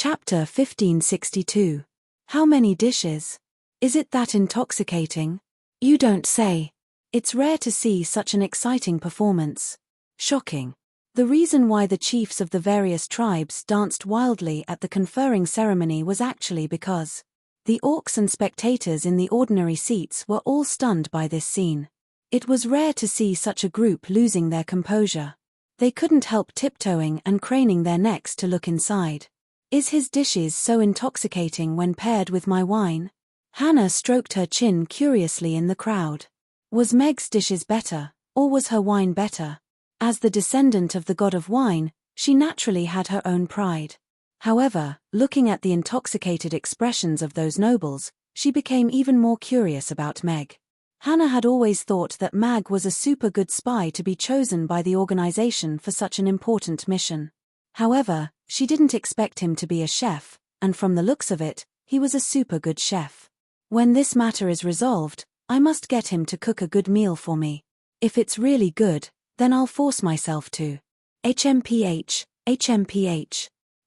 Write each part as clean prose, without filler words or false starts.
Chapter 1562. How many dishes? Is it that intoxicating? You don't say. It's rare to see such an exciting performance. Shocking. The reason why the chiefs of the various tribes danced wildly at the conferring ceremony was actually because the orcs and spectators in the ordinary seats were all stunned by this scene. It was rare to see such a group losing their composure. They couldn't help tiptoeing and craning their necks to look inside. Is his dishes so intoxicating when paired with my wine? Hannah stroked her chin curiously in the crowd. Was Meg's dishes better, or was her wine better? As the descendant of the god of wine, she naturally had her own pride. However, looking at the intoxicated expressions of those nobles, she became even more curious about Meg. Hannah had always thought that Mag was a super good spy to be chosen by the organization for such an important mission. However, she didn't expect him to be a chef, and from the looks of it, he was a super good chef. When this matter is resolved, I must get him to cook a good meal for me. If it's really good, then I'll force myself to. HMPH.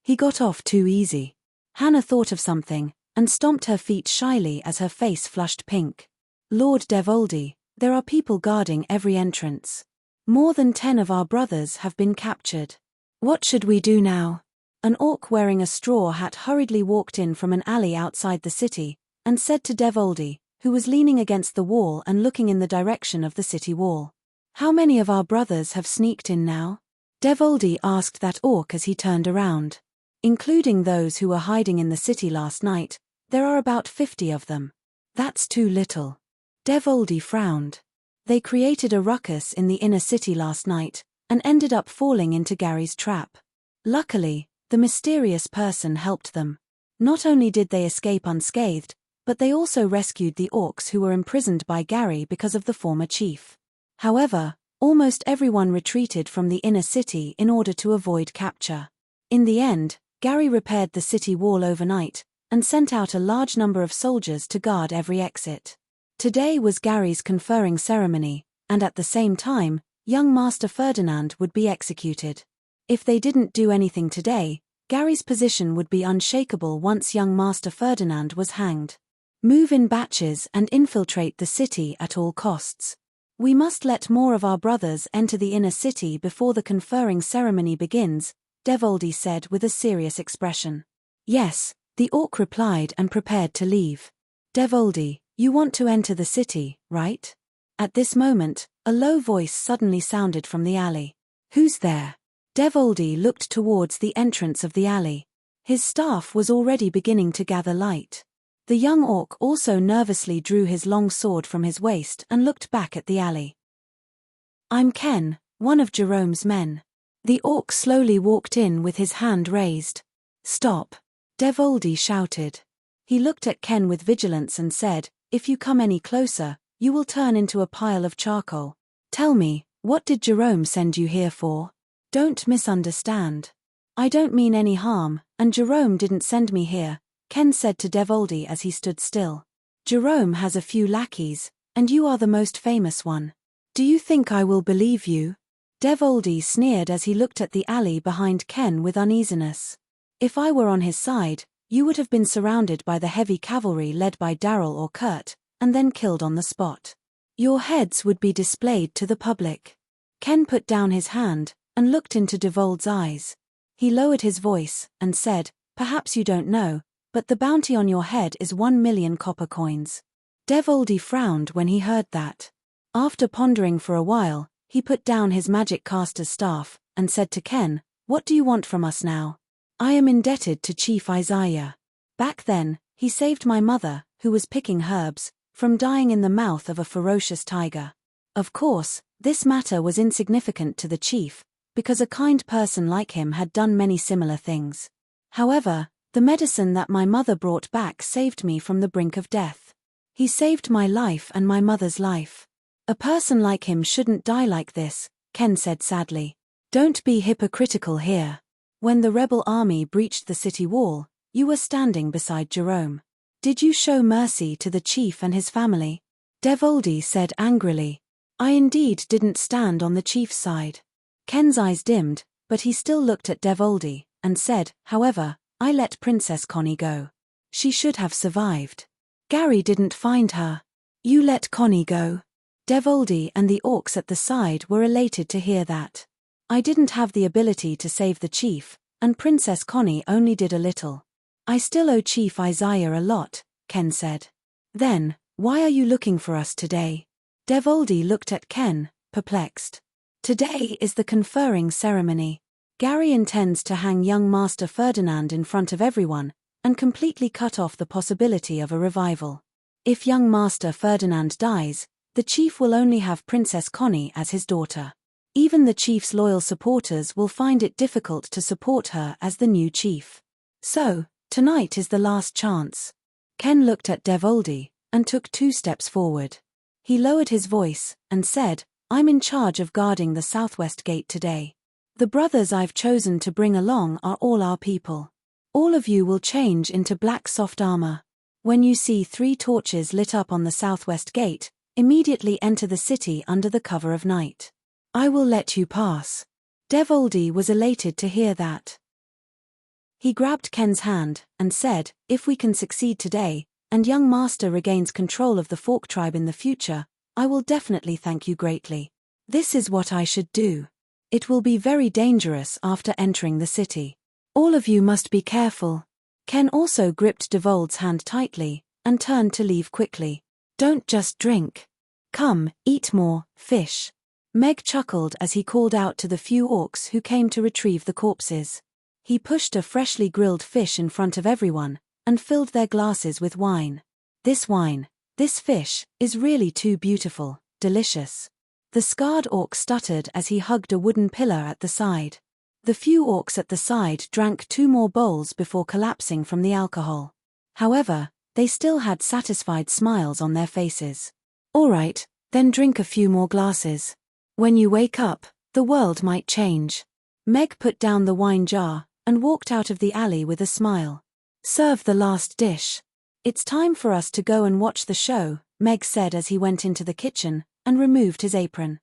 He got off too easy. Hannah thought of something, and stomped her feet shyly as her face flushed pink. Lord Devoldy, there are people guarding every entrance. More than 10 of our brothers have been captured. What should we do now? An orc wearing a straw hat hurriedly walked in from an alley outside the city, and said to Devoldy, who was leaning against the wall and looking in the direction of the city wall. How many of our brothers have sneaked in now? Devoldy asked that orc as he turned around. Including those who were hiding in the city last night, there are about 50 of them. That's too little. Devoldy frowned. They created a ruckus in the inner city last night, and ended up falling into Gary's trap. Luckily, the mysterious person helped them. Not only did they escape unscathed, but they also rescued the orcs who were imprisoned by Gary because of the former chief. However, almost everyone retreated from the inner city in order to avoid capture. In the end, Gary repaired the city wall overnight, and sent out a large number of soldiers to guard every exit. Today was Gary's conferring ceremony, and at the same time, young Master Ferdinand would be executed. If they didn't do anything today, Gary's position would be unshakable once young Master Ferdinand was hanged. Move in batches and infiltrate the city at all costs. We must let more of our brothers enter the inner city before the conferring ceremony begins, Devoldy said with a serious expression. Yes, the orc replied and prepared to leave. Devoldy, you want to enter the city, right? At this moment, a low voice suddenly sounded from the alley. Who's there? Devoldy looked towards the entrance of the alley. His staff was already beginning to gather light. The young orc also nervously drew his long sword from his waist and looked back at the alley. I'm Ken, one of Jerome's men. The orc slowly walked in with his hand raised. Stop! Devoldy shouted. He looked at Ken with vigilance and said, if you come any closer, you will turn into a pile of charcoal. Tell me, what did Jerome send you here for? Don't misunderstand. I don't mean any harm, and Jerome didn't send me here, Ken said to Devoldy as he stood still. Jerome has a few lackeys, and you are the most famous one. Do you think I will believe you? Devoldy sneered as he looked at the alley behind Ken with uneasiness. If I were on his side, you would have been surrounded by the heavy cavalry led by Darryl or Kurt, and then killed on the spot. Your heads would be displayed to the public. Ken put down his hand, and looked into Devold's eyes. He lowered his voice, and said, perhaps you don't know, but the bounty on your head is 1 million copper coins. Devoldy frowned when he heard that. After pondering for a while, he put down his magic caster's staff, and said to Ken, what do you want from us now? I am indebted to Chief Isaiah. Back then, he saved my mother, who was picking herbs, from dying in the mouth of a ferocious tiger. Of course, this matter was insignificant to the chief, because a kind person like him had done many similar things. However, the medicine that my mother brought back saved me from the brink of death. He saved my life and my mother's life. A person like him shouldn't die like this, Ken said sadly. Don't be hypocritical here. When the rebel army breached the city wall, you were standing beside Jerome. Did you show mercy to the chief and his family? Devoldy said angrily. I indeed didn't stand on the chief's side. Ken's eyes dimmed, but he still looked at Devoldy, and said, however, I let Princess Connie go. She should have survived. Gary didn't find her. You let Connie go. Devoldy and the orcs at the side were elated to hear that. I didn't have the ability to save the chief, and Princess Connie only did a little. I still owe Chief Isaiah a lot, Ken said. Then, why are you looking for us today? Devoldy looked at Ken, perplexed. Today is the conferring ceremony. Gary intends to hang young Master Ferdinand in front of everyone, and completely cut off the possibility of a revival. If young Master Ferdinand dies, the chief will only have Princess Connie as his daughter. Even the chief's loyal supporters will find it difficult to support her as the new chief. So, tonight is the last chance. Ken looked at Devoldy, and took 2 steps forward. He lowered his voice, and said, I'm in charge of guarding the southwest gate today. The brothers I've chosen to bring along are all our people. All of you will change into black soft armor. When you see 3 torches lit up on the southwest gate, immediately enter the city under the cover of night. I will let you pass. Devoldy was elated to hear that. He grabbed Ken's hand, and said, if we can succeed today, and young Master regains control of the Fork tribe in the future, I will definitely thank you greatly. This is what I should do. It will be very dangerous after entering the city. All of you must be careful. Ken also gripped Devold's hand tightly, and turned to leave quickly. Don't just drink. Come, eat more, fish. Meg chuckled as he called out to the few orcs who came to retrieve the corpses. He pushed a freshly grilled fish in front of everyone, and filled their glasses with wine. This wine, this fish, is really too beautiful, delicious. The scarred orc stuttered as he hugged a wooden pillar at the side. The few orcs at the side drank 2 more bowls before collapsing from the alcohol. However, they still had satisfied smiles on their faces. All right, then drink a few more glasses. When you wake up, the world might change. Meg put down the wine jar, and walked out of the alley with a smile. Serve the last dish. It's time for us to go and watch the show, Meg said as he went into the kitchen, and removed his apron.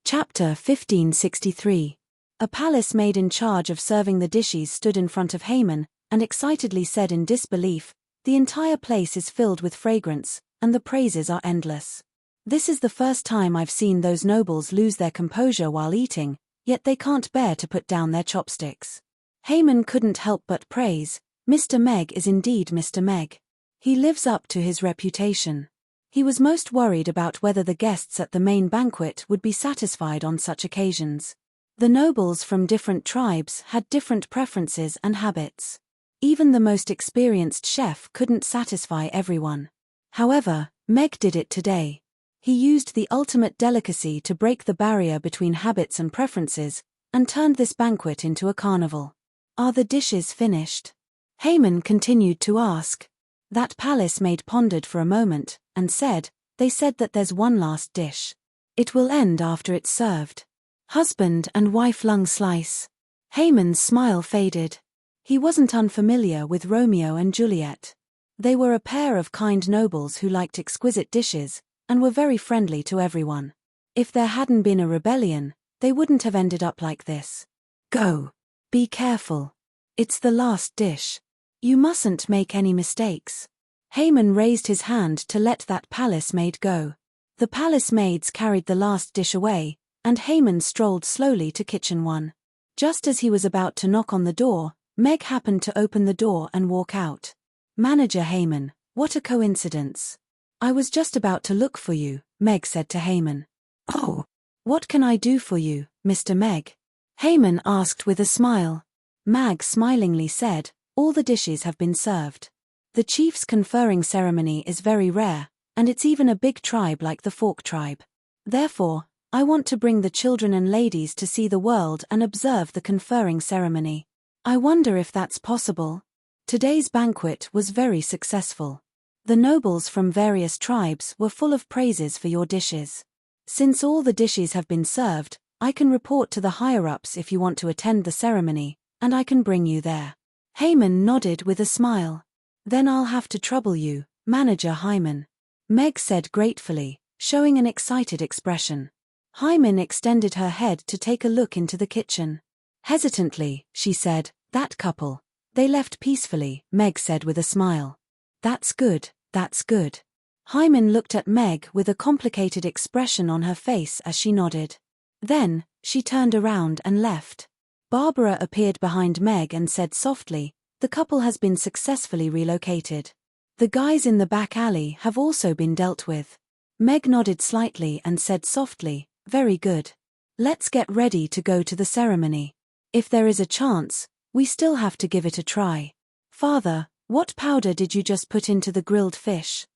Chapter 1563. A palace maid in charge of serving the dishes stood in front of Haman, and excitedly said in disbelief, the entire place is filled with fragrance, and the praises are endless. This is the first time I've seen those nobles lose their composure while eating, yet they can't bear to put down their chopsticks. Haman couldn't help but praise, Mr. Meg is indeed Mr. Meg. He lives up to his reputation. He was most worried about whether the guests at the main banquet would be satisfied on such occasions. The nobles from different tribes had different preferences and habits. Even the most experienced chef couldn't satisfy everyone. However, Meg did it today. He used the ultimate delicacy to break the barrier between habits and preferences, and turned this banquet into a carnival. Are the dishes finished? Haman continued to ask. That palace maid pondered for a moment, and said, they said that there's one last dish. It will end after it's served. Husband and wife lung slice. Haman's smile faded. He wasn't unfamiliar with Romeo and Juliet. They were a pair of kind nobles who liked exquisite dishes, and were very friendly to everyone. If there hadn't been a rebellion, they wouldn't have ended up like this. Go. Be careful. It's the last dish. You mustn't make any mistakes. Haman raised his hand to let that palace maid go. The palace maids carried the last dish away, and Haman strolled slowly to kitchen 1. Just as he was about to knock on the door, Meg happened to open the door and walk out. Manager Haman, what a coincidence. I was just about to look for you, Meg said to Haman. Oh, what can I do for you, Mr. Meg? Haman asked with a smile. Mag smilingly said, all the dishes have been served. The chief's conferring ceremony is very rare, and it's even a big tribe like the Fork tribe. Therefore, I want to bring the children and ladies to see the world and observe the conferring ceremony. I wonder if that's possible. Today's banquet was very successful. The nobles from various tribes were full of praises for your dishes. Since all the dishes have been served, I can report to the higher-ups if you want to attend the ceremony, and I can bring you there. Haman nodded with a smile. Then I'll have to trouble you, Manager Hyman. Meg said gratefully, showing an excited expression. Hyman extended her head to take a look into the kitchen. Hesitantly, she said, "That couple. They left peacefully," Meg said with a smile. "That's good, that's good." Hyman looked at Meg with a complicated expression on her face as she nodded. Then, she turned around and left. Barbara appeared behind Meg and said softly, "The couple has been successfully relocated. The guys in the back alley have also been dealt with." Meg nodded slightly and said softly, "Very good. Let's get ready to go to the ceremony. If there is a chance, we still have to give it a try." "Father, what powder did you just put into the grilled fish?"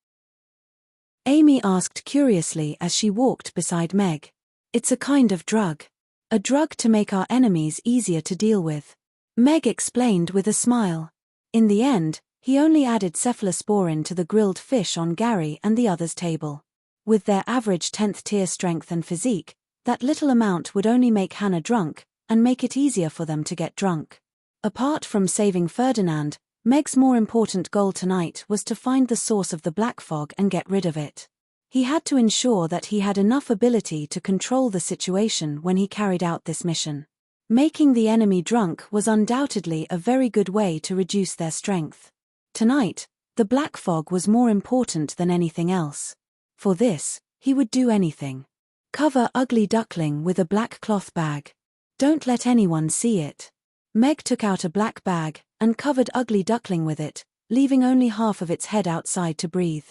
Amy asked curiously as she walked beside Meg. "It's a kind of drug. A drug to make our enemies easier to deal with," Meg explained with a smile. In the end, he only added cephalosporin to the grilled fish on Gary and the others' table. With their average 10th tier strength and physique, that little amount would only make Hannah drunk, and make it easier for them to get drunk. Apart from saving Ferdinand, Meg's more important goal tonight was to find the source of the black fog and get rid of it. He had to ensure that he had enough ability to control the situation when he carried out this mission. Making the enemy drunk was undoubtedly a very good way to reduce their strength. Tonight, the black fog was more important than anything else. For this, he would do anything. Cover Ugly Duckling with a black cloth bag. Don't let anyone see it. Meg took out a black bag and covered Ugly Duckling with it, leaving only half of its head outside to breathe.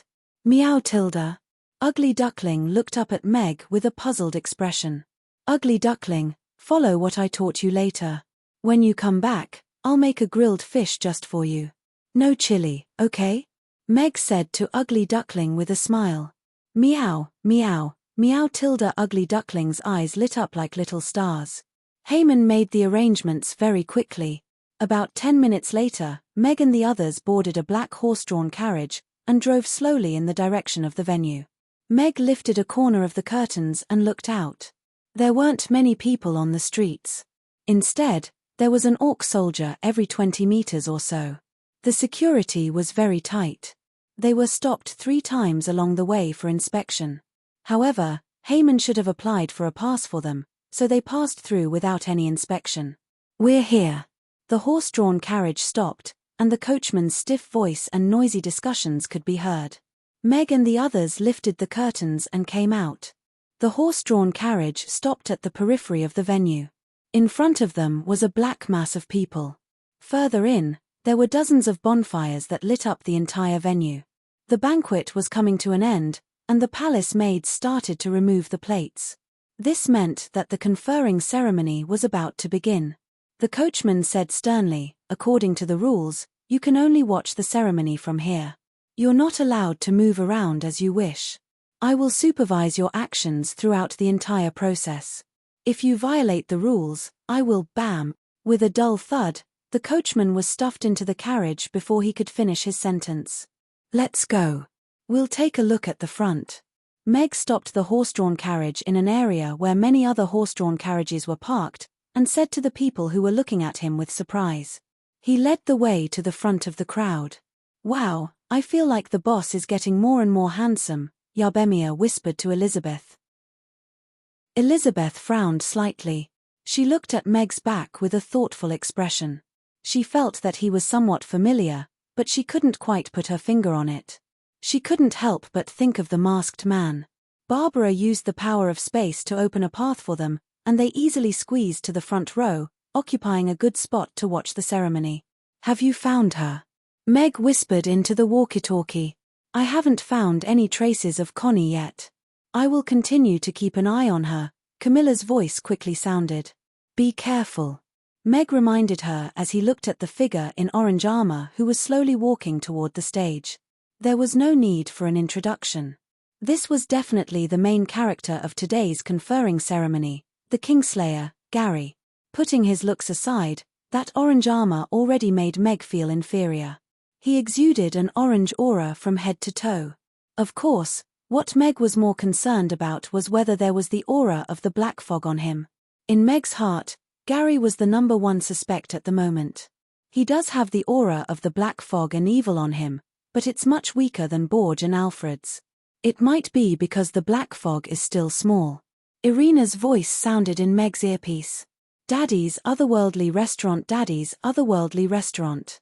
"Meow, Tilda." Ugly Duckling looked up at Meg with a puzzled expression. "Ugly Duckling, follow what I taught you later. When you come back, I'll make a grilled fish just for you. No chili, okay?" Meg said to Ugly Duckling with a smile. "Meow, meow, meow." Tilda Ugly Duckling's eyes lit up like little stars. Hyman made the arrangements very quickly. About 10 minutes later, Meg and the others boarded a black horse-drawn carriage and drove slowly in the direction of the venue. Meg lifted a corner of the curtains and looked out. There weren't many people on the streets. Instead, there was an orc soldier every 20 meters or so. The security was very tight. They were stopped 3 times along the way for inspection. However, Hyman should have applied for a pass for them, so they passed through without any inspection. "We're here." The horse-drawn carriage stopped, and the coachman's stiff voice and noisy discussions could be heard. Meg and the others lifted the curtains and came out. The horse-drawn carriage stopped at the periphery of the venue. In front of them was a black mass of people. Further in, there were dozens of bonfires that lit up the entire venue. The banquet was coming to an end, and the palace maids started to remove the plates. This meant that the conferring ceremony was about to begin. The coachman said sternly, "According to the rules, you can only watch the ceremony from here. You're not allowed to move around as you wish. I will supervise your actions throughout the entire process. If you violate the rules, I will bam." With a dull thud, the coachman was stuffed into the carriage before he could finish his sentence. "Let's go. We'll take a look at the front." Meg stopped the horse-drawn carriage in an area where many other horse-drawn carriages were parked, and said to the people who were looking at him with surprise. He led the way to the front of the crowd. "Wow, I feel like the boss is getting more and more handsome," Yabemia whispered to Elizabeth. Elizabeth frowned slightly. She looked at Meg's back with a thoughtful expression. She felt that he was somewhat familiar, but she couldn't quite put her finger on it. She couldn't help but think of the masked man. Barbara used the power of space to open a path for them, and they easily squeezed to the front row, occupying a good spot to watch the ceremony. "Have you found her?" Meg whispered into the walkie-talkie. "I haven't found any traces of Connie yet. I will continue to keep an eye on her," Camilla's voice quickly sounded. "Be careful," Meg reminded her as he looked at the figure in orange armor who was slowly walking toward the stage. There was no need for an introduction. This was definitely the main character of today's conferring ceremony, the Kingslayer, Gary. Putting his looks aside, that orange armor already made Meg feel inferior. He exuded an orange aura from head to toe. Of course, what Meg was more concerned about was whether there was the aura of the black fog on him. In Meg's heart, Gary was the #1 suspect at the moment. He does have the aura of the black fog and evil on him, but it's much weaker than Borge and Alfred's. It might be because the black fog is still small. Irina's voice sounded in Meg's earpiece. Daddy's Otherworldly Restaurant. Daddy's Otherworldly Restaurant.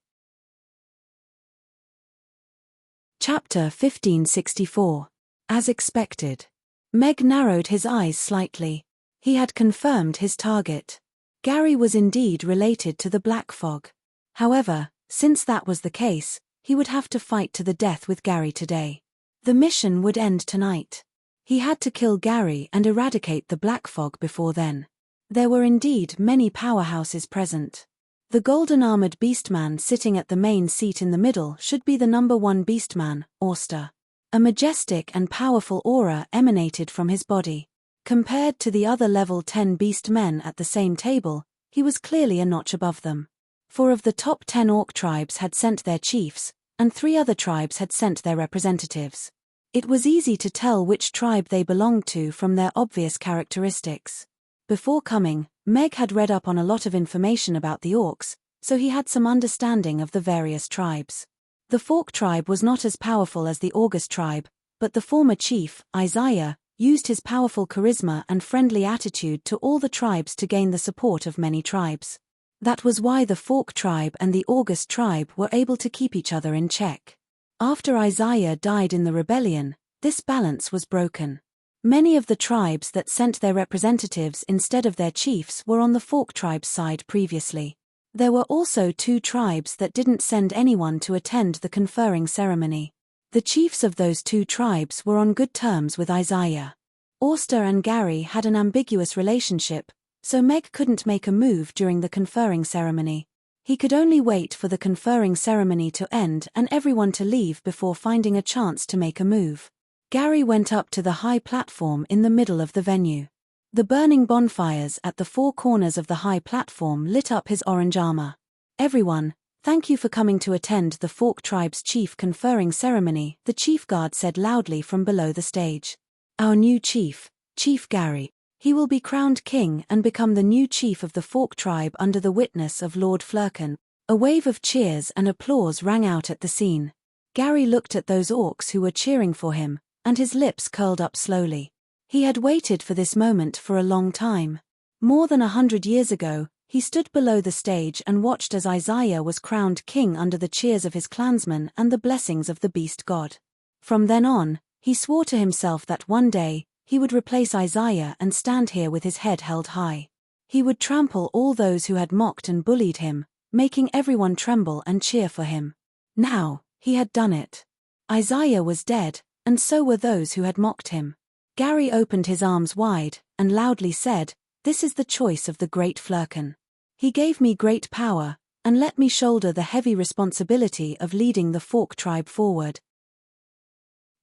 Chapter 1564. As expected. Meg narrowed his eyes slightly. He had confirmed his target. Gary was indeed related to the Black Fog. However, since that was the case, he would have to fight to the death with Gary today. The mission would end tonight. He had to kill Gary and eradicate the Black Fog before then. There were indeed many powerhouses present. The golden-armored beastman sitting at the main seat in the middle should be the number one beastman, Auster. A majestic and powerful aura emanated from his body. Compared to the other level 10 beast men at the same table, he was clearly a notch above them. 4 of the top 10 orc tribes had sent their chiefs, and 3 other tribes had sent their representatives. It was easy to tell which tribe they belonged to from their obvious characteristics. Before coming, Meg had read up on a lot of information about the orcs, so he had some understanding of the various tribes. The Fork tribe was not as powerful as the August tribe, but the former chief, Isaiah, used his powerful charisma and friendly attitude to all the tribes to gain the support of many tribes. That was why the Fork tribe and the August tribe were able to keep each other in check. After Isaiah died in the rebellion, this balance was broken. Many of the tribes that sent their representatives instead of their chiefs were on the Fork tribe's side previously. There were also 2 tribes that didn't send anyone to attend the conferring ceremony. The chiefs of those 2 tribes were on good terms with Isaiah. Auster and Gary had an ambiguous relationship, so Meg couldn't make a move during the conferring ceremony. He could only wait for the conferring ceremony to end and everyone to leave before finding a chance to make a move. Gary went up to the high platform in the middle of the venue. The burning bonfires at the 4 corners of the high platform lit up his orange armor. Everyone, thank you for coming to attend the Fork tribe's chief conferring ceremony, the chief guard said loudly from below the stage. Our new chief, Chief Gary. He will be crowned king and become the new chief of the Fork tribe under the witness of Lord Flurken. A wave of cheers and applause rang out at the scene. Gary looked at those orcs who were cheering for him, and his lips curled up slowly. He had waited for this moment for a long time. More than 100 years ago, he stood below the stage and watched as Isaiah was crowned king under the cheers of his clansmen and the blessings of the beast god. From then on, he swore to himself that one day, he would replace Isaiah and stand here with his head held high. He would trample all those who had mocked and bullied him, making everyone tremble and cheer for him. Now, he had done it. Isaiah was dead, and so were those who had mocked him. Gary opened his arms wide, and loudly said, "This is the choice of the great Flurken. He gave me great power, and let me shoulder the heavy responsibility of leading the Fork tribe forward.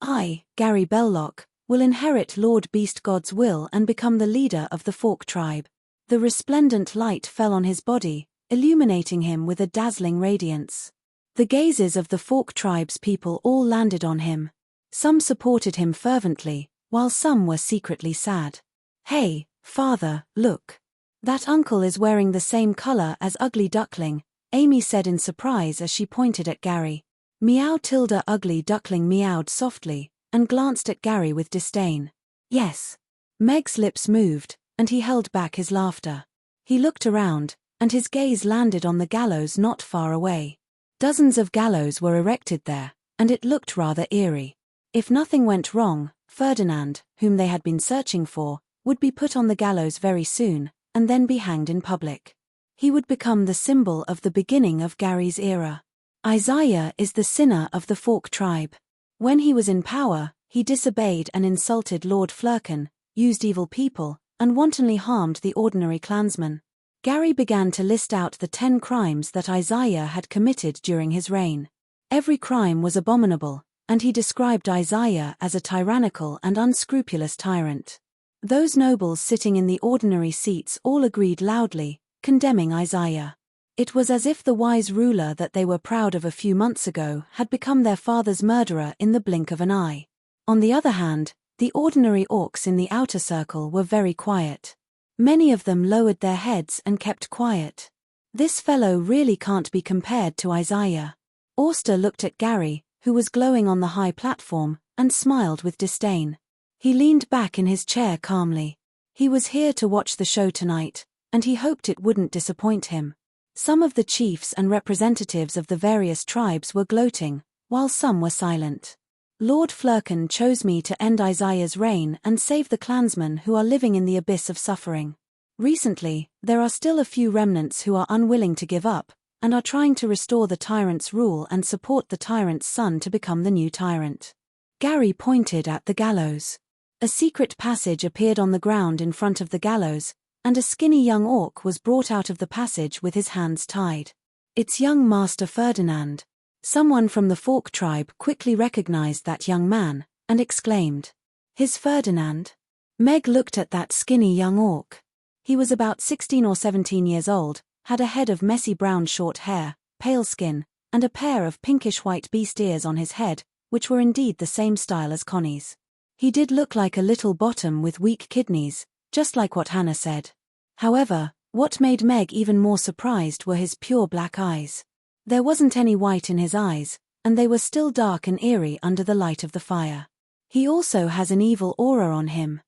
I, Gary Belloc, will inherit Lord Beast God's will and become the leader of the Fork tribe." The resplendent light fell on his body, illuminating him with a dazzling radiance. The gazes of the Fork tribe's people all landed on him. Some supported him fervently, while some were secretly sad. "Hey, father, look. That uncle is wearing the same color as Ugly Duckling," Amy said in surprise as she pointed at Gary. Ugly Duckling meowed softly, and glanced at Gary with disdain. "Yes." Meg's lips moved, and he held back his laughter. He looked around, and his gaze landed on the gallows not far away. Dozens of gallows were erected there, and it looked rather eerie. If nothing went wrong, Ferdinand, whom they had been searching for, would be put on the gallows very soon, and then be hanged in public. He would become the symbol of the beginning of Gary's era. Isaiah is the sinner of the Fork tribe. When he was in power, he disobeyed and insulted Lord Flurken, used evil people, and wantonly harmed the ordinary clansmen. Gary began to list out the 10 crimes that Isaiah had committed during his reign. Every crime was abominable, and he described Isaiah as a tyrannical and unscrupulous tyrant. Those nobles sitting in the ordinary seats all agreed loudly, condemning Isaiah. It was as if the wise ruler that they were proud of a few months ago had become their father's murderer in the blink of an eye. On the other hand, the ordinary orcs in the outer circle were very quiet. Many of them lowered their heads and kept quiet. This fellow really can't be compared to Isaiah. Auster looked at Gary, who was glowing on the high platform, and smiled with disdain. He leaned back in his chair calmly. He was here to watch the show tonight, and he hoped it wouldn't disappoint him. Some of the chiefs and representatives of the various tribes were gloating, while some were silent. Lord Flurkin chose me to end Isaiah's reign and save the clansmen who are living in the abyss of suffering. Recently, there are still a few remnants who are unwilling to give up, and are trying to restore the tyrant's rule and support the tyrant's son to become the new tyrant. Gary pointed at the gallows. A secret passage appeared on the ground in front of the gallows, and a skinny young orc was brought out of the passage with his hands tied. It's young Master Ferdinand. Someone from the Fork tribe quickly recognized that young man, and exclaimed, "His Ferdinand?" Meg looked at that skinny young orc. He was about 16 or 17 years old, had a head of messy brown short hair, pale skin, and a pair of pinkish-white beast ears on his head, which were indeed the same style as Connie's. He did look like a little bottom with weak kidneys, just like what Hannah said. However, what made Meg even more surprised were his pure black eyes. There wasn't any white in his eyes, and they were still dark and eerie under the light of the fire. He also has an evil aura on him.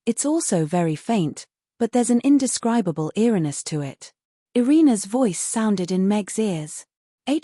It's also very faint, but there's an indescribable eeriness to it. Irina's voice sounded in Meg's ears.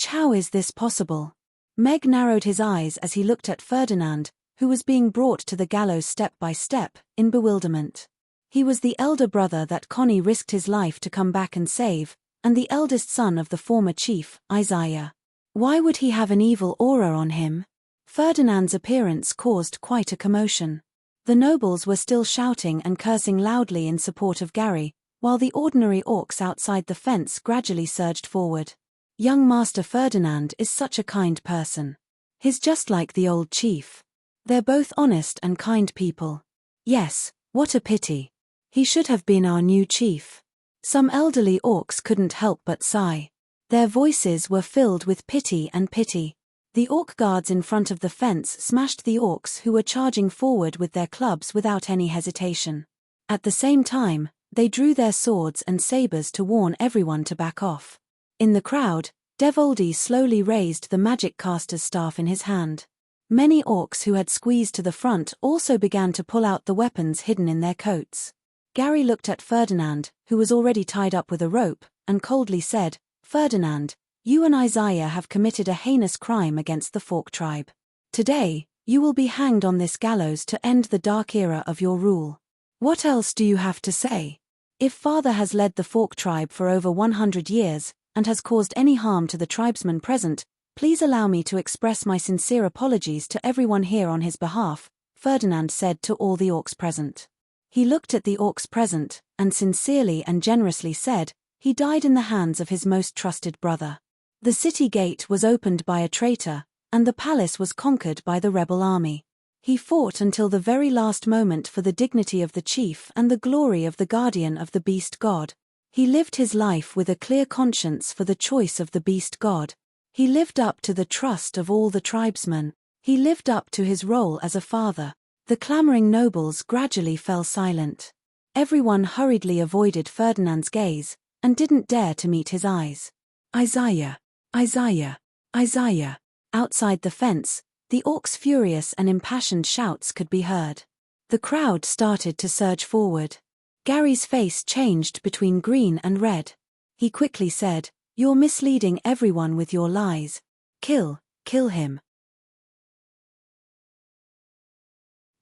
How is this possible? Meg narrowed his eyes as he looked at Ferdinand, who was being brought to the gallows step by step, in bewilderment. He was the elder brother that Connie risked his life to come back and save, and the eldest son of the former chief, Isaiah. Why would he have an evil aura on him? Ferdinand's appearance caused quite a commotion. The nobles were still shouting and cursing loudly in support of Gary, while the ordinary orcs outside the fence gradually surged forward. Young Master Ferdinand is such a kind person. He's just like the old chief. They're both honest and kind people. Yes, what a pity. He should have been our new chief. Some elderly orcs couldn't help but sigh. Their voices were filled with pity and pity. The orc guards in front of the fence smashed the orcs who were charging forward with their clubs without any hesitation. At the same time, they drew their swords and sabers to warn everyone to back off. In the crowd, Devoldy slowly raised the magic caster's staff in his hand. Many orcs who had squeezed to the front also began to pull out the weapons hidden in their coats. Gary looked at Ferdinand, who was already tied up with a rope, and coldly said, "Ferdinand, you and Isaiah have committed a heinous crime against the Fork tribe. Today, you will be hanged on this gallows to end the dark era of your rule. What else do you have to say? If Father has led the Fork tribe for over 100 years, and has caused any harm to the tribesmen present, please allow me to express my sincere apologies to everyone here on his behalf," Ferdinand said to all the orcs present. He looked at the orcs present, and sincerely and generously said, "He died in the hands of his most trusted brother. The city gate was opened by a traitor, and the palace was conquered by the rebel army. He fought until the very last moment for the dignity of the chief and the glory of the guardian of the beast god. He lived his life with a clear conscience for the choice of the beast god. He lived up to the trust of all the tribesmen. He lived up to his role as a father." The clamoring nobles gradually fell silent. Everyone hurriedly avoided Ferdinand's gaze, and didn't dare to meet his eyes. "Isaiah! Isaiah! Isaiah!" Outside the fence, the orcs' furious and impassioned shouts could be heard. The crowd started to surge forward. Gary's face changed between green and red. He quickly said, "You're misleading everyone with your lies. Kill him."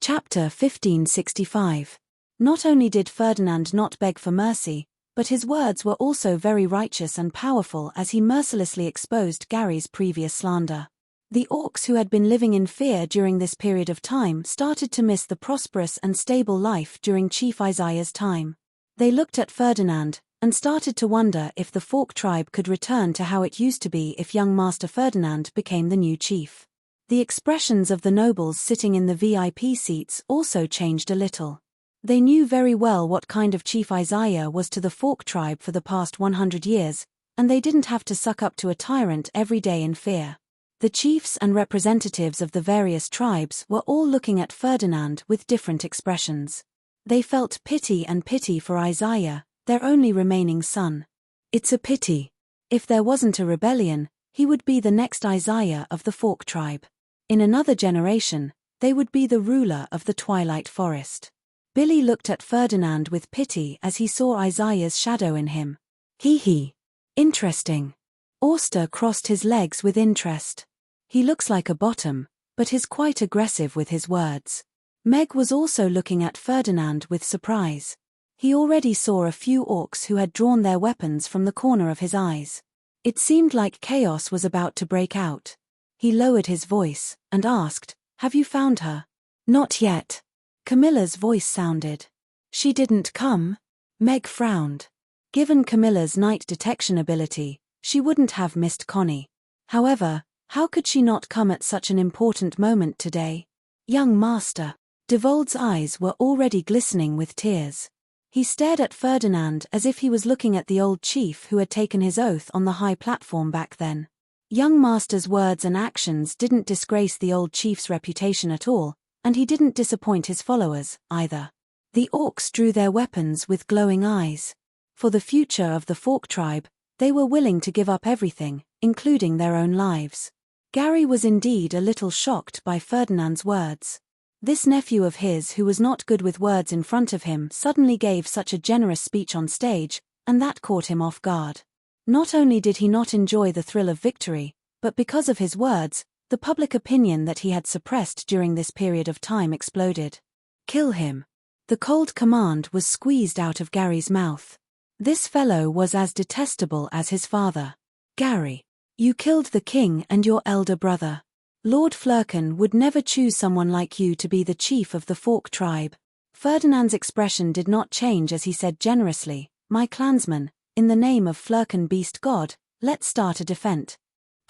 Chapter 1565. Not only did Ferdinand not beg for mercy, but his words were also very righteous and powerful as he mercilessly exposed Gary's previous slander. The orcs who had been living in fear during this period of time started to miss the prosperous and stable life during Chief Isaiah's time. They looked at Ferdinand, and started to wonder if the Fork tribe could return to how it used to be if young Master Ferdinand became the new chief. The expressions of the nobles sitting in the VIP seats also changed a little. They knew very well what kind of chief Isaiah was to the Fork tribe for the past 100 years, and they didn't have to suck up to a tyrant every day in fear. The chiefs and representatives of the various tribes were all looking at Ferdinand with different expressions. They felt pity for Isaiah, their only remaining son. It's a pity. If there wasn't a rebellion, he would be the next Isaiah of the Fork tribe. In another generation, they would be the ruler of the Twilight Forest. Billy looked at Ferdinand with pity as he saw Isaiah's shadow in him. Hee. Interesting. Auster crossed his legs with interest. He looks like a bottom, but is quite aggressive with his words. Meg was also looking at Ferdinand with surprise. He already saw a few orcs who had drawn their weapons from the corner of his eyes. It seemed like chaos was about to break out. He lowered his voice and asked, "Have you found her?" "Not yet." Camilla's voice sounded. "She didn't come?" Meg frowned. Given Camilla's night detection ability, she wouldn't have missed Connie. However, how could she not come at such an important moment today? Young master. Devold's eyes were already glistening with tears. He stared at Ferdinand as if he was looking at the old chief who had taken his oath on the high platform back then. Young master's words and actions didn't disgrace the old chief's reputation at all, and he didn't disappoint his followers, either. The orcs drew their weapons with glowing eyes. For the future of the Fork tribe, they were willing to give up everything, including their own lives. Gary was indeed a little shocked by Ferdinand's words. This nephew of his who was not good with words in front of him suddenly gave such a generous speech on stage, and that caught him off guard. Not only did he not enjoy the thrill of victory, but because of his words, the public opinion that he had suppressed during this period of time exploded. Kill him. The cold command was squeezed out of Gary's mouth. This fellow was as detestable as his father. Gary, you killed the king and your elder brother. Lord Flurken would never choose someone like you to be the chief of the Fork tribe. Ferdinand's expression did not change as he said generously, "My clansmen, in the name of Flurken Beast God, let's start a defense.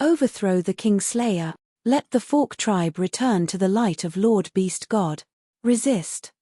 Overthrow the Kingslayer. Let the Fork tribe return to the light of Lord Beast God. Resist."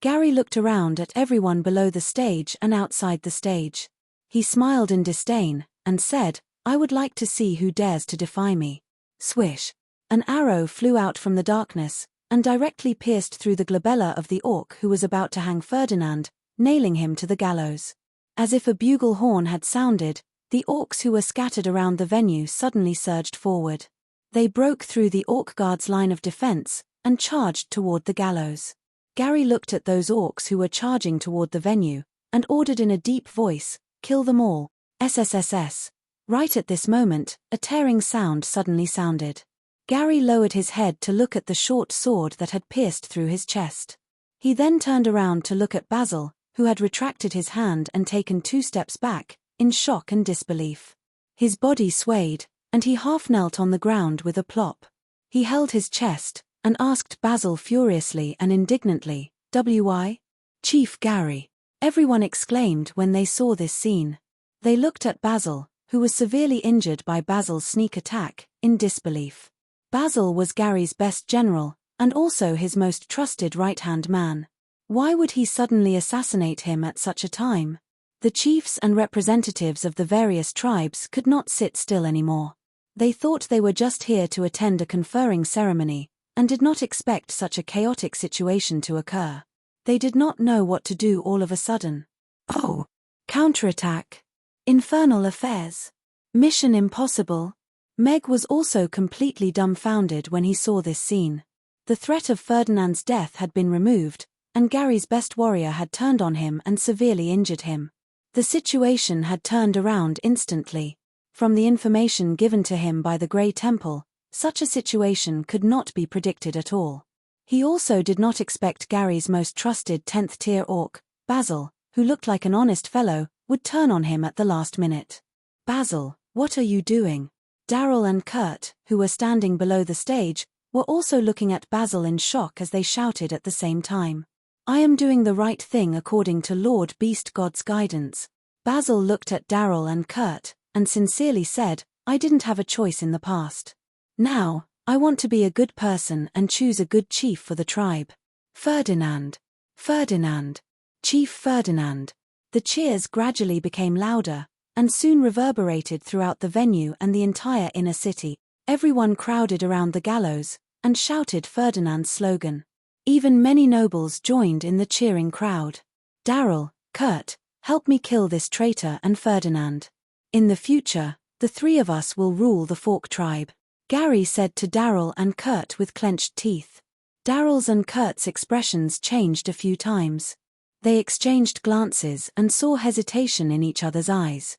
Gary looked around at everyone below the stage and outside the stage. He smiled in disdain, and said, "I would like to see who dares to defy me." Swish! An arrow flew out from the darkness, and directly pierced through the glabella of the orc who was about to hang Ferdinand, nailing him to the gallows. As if a bugle horn had sounded, the orcs who were scattered around the venue suddenly surged forward. They broke through the orc guard's line of defense, and charged toward the gallows. Gary looked at those orcs who were charging toward the venue, and ordered in a deep voice, "Kill them all, SSSS. Right at this moment, a tearing sound suddenly sounded. Gary lowered his head to look at the short sword that had pierced through his chest. He then turned around to look at Basil, who had retracted his hand and taken 2 steps back, in shock and disbelief. His body swayed, and he half knelt on the ground with a plop. He held his chest, and asked Basil furiously and indignantly, "Why? Chief Gary." Everyone exclaimed when they saw this scene. They looked at Basil, who was severely injured by Basil's sneak attack, in disbelief. Basil was Gary's best general, and also his most trusted right-hand man. Why would he suddenly assassinate him at such a time? The chiefs and representatives of the various tribes could not sit still anymore. They thought they were just here to attend a conferring ceremony, and did not expect such a chaotic situation to occur. They did not know what to do all of a sudden. Oh! Counterattack! Infernal affairs! Mission impossible! Meg was also completely dumbfounded when he saw this scene. The threat of Ferdinand's death had been removed, and Gary's best warrior had turned on him and severely injured him. The situation had turned around instantly. From the information given to him by the Grey Temple, such a situation could not be predicted at all. He also did not expect Gary's most trusted 10th-tier orc, Basil, who looked like an honest fellow, would turn on him at the last minute. "Basil, what are you doing?" Daryl and Kurt, who were standing below the stage, were also looking at Basil in shock as they shouted at the same time. "I am doing the right thing according to Lord Beast God's guidance." Basil looked at Daryl and Kurt, and sincerely said, "I didn't have a choice in the past. Now, I want to be a good person and choose a good chief for the tribe. Ferdinand! Ferdinand! Chief Ferdinand!" The cheers gradually became louder, and soon reverberated throughout the venue and the entire inner city. Everyone crowded around the gallows, and shouted Ferdinand's slogan. Even many nobles joined in the cheering crowd. "Daryl, Kurt, help me kill this traitor and Ferdinand. In the future, the 3 of us will rule the Fork tribe," Gary said to Daryl and Kurt with clenched teeth. Daryl's and Kurt's expressions changed a few times. They exchanged glances and saw hesitation in each other's eyes.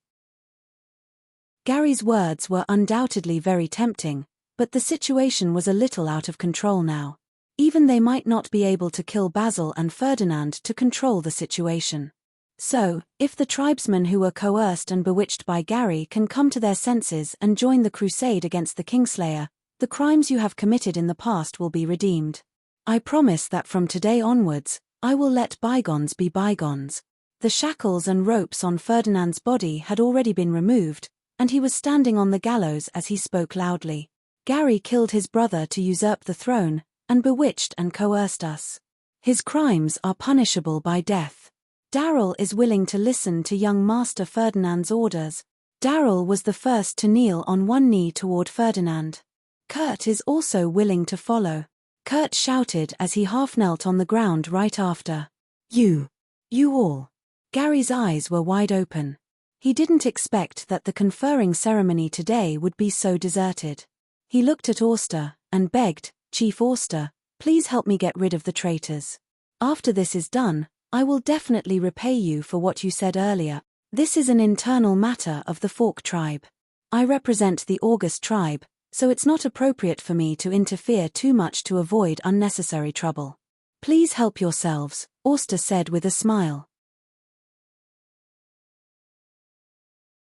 Gary's words were undoubtedly very tempting, but the situation was a little out of control now. Even they might not be able to kill Basil and Ferdinand to control the situation. So, if the tribesmen who were coerced and bewitched by Gary can come to their senses and join the crusade against the Kingslayer, the crimes you have committed in the past will be redeemed. I promise that from today onwards, I will let bygones be bygones. The shackles and ropes on Ferdinand's body had already been removed, and he was standing on the gallows as he spoke loudly. Gary killed his brother to usurp the throne, and bewitched and coerced us. His crimes are punishable by death. Daryl is willing to listen to young Master Ferdinand's orders. Daryl was the first to kneel on one knee toward Ferdinand. Kurt is also willing to follow. Kurt shouted as he half knelt on the ground right after. You all. Gary's eyes were wide open. He didn't expect that the conferring ceremony today would be so deserted. He looked at Auster and begged, Chief Auster, please help me get rid of the traitors. After this is done, I will definitely repay you for what you said earlier. This is an internal matter of the Fork tribe. I represent the August tribe, so it's not appropriate for me to interfere too much to avoid unnecessary trouble. Please help yourselves, Auster said with a smile.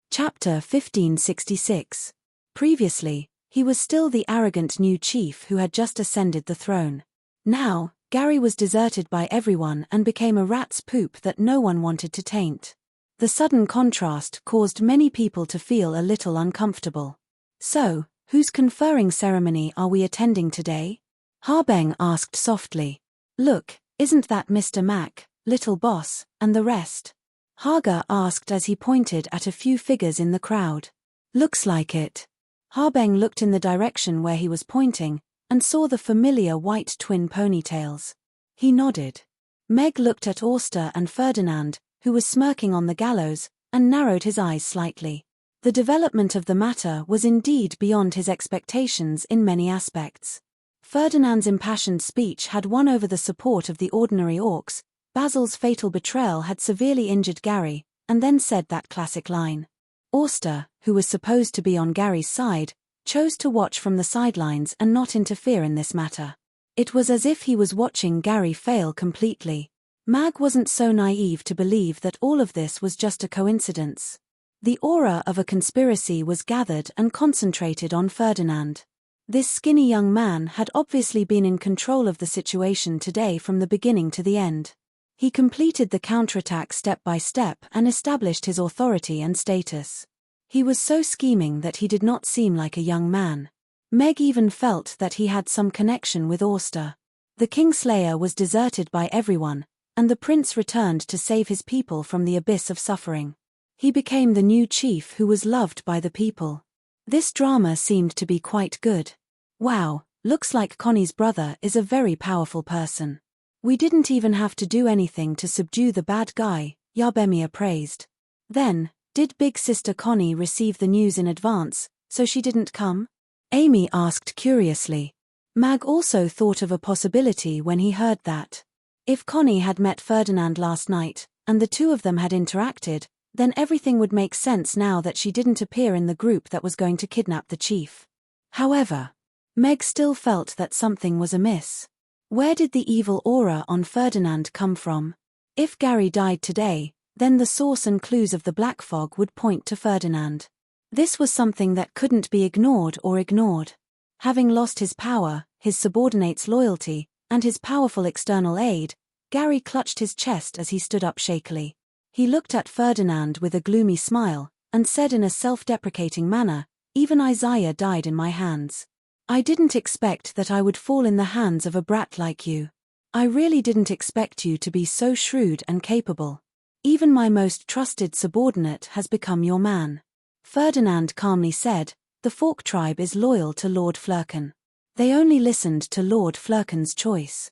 Chapter 1566. Previously, he was still the arrogant new chief who had just ascended the throne. Now, Gary was deserted by everyone and became a rat's poop that no one wanted to taint. The sudden contrast caused many people to feel a little uncomfortable. So, whose conferring ceremony are we attending today? Harbeng asked softly. Look, isn't that Mr. Mac, Little Boss, and the rest? Hagar asked as he pointed at a few figures in the crowd. Looks like it. Harbeng looked in the direction where he was pointing, and saw the familiar white twin ponytails. He nodded. Meg looked at Auster and Ferdinand, who was smirking on the gallows, and narrowed his eyes slightly. The development of the matter was indeed beyond his expectations in many aspects. Ferdinand's impassioned speech had won over the support of the ordinary orcs. Basil's fatal betrayal had severely injured Gary, and then said that classic line. Auster, who was supposed to be on Gary's side, chose to watch from the sidelines and not interfere in this matter. It was as if he was watching Gary fail completely. Mag wasn't so naive to believe that all of this was just a coincidence. The aura of a conspiracy was gathered and concentrated on Ferdinand. This skinny young man had obviously been in control of the situation today from the beginning to the end. He completed the counterattack step by step and established his authority and status. He was so scheming that he did not seem like a young man. Meg even felt that he had some connection with Auster. The Kingslayer was deserted by everyone, and the prince returned to save his people from the abyss of suffering. He became the new chief who was loved by the people. This drama seemed to be quite good. Wow, looks like Connie's brother is a very powerful person. We didn't even have to do anything to subdue the bad guy, Yarbemia praised. Then, did big sister Connie receive the news in advance, so she didn't come? Amy asked curiously. Mag also thought of a possibility when he heard that. If Connie had met Ferdinand last night, and the two of them had interacted, then everything would make sense now that she didn't appear in the group that was going to kidnap the chief. However, Meg still felt that something was amiss. Where did the evil aura on Ferdinand come from? If Gary died today, then the source and clues of the black fog would point to Ferdinand. This was something that couldn't be ignored or ignored. Having lost his power, his subordinates' loyalty, and his powerful external aid, Gary clutched his chest as he stood up shakily. He looked at Ferdinand with a gloomy smile, and said in a self-deprecating manner, "Even Isaiah died in my hands. I didn't expect that I would fall in the hands of a brat like you. I really didn't expect you to be so shrewd and capable. Even my most trusted subordinate has become your man." Ferdinand calmly said, "The Fork tribe is loyal to Lord Flurken. They only listened to Lord Flurken's choice."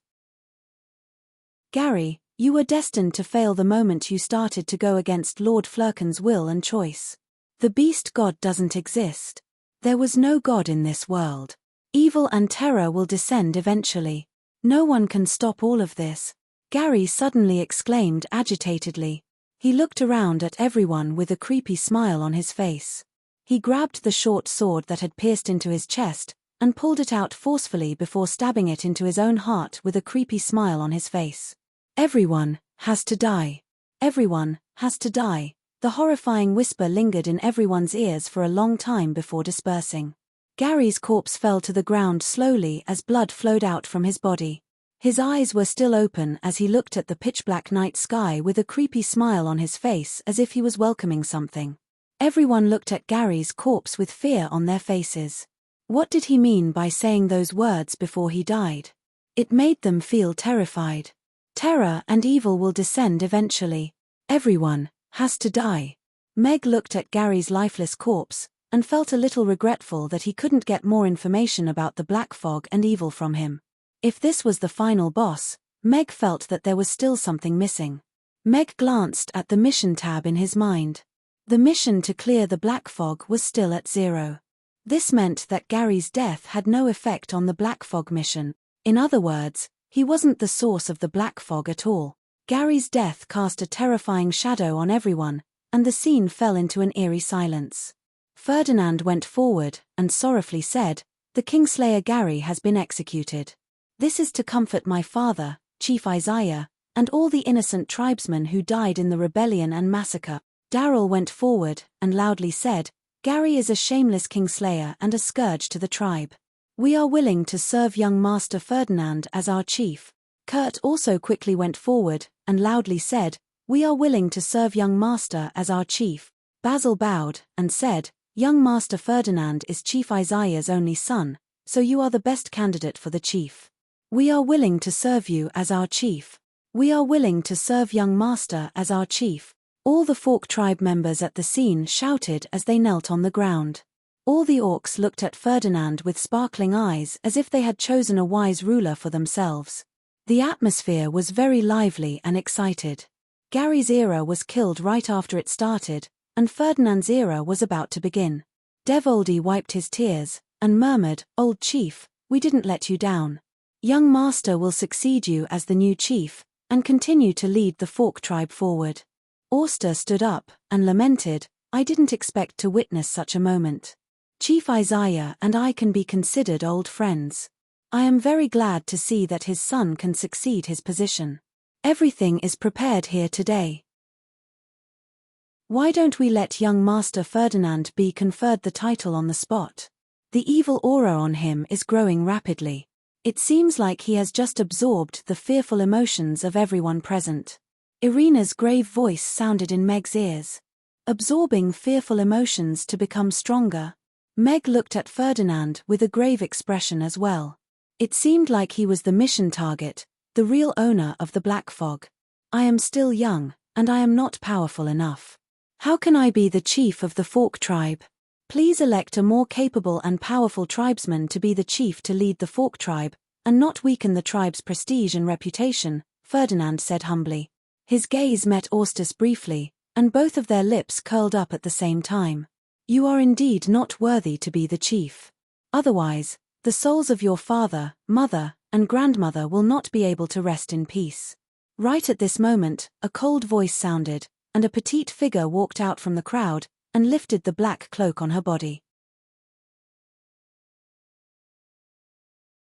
Gary, you were destined to fail the moment you started to go against Lord Flurken's will and choice. The beast god doesn't exist. There was no god in this world. Evil and terror will descend eventually. No one can stop all of this, Gary suddenly exclaimed agitatedly. He looked around at everyone with a creepy smile on his face. He grabbed the short sword that had pierced into his chest, and pulled it out forcefully before stabbing it into his own heart with a creepy smile on his face. Everyone has to die. Everyone has to die. The horrifying whisper lingered in everyone's ears for a long time before dispersing. Gary's corpse fell to the ground slowly as blood flowed out from his body. His eyes were still open as he looked at the pitch-black night sky with a creepy smile on his face as if he was welcoming something. Everyone looked at Gary's corpse with fear on their faces. What did he mean by saying those words before he died? It made them feel terrified. Terror and evil will descend eventually. Everyone has to die. Meg looked at Gary's lifeless corpse, and felt a little regretful that he couldn't get more information about the black fog and evil from him. If this was the final boss, Meg felt that there was still something missing. Meg glanced at the mission tab in his mind. The mission to clear the black fog was still at 0. This meant that Gary's death had no effect on the black fog mission. In other words, he wasn't the source of the black fog at all. Gary's death cast a terrifying shadow on everyone, and the scene fell into an eerie silence. Ferdinand went forward and sorrowfully said, "The Kingslayer Gary has been executed. This is to comfort my father, Chief Isaiah, and all the innocent tribesmen who died in the rebellion and massacre." Darrell went forward and loudly said, "Gary is a shameless Kingslayer and a scourge to the tribe. We are willing to serve young Master Ferdinand as our chief." Kurt also quickly went forward and loudly said, "We are willing to serve young Master as our chief." Basil bowed and said, "Young Master Ferdinand is Chief Isaiah's only son, so you are the best candidate for the chief. We are willing to serve you as our chief. We are willing to serve young Master as our chief." All the Fork tribe members at the scene shouted as they knelt on the ground. All the orcs looked at Ferdinand with sparkling eyes as if they had chosen a wise ruler for themselves. The atmosphere was very lively and excited. Gary's era was killed right after it started, and Ferdinand's era was about to begin. Devoldy wiped his tears, and murmured, "Old chief, we didn't let you down. Young Master will succeed you as the new chief, and continue to lead the Fork tribe forward." Auster stood up and lamented, "I didn't expect to witness such a moment. Chief Isaiah and I can be considered old friends. I am very glad to see that his son can succeed his position. Everything is prepared here today. Why don't we let young Master Ferdinand be conferred the title on the spot? The evil aura on him is growing rapidly. It seems like he has just absorbed the fearful emotions of everyone present." Irina's grave voice sounded in Meg's ears. Absorbing fearful emotions to become stronger. Meg looked at Ferdinand with a grave expression as well. It seemed like he was the mission target, the real owner of the black fog. "I am still young, and I am not powerful enough. How can I be the chief of the Fork tribe? Please elect a more capable and powerful tribesman to be the chief to lead the Fork tribe, and not weaken the tribe's prestige and reputation," Ferdinand said humbly. His gaze met Auster's briefly, and both of their lips curled up at the same time. "You are indeed not worthy to be the chief. Otherwise, the souls of your father, mother, and grandmother will not be able to rest in peace." Right at this moment, a cold voice sounded, and a petite figure walked out from the crowd, and lifted the black cloak on her body.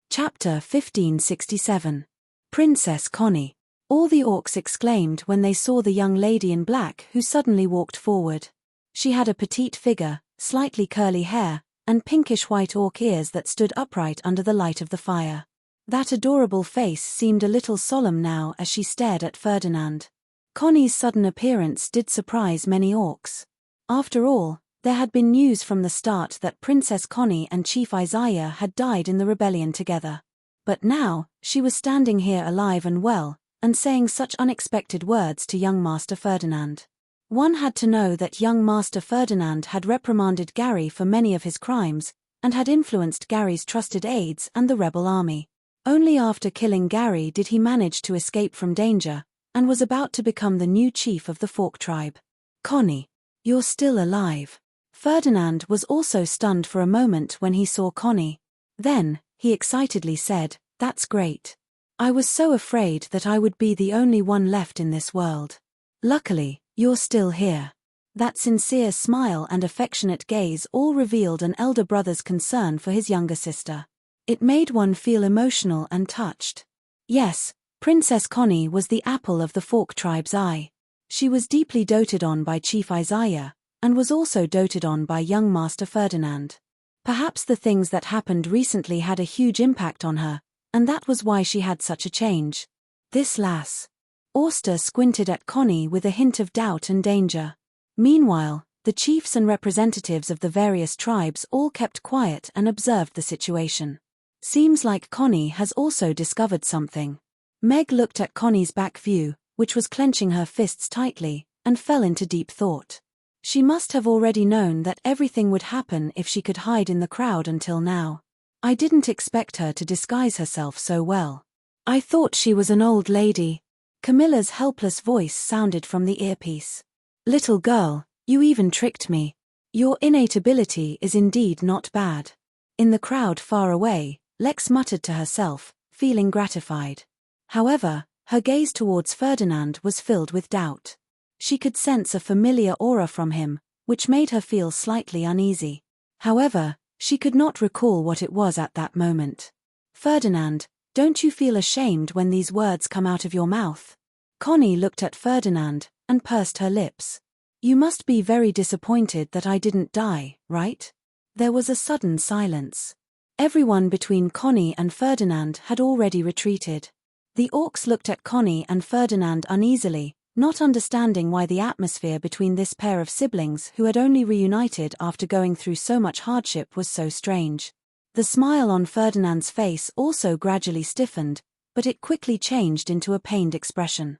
Chapter 1567. Princess Connie. All the orcs exclaimed when they saw the young lady in black who suddenly walked forward. She had a petite figure, slightly curly hair, and pinkish-white orc ears that stood upright under the light of the fire. That adorable face seemed a little solemn now as she stared at Ferdinand. Connie's sudden appearance did surprise many orcs. After all, there had been news from the start that Princess Connie and Chief Isaiah had died in the rebellion together. But now, she was standing here alive and well, and saying such unexpected words to young Master Ferdinand. One had to know that young Master Ferdinand had reprimanded Gary for many of his crimes, and had influenced Gary's trusted aides and the rebel army. Only after killing Gary did he manage to escape from danger, and was about to become the new chief of the Fork tribe. "Connie, you're still alive." Ferdinand was also stunned for a moment when he saw Connie. Then, he excitedly said, "That's great. I was so afraid that I would be the only one left in this world. Luckily, you're still here." That sincere smile and affectionate gaze all revealed an elder brother's concern for his younger sister. It made one feel emotional and touched. Yes, Princess Connie was the apple of the Fork tribe's eye. She was deeply doted on by Chief Isaiah, and was also doted on by young Master Ferdinand. Perhaps the things that happened recently had a huge impact on her, and that was why she had such a change. This lass. Auster squinted at Connie with a hint of doubt and danger. Meanwhile, the chiefs and representatives of the various tribes all kept quiet and observed the situation. Seems like Connie has also discovered something. Meg looked at Connie's back view, which was clenching her fists tightly, and fell into deep thought. She must have already known that everything would happen if she could hide in the crowd until now. I didn't expect her to disguise herself so well. I thought she was an old lady. Camilla's helpless voice sounded from the earpiece. Little girl, you even tricked me. Your innate ability is indeed not bad. In the crowd far away, Lex muttered to herself, feeling gratified. However, her gaze towards Ferdinand was filled with doubt. She could sense a familiar aura from him, which made her feel slightly uneasy. However, she could not recall what it was at that moment. Ferdinand, don't you feel ashamed when these words come out of your mouth? Connie looked at Ferdinand, and pursed her lips. You must be very disappointed that I didn't die, right? There was a sudden silence. Everyone between Connie and Ferdinand had already retreated. The orcs looked at Connie and Ferdinand uneasily, not understanding why the atmosphere between this pair of siblings who had only reunited after going through so much hardship was so strange. The smile on Ferdinand's face also gradually stiffened, but it quickly changed into a pained expression.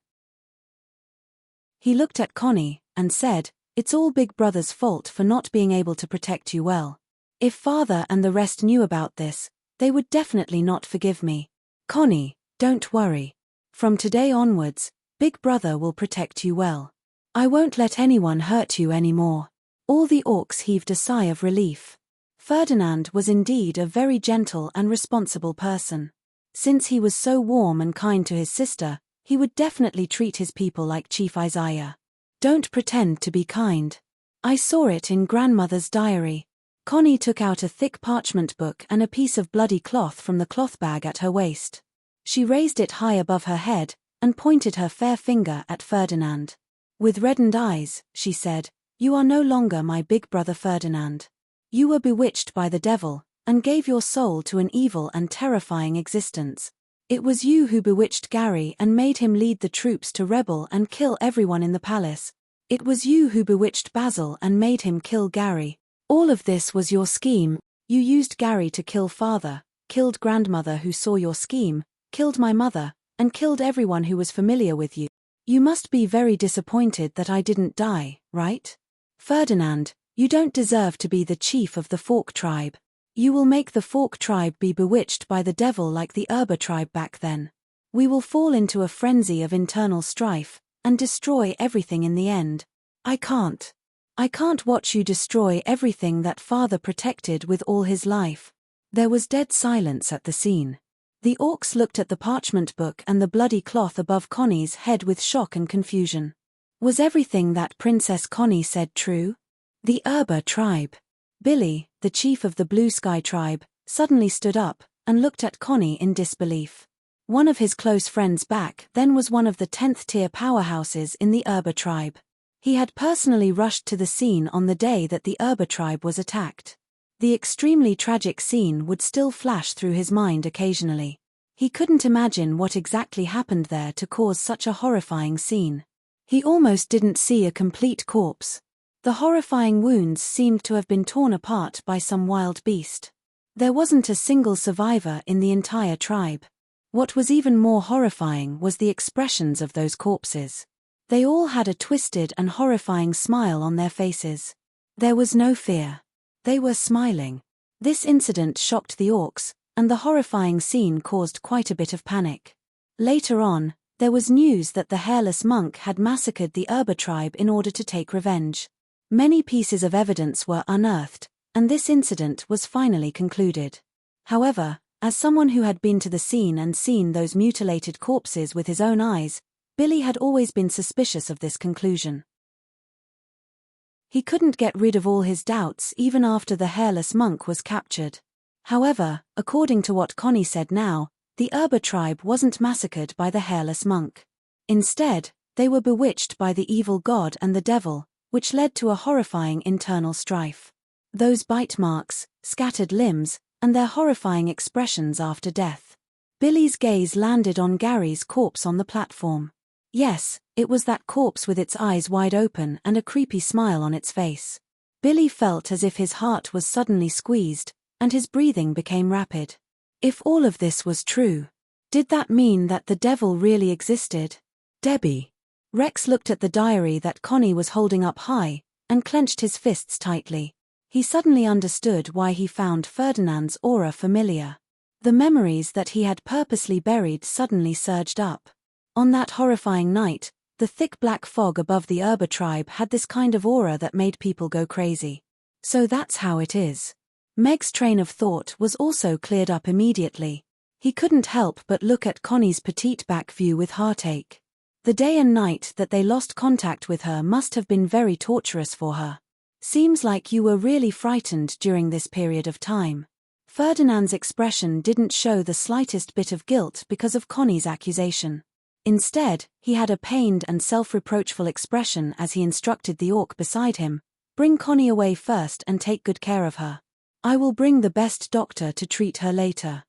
He looked at Connie, and said, "It's all Big Brother's fault for not being able to protect you well. If Father and the rest knew about this, they would definitely not forgive me. Connie, don't worry. From today onwards, Big Brother will protect you well. I won't let anyone hurt you anymore." All the orcs heaved a sigh of relief. Ferdinand was indeed a very gentle and responsible person. Since he was so warm and kind to his sister, he would definitely treat his people like Chief Isaiah. Don't pretend to be kind. I saw it in Grandmother's diary. Connie took out a thick parchment book and a piece of bloody cloth from the cloth bag at her waist. She raised it high above her head, and pointed her fair finger at Ferdinand. With reddened eyes, she said, "You are no longer my big brother Ferdinand. You were bewitched by the devil, and gave your soul to an evil and terrifying existence. It was you who bewitched Gary and made him lead the troops to rebel and kill everyone in the palace. It was you who bewitched Basil and made him kill Gary. All of this was your scheme. You used Gary to kill Father, killed Grandmother who saw your scheme, killed my mother, and killed everyone who was familiar with you. You must be very disappointed that I didn't die, right? Ferdinand, you don't deserve to be the chief of the Fork tribe. You will make the Fork tribe be bewitched by the devil like the Erba tribe back then. We will fall into a frenzy of internal strife, and destroy everything in the end. I can't watch you destroy everything that Father protected with all his life." There was dead silence at the scene. The orcs looked at the parchment book and the bloody cloth above Connie's head with shock and confusion. Was everything that Princess Connie said true? The Erba tribe. Billy, the chief of the Blue Sky tribe, suddenly stood up, and looked at Connie in disbelief. One of his close friends back then was one of the 10th tier powerhouses in the Erba tribe. He had personally rushed to the scene on the day that the Erba tribe was attacked. The extremely tragic scene would still flash through his mind occasionally. He couldn't imagine what exactly happened there to cause such a horrifying scene. He almost didn't see a complete corpse. The horrifying wounds seemed to have been torn apart by some wild beast. There wasn't a single survivor in the entire tribe. What was even more horrifying was the expressions of those corpses. They all had a twisted and horrifying smile on their faces. There was no fear. They were smiling. This incident shocked the orcs, and the horrifying scene caused quite a bit of panic. Later on, there was news that the hairless monk had massacred the Erba tribe in order to take revenge. Many pieces of evidence were unearthed, and this incident was finally concluded. However, As someone who had been to the scene and seen those mutilated corpses with his own eyes, Billy had always been suspicious of this conclusion. He couldn't get rid of all his doubts even after the hairless monk was captured. However, according to what Connie said now, the Erba tribe wasn't massacred by the hairless monk. Instead, they were bewitched by the evil god and the devil, which led to a horrifying internal strife. Those bite marks, scattered limbs, and their horrifying expressions after death. Billy's gaze landed on Gary's corpse on the platform. Yes, it was that corpse with its eyes wide open and a creepy smile on its face. Billy felt as if his heart was suddenly squeezed, and his breathing became rapid. If all of this was true, did that mean that the devil really existed? Debbie. Rex looked at the diary that Connie was holding up high, and clenched his fists tightly. He suddenly understood why he found Ferdinand's aura familiar. The memories that he had purposely buried suddenly surged up. On that horrifying night, the thick black fog above the Erba tribe had this kind of aura that made people go crazy. So that's how it is. Meg's train of thought was also cleared up immediately. He couldn't help but look at Connie's petite back view with heartache. The day and night that they lost contact with her must have been very torturous for her. Seems like you were really frightened during this period of time. Ferdinand's expression didn't show the slightest bit of guilt because of Connie's accusation. Instead, he had a pained and self-reproachful expression as he instructed the orc beside him, "Bring Connie away first and take good care of her. I will bring the best doctor to treat her later."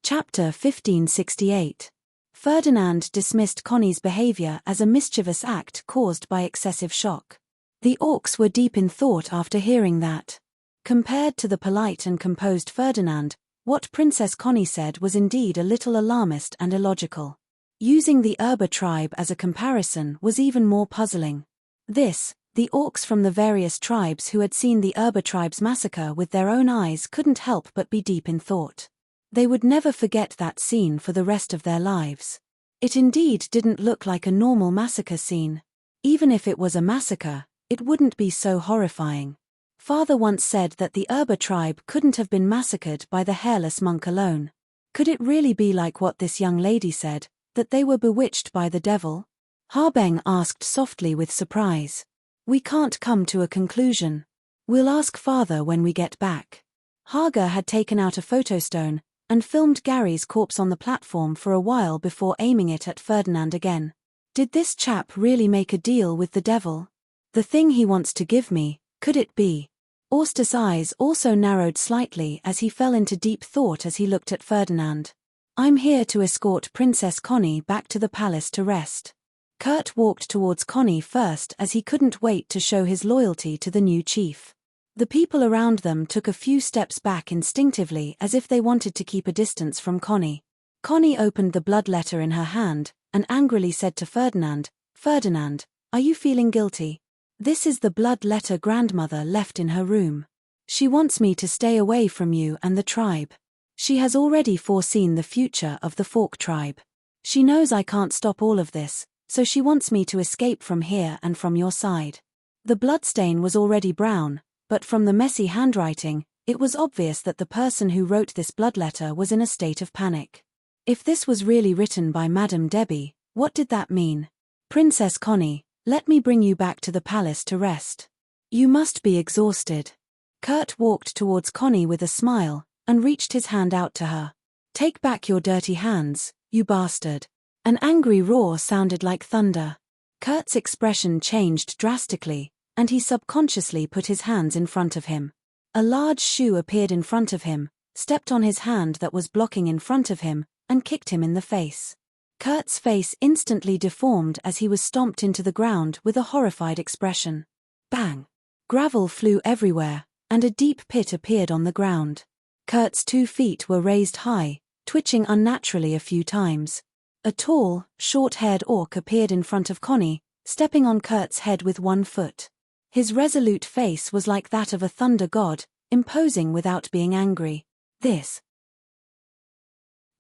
Chapter 1568. Ferdinand dismissed Connie's behavior as a mischievous act caused by excessive shock. The orcs were deep in thought after hearing that. Compared to the polite and composed Ferdinand, what Princess Connie said was indeed a little alarmist and illogical. Using the Erba tribe as a comparison was even more puzzling. The orcs from the various tribes who had seen the Erba tribe's massacre with their own eyes couldn't help but be deep in thought. They would never forget that scene for the rest of their lives. It indeed didn't look like a normal massacre scene. Even if it was a massacre, it wouldn't be so horrifying. Father once said that the Erba tribe couldn't have been massacred by the hairless monk alone. Could it really be like what this young lady said, that they were bewitched by the devil? Harbeng asked softly with surprise. "We can't come to a conclusion. We'll ask Father when we get back." Hagar had taken out a photostone and filmed Gary's corpse on the platform for a while before aiming it at Ferdinand again. Did this chap really make a deal with the devil? The thing he wants to give me, could it be? Austus' eyes also narrowed slightly as he fell into deep thought as he looked at Ferdinand. "I'm here to escort Princess Connie back to the palace to rest." Kurt walked towards Connie first as he couldn't wait to show his loyalty to the new chief. The people around them took a few steps back instinctively as if they wanted to keep a distance from Connie. Connie opened the blood letter in her hand and angrily said to Ferdinand, "Ferdinand, are you feeling guilty? This is the blood letter grandmother left in her room. She wants me to stay away from you and the tribe. She has already foreseen the future of the Fork tribe. She knows I can't stop all of this, so she wants me to escape from here and from your side." The bloodstain was already brown, but from the messy handwriting, it was obvious that the person who wrote this blood letter was in a state of panic. If this was really written by Madame Debbie, what did that mean? "Princess Connie, let me bring you back to the palace to rest. You must be exhausted." Kurt walked towards Connie with a smile, and reached his hand out to her. "Take back your dirty hands, you bastard." An angry roar sounded like thunder. Kurt's expression changed drastically, and he subconsciously put his hands in front of him. A large shoe appeared in front of him, stepped on his hand that was blocking in front of him, and kicked him in the face. Kurt's face instantly deformed as he was stomped into the ground with a horrified expression. Bang! Gravel flew everywhere, and a deep pit appeared on the ground. Kurt's 2 feet were raised high, twitching unnaturally a few times. A tall, short-haired orc appeared in front of Connie, stepping on Kurt's head with 1 foot. His resolute face was like that of a thunder god, imposing without being angry.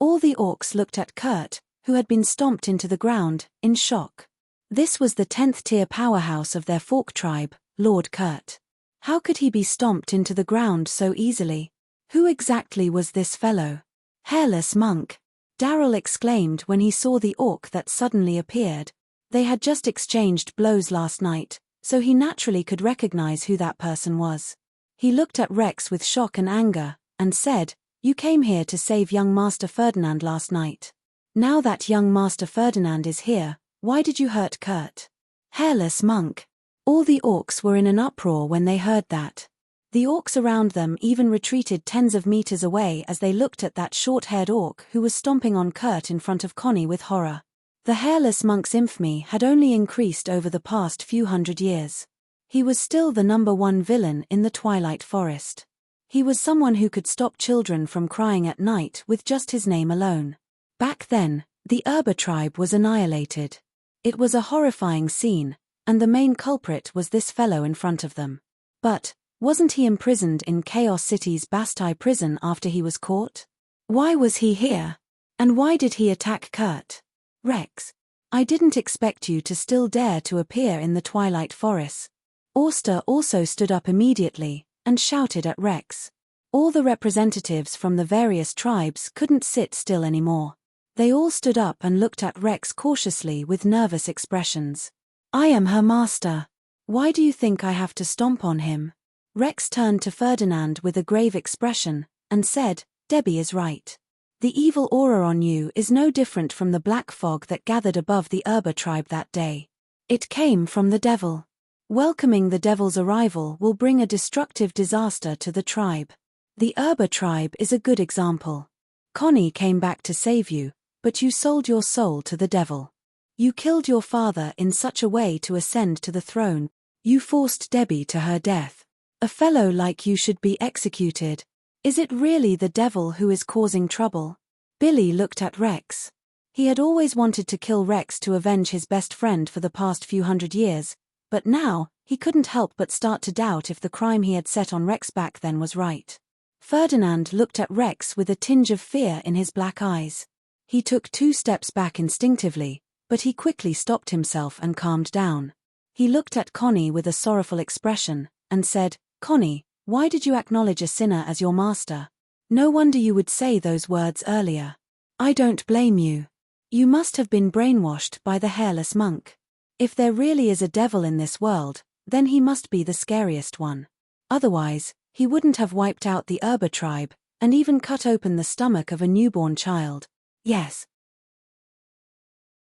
All the orcs looked at Kurt, who had been stomped into the ground, in shock. This was the 10th tier powerhouse of their Fork tribe, Lord Kurt. How could he be stomped into the ground so easily? Who exactly was this fellow? Hairless monk! Darrell exclaimed when he saw the orc that suddenly appeared. They had just exchanged blows last night, so he naturally could recognize who that person was. He looked at Rex with shock and anger, and said, "You came here to save young Master Ferdinand last night. Now that young Master Ferdinand is here, why did you hurt Kurt?" Hairless monk! All the orcs were in an uproar when they heard that. The orcs around them even retreated tens of meters away as they looked at that short-haired orc who was stomping on Kurt in front of Connie with horror. The hairless monk's infamy had only increased over the past few hundred years. He was still the #1 villain in the Twilight Forest. He was someone who could stop children from crying at night with just his name alone. Back then, the Urba tribe was annihilated. It was a horrifying scene, and the main culprit was this fellow in front of them. But, wasn't he imprisoned in Chaos City's Bastille prison after he was caught? Why was he here? And why did he attack Kurt? Rex, I didn't expect you to still dare to appear in the Twilight Forest. Auster also stood up immediately, and shouted at Rex. All the representatives from the various tribes couldn't sit still anymore. They all stood up and looked at Rex cautiously with nervous expressions. "I am her master. Why do you think I have to stomp on him?" Rex turned to Ferdinand with a grave expression, and said, "Debbie is right. The evil aura on you is no different from the black fog that gathered above the Urba tribe that day. It came from the devil. Welcoming the devil's arrival will bring a destructive disaster to the tribe. The Urba tribe is a good example. Connie came back to save you, but you sold your soul to the devil. You killed your father in such a way to ascend to the throne. You forced Debbie to her death. A fellow like you should be executed. Is it really the devil who is causing trouble?" Billy looked at Rex. He had always wanted to kill Rex to avenge his best friend for the past few hundred years, but now, he couldn't help but start to doubt if the crime he had set on Rex back then was right. Ferdinand looked at Rex with a tinge of fear in his black eyes. He took 2 steps back instinctively, but he quickly stopped himself and calmed down. He looked at Connie with a sorrowful expression, and said, "Connie, why did you acknowledge a sinner as your master? No wonder you would say those words earlier. I don't blame you. You must have been brainwashed by the hairless monk. If there really is a devil in this world, then he must be the scariest one. Otherwise, he wouldn't have wiped out the Urba tribe, and even cut open the stomach of a newborn child. Yes.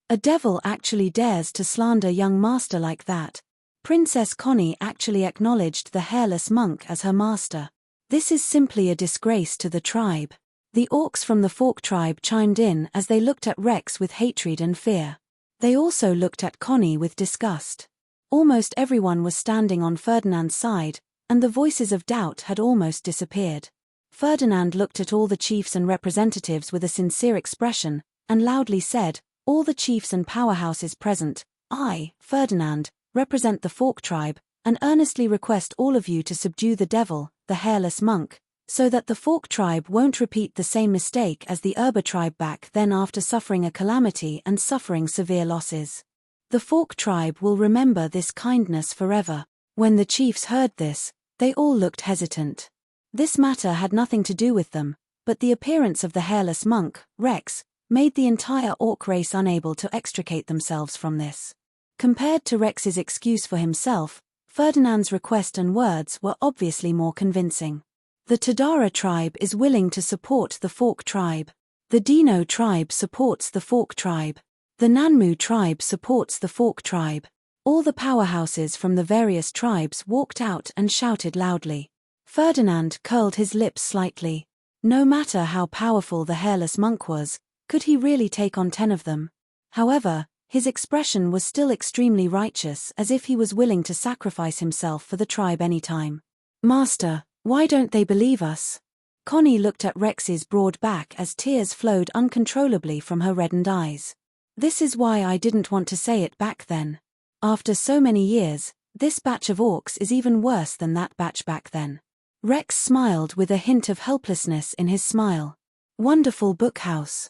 A devil actually dares to slander young master like that. Princess Connie actually acknowledged the hairless monk as her master. This is simply a disgrace to the tribe." The orcs from the Fork tribe chimed in as they looked at Rex with hatred and fear. They also looked at Connie with disgust. Almost everyone was standing on Ferdinand's side, and the voices of doubt had almost disappeared. Ferdinand looked at all the chiefs and representatives with a sincere expression, and loudly said, "All the chiefs and powerhouses present, I, Ferdinand, represent the Fork tribe, and earnestly request all of you to subdue the devil, the hairless monk, so that the Fork tribe won't repeat the same mistake as the Urba tribe back then after suffering a calamity and suffering severe losses. The Fork tribe will remember this kindness forever." When the chiefs heard this, they all looked hesitant. This matter had nothing to do with them, but the appearance of the hairless monk, Rex, made the entire orc race unable to extricate themselves from this. Compared to Rex's excuse for himself, Ferdinand's request and words were obviously more convincing. The Tadara tribe is willing to support the Fork tribe. The Dino tribe supports the Fork tribe. The Nanmu tribe supports the Fork tribe. All the powerhouses from the various tribes walked out and shouted loudly. Ferdinand curled his lips slightly. No matter how powerful the hairless monk was, could he really take on 10 of them? However, his expression was still extremely righteous, as if he was willing to sacrifice himself for the tribe anytime. "Master, why don't they believe us?" Connie looked at Rex's broad back as tears flowed uncontrollably from her reddened eyes. "This is why I didn't want to say it back then. After so many years, this batch of orcs is even worse than that batch back then." Rex smiled with a hint of helplessness in his smile. Wonderful Bookhouse.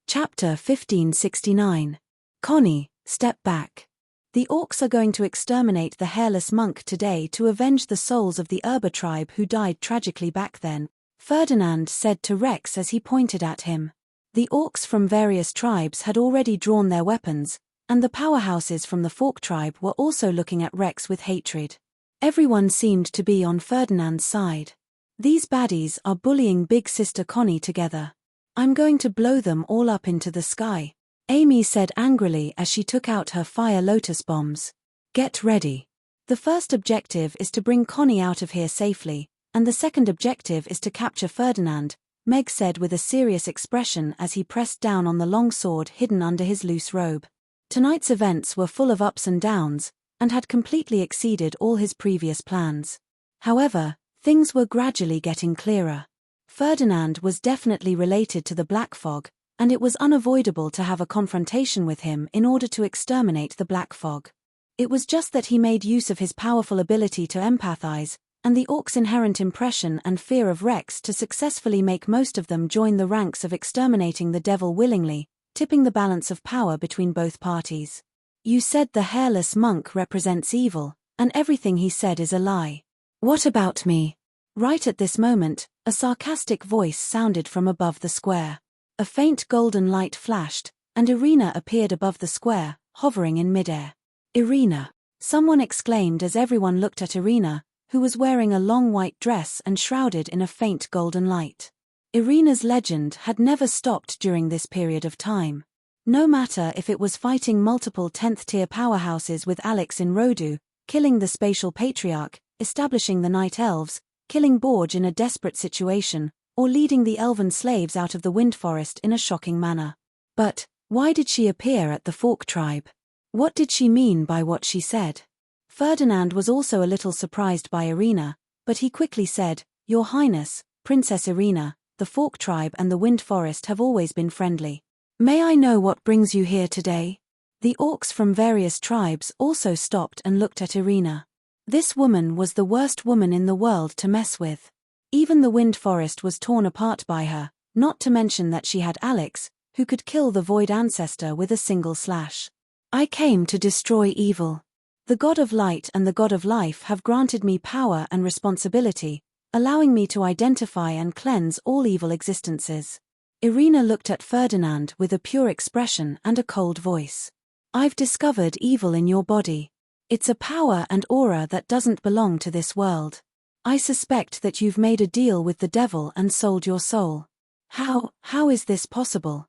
Chapter 1569. Connie, step back. The orcs are going to exterminate the hairless monk today to avenge the souls of the Urba tribe who died tragically back then, Ferdinand said to Rex as he pointed at him. The orcs from various tribes had already drawn their weapons, and the powerhouses from the Fork tribe were also looking at Rex with hatred. Everyone seemed to be on Ferdinand's side. These baddies are bullying Big Sister Connie together. I'm going to blow them all up into the sky, Amy said angrily as she took out her fire lotus bombs. Get ready. The first objective is to bring Connie out of here safely, and the second objective is to capture Ferdinand, Meg said with a serious expression as he pressed down on the long sword hidden under his loose robe. Tonight's events were full of ups and downs, and had completely exceeded all his previous plans. However, things were gradually getting clearer. Ferdinand was definitely related to the Black Fog, and it was unavoidable to have a confrontation with him in order to exterminate the Black Fog. It was just that he made use of his powerful ability to empathize, and the orcs' inherent impression and fear of Rex to successfully make most of them join the ranks of exterminating the devil willingly, tipping the balance of power between both parties. You said the hairless monk represents evil, and everything he said is a lie. What about me? Right at this moment, a sarcastic voice sounded from above the square. A faint golden light flashed, and Irina appeared above the square, hovering in midair. Irina! Someone exclaimed as everyone looked at Irina, who was wearing a long white dress and shrouded in a faint golden light. Irina's legend had never stopped during this period of time. No matter if it was fighting multiple 10th-tier powerhouses with Alex in Rodu, killing the Spatial Patriarch, establishing the Night Elves, killing Borg in a desperate situation, or leading the elven slaves out of the Wind Forest in a shocking manner. But, why did she appear at the Fork tribe? What did she mean by what she said? Ferdinand was also a little surprised by Irina, but he quickly said, Your Highness, Princess Irina, the Fork tribe and the Wind Forest have always been friendly. May I know what brings you here today? The orcs from various tribes also stopped and looked at Irina. This woman was the worst woman in the world to mess with. Even the Wind Forest was torn apart by her, not to mention that she had Alex, who could kill the Void Ancestor with a single slash. I came to destroy evil. The God of Light and the God of Life have granted me power and responsibility, allowing me to identify and cleanse all evil existences. Irina looked at Ferdinand with a pure expression and a cold voice. I've discovered evil in your body. It's a power and aura that doesn't belong to this world. I suspect that you've made a deal with the devil and sold your soul. How is this possible?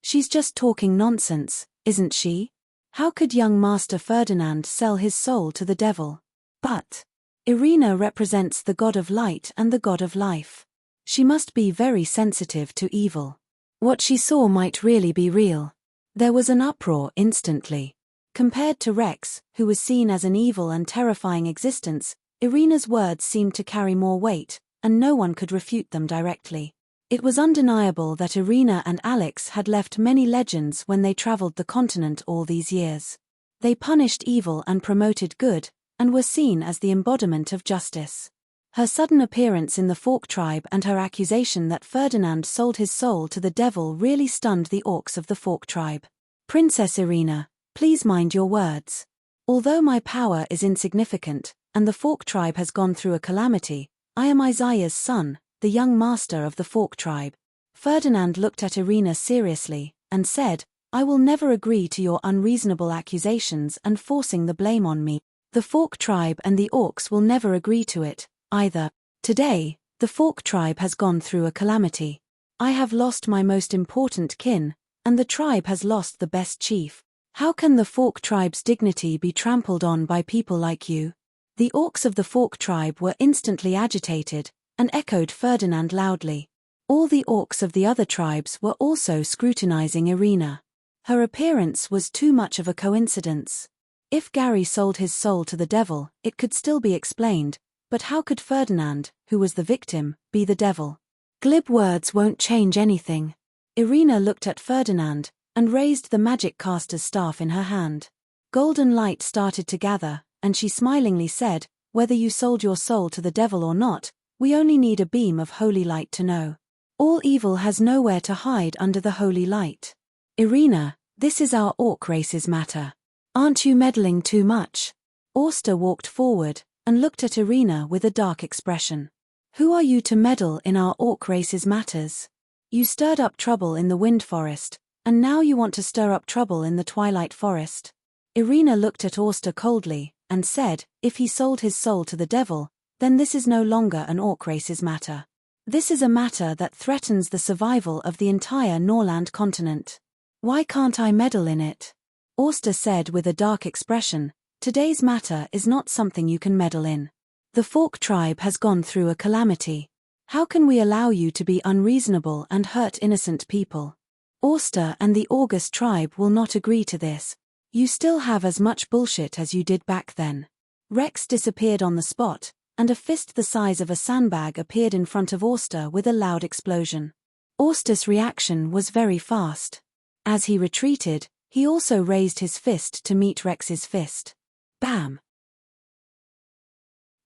She's just talking nonsense, isn't she? How could young Master Ferdinand sell his soul to the devil? But Irina represents the God of Light and the God of Life. She must be very sensitive to evil. What she saw might really be real. There was an uproar instantly. Compared to Rex, who was seen as an evil and terrifying existence, Irina's words seemed to carry more weight, and no one could refute them directly. It was undeniable that Irina and Alex had left many legends when they traveled the continent all these years. They punished evil and promoted good, and were seen as the embodiment of justice. Her sudden appearance in the Fork tribe and her accusation that Ferdinand sold his soul to the devil really stunned the orcs of the Fork tribe. Princess Irina, please mind your words. Although my power is insignificant, and the Fork tribe has gone through a calamity, I am Isaiah's son, the young master of the Fork tribe. Ferdinand looked at Irina seriously, and said, I will never agree to your unreasonable accusations and forcing the blame on me. The Fork tribe and the orcs will never agree to it, either. Today, the Fork tribe has gone through a calamity. I have lost my most important kin, and the tribe has lost the best chief. How can the Fork tribe's dignity be trampled on by people like you? The orcs of the Fork tribe were instantly agitated, and echoed Ferdinand loudly. All the orcs of the other tribes were also scrutinizing Irina. Her appearance was too much of a coincidence. If Gary sold his soul to the devil, it could still be explained, but how could Ferdinand, who was the victim, be the devil? Glib words won't change anything. Irina looked at Ferdinand, and raised the magic caster's staff in her hand. Golden light started to gather, and she smilingly said, whether you sold your soul to the devil or not, we only need a beam of holy light to know. All evil has nowhere to hide under the holy light. Irina, This is our orc race's matter. Aren't you meddling too much? Auster walked forward and looked at Irina with a dark expression. Who are you to meddle in our orc race's matters? You stirred up trouble in the Wind Forest, and now you want to stir up trouble in the Twilight Forest. Irina looked at Auster coldly and said, if he sold his soul to the devil, then this is no longer an orc race's matter. This is a matter that threatens the survival of the entire Norland continent. Why can't I meddle in it? Auster said with a dark expression, today's matter is not something you can meddle in. The Fork tribe has gone through a calamity. How can we allow you to be unreasonable and hurt innocent people? Auster and the August tribe will not agree to this. You still have as much bullshit as you did back then. Rex disappeared on the spot, and a fist the size of a sandbag appeared in front of Auster with a loud explosion. Auster's reaction was very fast. As he retreated, he also raised his fist to meet Rex's fist. Bam!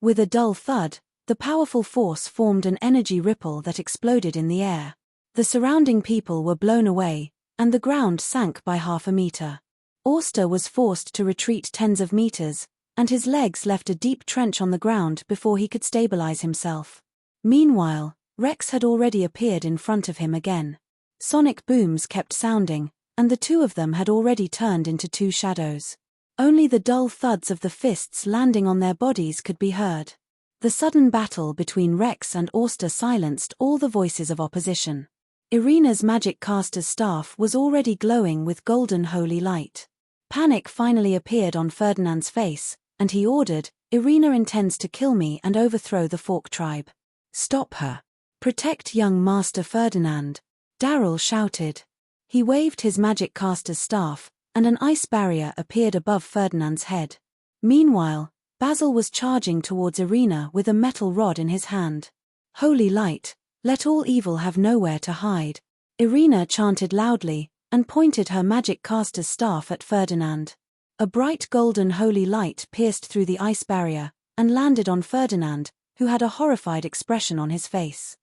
With a dull thud, the powerful force formed an energy ripple that exploded in the air. The surrounding people were blown away, and the ground sank by half a meter. Auster was forced to retreat tens of meters, and his legs left a deep trench on the ground before he could stabilize himself. Meanwhile, Rex had already appeared in front of him again. Sonic booms kept sounding, and the two of them had already turned into two shadows. Only the dull thuds of the fists landing on their bodies could be heard. The sudden battle between Rex and Auster silenced all the voices of opposition. Irina's magic caster's staff was already glowing with golden holy light. Panic finally appeared on Ferdinand's face, and he ordered, Irina intends to kill me and overthrow the Fork tribe. Stop her. Protect young Master Ferdinand, Darrell shouted. He waved his magic caster's staff, and an ice barrier appeared above Ferdinand's head. Meanwhile, Basil was charging towards Irina with a metal rod in his hand. Holy light, let all evil have nowhere to hide. Irina chanted loudly, and pointed her magic caster's staff at Ferdinand. A bright golden holy light pierced through the ice barrier, and landed on Ferdinand, who had a horrified expression on his face.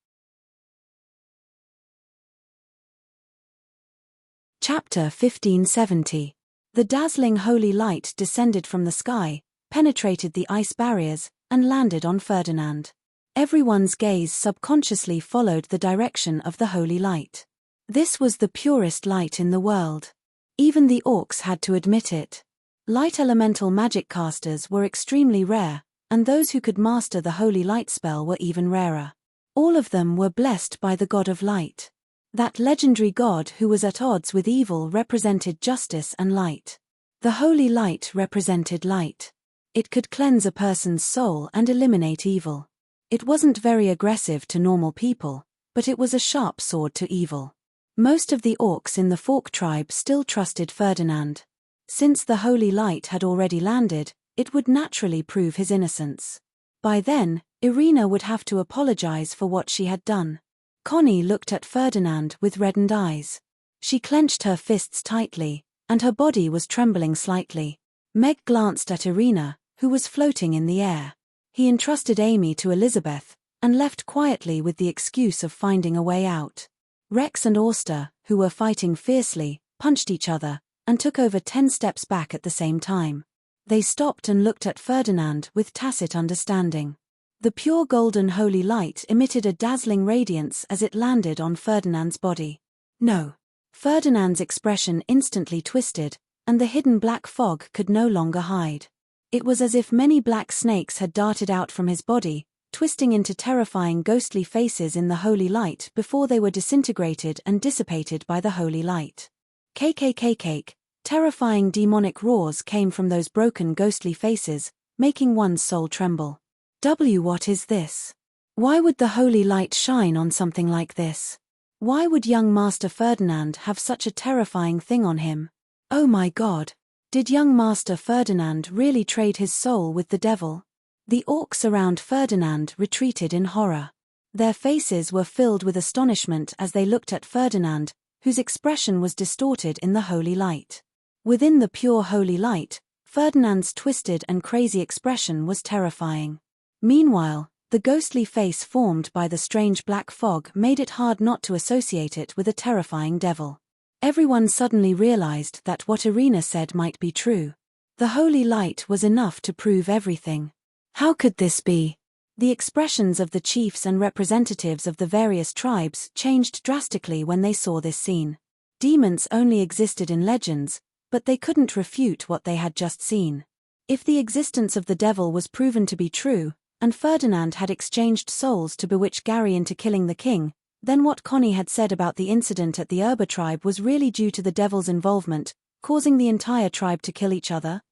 Chapter 1570. The dazzling holy light descended from the sky, penetrated the ice barriers, and landed on Ferdinand. Everyone's gaze subconsciously followed the direction of the holy light. This was the purest light in the world. Even the orcs had to admit it. Light elemental magic casters were extremely rare, and those who could master the holy light spell were even rarer. All of them were blessed by the god of light. That legendary god who was at odds with evil represented justice and light. The holy light represented light. It could cleanse a person's soul and eliminate evil. It wasn't very aggressive to normal people, but it was a sharp sword to evil. Most of the orcs in the Fork tribe still trusted Ferdinand. Since the holy light had already landed, it would naturally prove his innocence. By then, Irina would have to apologize for what she had done. Connie looked at Ferdinand with reddened eyes. She clenched her fists tightly, and her body was trembling slightly. Meg glanced at Irina, who was floating in the air. He entrusted Amy to Elizabeth, and left quietly with the excuse of finding a way out. Rex and Auster, who were fighting fiercely, punched each other, and took over 10 steps back at the same time. They stopped and looked at Ferdinand with tacit understanding. The pure golden holy light emitted a dazzling radiance as it landed on Ferdinand's body. No. Ferdinand's expression instantly twisted, and the hidden black fog could no longer hide. It was as if many black snakes had darted out from his body, twisting into terrifying ghostly faces in the holy light before they were disintegrated and dissipated by the holy light. Cake. Terrifying demonic roars came from those broken ghostly faces, making one's soul tremble. What is this? Why would the holy light shine on something like this? Why would young Master Ferdinand have such a terrifying thing on him? Oh my God! Did young Master Ferdinand really trade his soul with the devil? The orcs around Ferdinand retreated in horror. Their faces were filled with astonishment as they looked at Ferdinand, whose expression was distorted in the holy light. Within the pure holy light, Ferdinand's twisted and crazy expression was terrifying. Meanwhile, the ghostly face formed by the strange black fog made it hard not to associate it with a terrifying devil. Everyone suddenly realized that what Irina said might be true. The holy light was enough to prove everything. How could this be? The expressions of the chiefs and representatives of the various tribes changed drastically when they saw this scene. Demons only existed in legends, but they couldn't refute what they had just seen. If the existence of the devil was proven to be true, and Ferdinand had exchanged souls to bewitch Gary into killing the king, then what Connie had said about the incident at the Erba tribe was really due to the devil's involvement, causing the entire tribe to kill each other?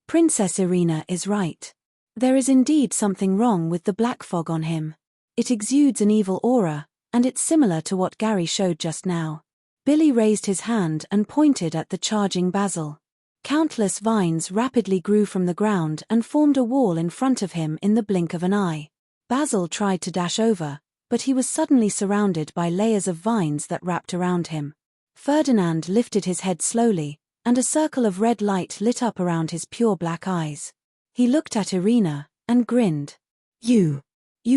Princess Irina is right. There is indeed something wrong with the black fog on him. It exudes an evil aura, and it's similar to what Gary showed just now. Billy raised his hand and pointed at the charging basil. Countless vines rapidly grew from the ground and formed a wall in front of him in the blink of an eye. Basil tried to dash over, but he was suddenly surrounded by layers of vines that wrapped around him. Ferdinand lifted his head slowly, and a circle of red light lit up around his pure black eyes. He looked at Irina, and grinned. You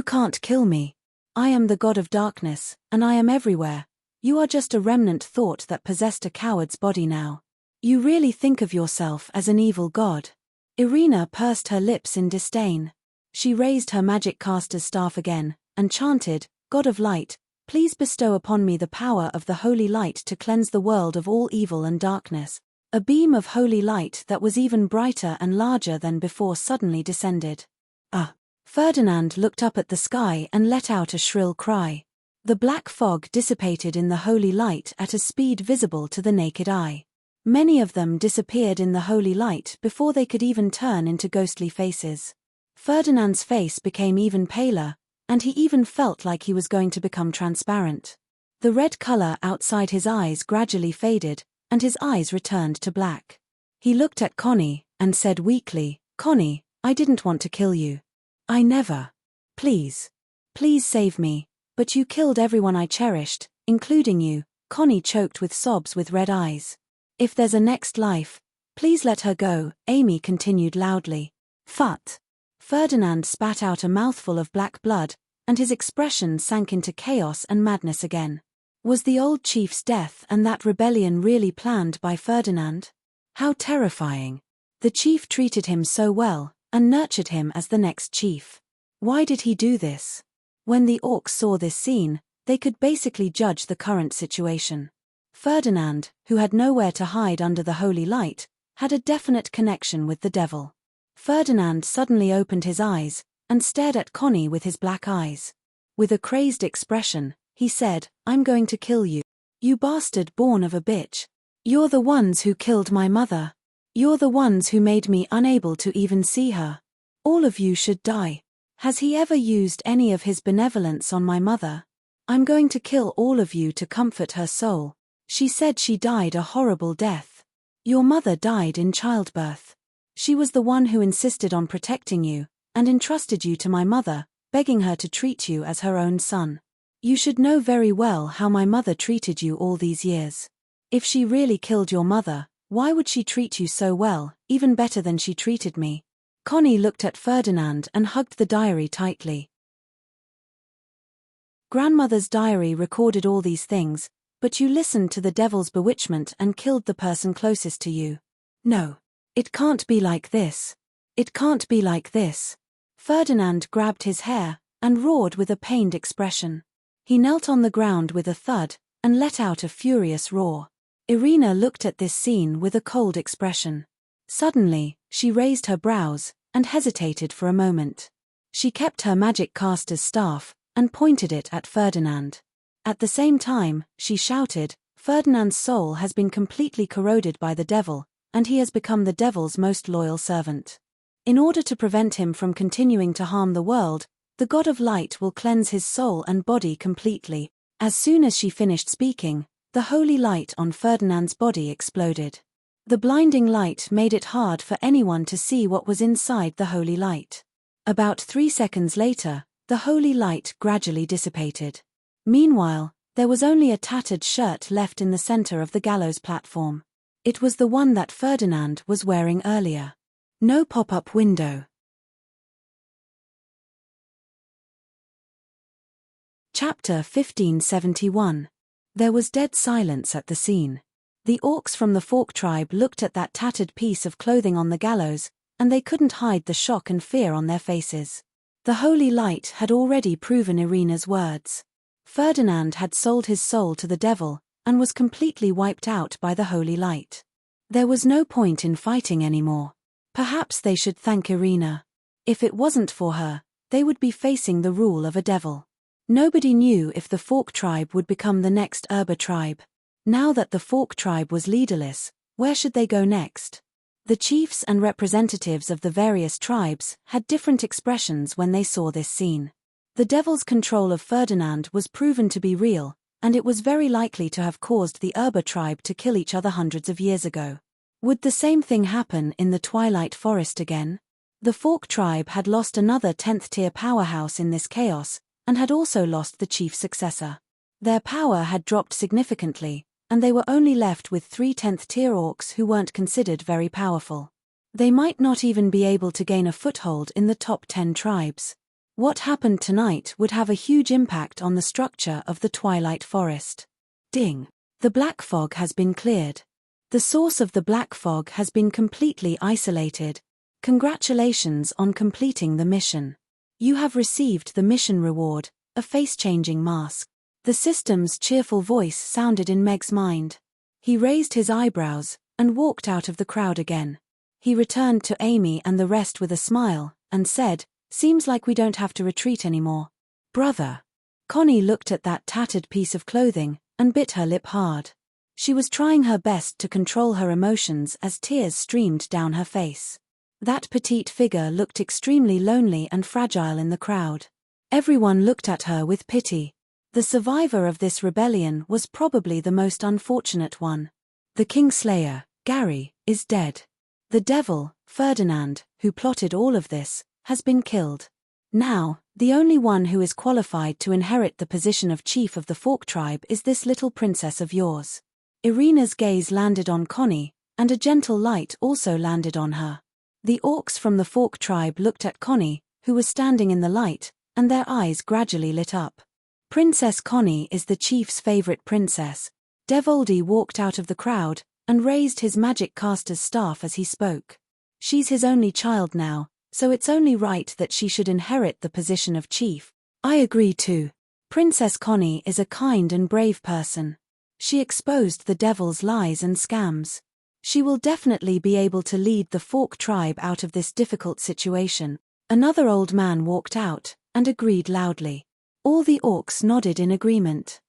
can't kill me. I am the god of darkness, and I am everywhere. You are just a remnant thought that possessed a coward's body now. You really think of yourself as an evil god? Irina pursed her lips in disdain. She raised her magic caster's staff again, and chanted, God of light, please bestow upon me the power of the holy light to cleanse the world of all evil and darkness. A beam of holy light that was even brighter and larger than before suddenly descended. Ferdinand looked up at the sky and let out a shrill cry. The black fog dissipated in the holy light at a speed visible to the naked eye. Many of them disappeared in the holy light before they could even turn into ghostly faces. Ferdinand's face became even paler, and he even felt like he was going to become transparent. The red color outside his eyes gradually faded, and his eyes returned to black. He looked at Connie, and said weakly, Connie, I didn't want to kill you. I never. Please save me, but you killed everyone I cherished, including you. Connie choked with sobs with red eyes. If there's a next life, please let her go, Amy continued loudly. Phut. Ferdinand spat out a mouthful of black blood, and his expression sank into chaos and madness again. Was the old chief's death and that rebellion really planned by Ferdinand? How terrifying. The chief treated him so well, and nurtured him as the next chief. Why did he do this? When the orcs saw this scene, they could basically judge the current situation. Ferdinand, who had nowhere to hide under the holy light, had a definite connection with the devil. Ferdinand suddenly opened his eyes, and stared at Connie with his black eyes. With a crazed expression, he said, I'm going to kill you. You bastard born of a bitch. You're the ones who killed my mother. You're the ones who made me unable to even see her. All of you should die. Has he ever used any of his benevolence on my mother? I'm going to kill all of you to comfort her soul. She said she died a horrible death. Your mother died in childbirth. She was the one who insisted on protecting you, and entrusted you to my mother, begging her to treat you as her own son. You should know very well how my mother treated you all these years. If she really killed your mother, why would she treat you so well, even better than she treated me? Connie looked at Ferdinand and hugged the diary tightly. Grandmother's diary recorded all these things, but you listened to the devil's bewitchment and killed the person closest to you. No. It can't be like this. It can't be like this. Ferdinand grabbed his hair, and roared with a pained expression. He knelt on the ground with a thud, and let out a furious roar. Irina looked at this scene with a cold expression. Suddenly, she raised her brows, and hesitated for a moment. She kept her magic caster's staff, and pointed it at Ferdinand. At the same time, she shouted, Ferdinand's soul has been completely corroded by the devil, and he has become the devil's most loyal servant. In order to prevent him from continuing to harm the world, the God of Light will cleanse his soul and body completely. As soon as she finished speaking, the holy light on Ferdinand's body exploded. The blinding light made it hard for anyone to see what was inside the holy light. About 3 seconds later, the holy light gradually dissipated. Meanwhile, there was only a tattered shirt left in the center of the gallows platform. It was the one that Ferdinand was wearing earlier. No pop-up window. Chapter 1571. There was dead silence at the scene. The orcs from the Fork tribe looked at that tattered piece of clothing on the gallows, and they couldn't hide the shock and fear on their faces. The holy light had already proven Irina's words. Ferdinand had sold his soul to the devil, and was completely wiped out by the holy light. There was no point in fighting anymore. Perhaps they should thank Irina. If it wasn't for her, they would be facing the rule of a devil. Nobody knew if the Fork tribe would become the next Urba tribe. Now that the Fork tribe was leaderless, where should they go next? The chiefs and representatives of the various tribes had different expressions when they saw this scene. The devil's control of Ferdinand was proven to be real, and it was very likely to have caused the Urba tribe to kill each other hundreds of years ago. Would the same thing happen in the Twilight Forest again? The Fork tribe had lost another 10th-tier powerhouse in this chaos, and had also lost the chief successor. Their power had dropped significantly, and they were only left with 3 10th-tier orcs who weren't considered very powerful. They might not even be able to gain a foothold in the top 10 tribes. What happened tonight would have a huge impact on the structure of the Twilight Forest. Ding! The black fog has been cleared. The source of the black fog has been completely isolated. Congratulations on completing the mission. You have received the mission reward, a face-changing mask. The system's cheerful voice sounded in Meg's mind. He raised his eyebrows, and walked out of the crowd again. He returned to Amy and the rest with a smile, and said, "Seems like we don't have to retreat anymore." "Brother." Connie looked at that tattered piece of clothing, and bit her lip hard. She was trying her best to control her emotions as tears streamed down her face. That petite figure looked extremely lonely and fragile in the crowd. Everyone looked at her with pity. The survivor of this rebellion was probably the most unfortunate one. The Kingslayer, Gary, is dead. The devil, Ferdinand, who plotted all of this, has been killed. Now, the only one who is qualified to inherit the position of chief of the Fork tribe is this little princess of yours. Irina's gaze landed on Connie, and a gentle light also landed on her. The orcs from the Fork tribe looked at Connie, who was standing in the light, and their eyes gradually lit up. Princess Connie is the chief's favorite princess. Devoldy walked out of the crowd, and raised his magic caster's staff as he spoke. She's his only child now, so it's only right that she should inherit the position of chief. I agree too. Princess Connie is a kind and brave person. She exposed the devil's lies and scams. She will definitely be able to lead the Fork tribe out of this difficult situation. Another old man walked out, and agreed loudly. All the orcs nodded in agreement.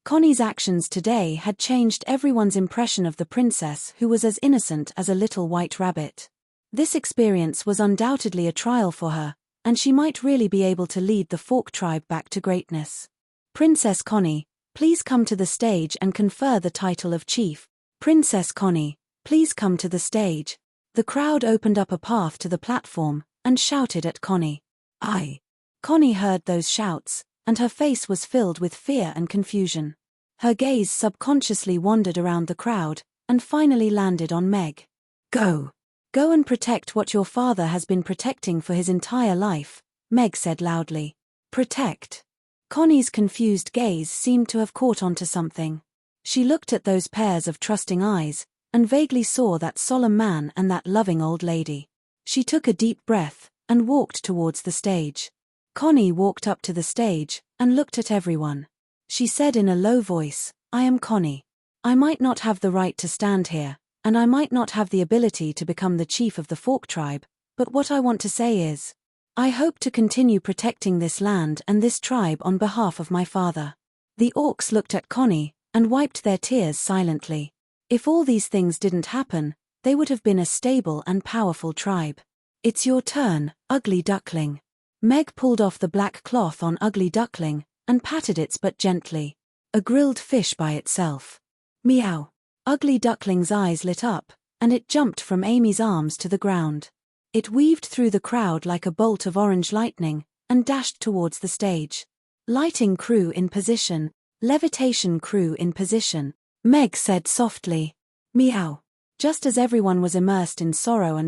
Connie's actions today had changed everyone's impression of the princess, who was as innocent as a little white rabbit. This experience was undoubtedly a trial for her, and she might really be able to lead the Fork tribe back to greatness. Princess Connie, please come to the stage and confer the title of chief. Princess Connie, please come to the stage. The crowd opened up a path to the platform, and shouted at Connie. "Aye." Connie heard those shouts, and her face was filled with fear and confusion. Her gaze subconsciously wandered around the crowd, and finally landed on Meg. "Go. Go and protect what your father has been protecting for his entire life," Meg said loudly. "Protect." Connie's confused gaze seemed to have caught onto something. She looked at those pairs of trusting eyes, and vaguely saw that solemn man and that loving old lady. She took a deep breath, and walked towards the stage. Connie walked up to the stage, and looked at everyone. She said in a low voice, "I am Connie. I might not have the right to stand here, and I might not have the ability to become the chief of the Fork tribe, but what I want to say is, I hope to continue protecting this land and this tribe on behalf of my father." The orcs looked at Connie, and wiped their tears silently. If all these things didn't happen, they would have been a stable and powerful tribe. "It's your turn, Ugly Duckling." Meg pulled off the black cloth on Ugly Duckling, and patted its butt gently. A grilled fish by itself. Meow. Ugly Duckling's eyes lit up, and it jumped from Amy's arms to the ground. It weaved through the crowd like a bolt of orange lightning, and dashed towards the stage. "Lighting crew in position, levitation crew in position," Meg said softly. Meow. Just as everyone was immersed in sorrow,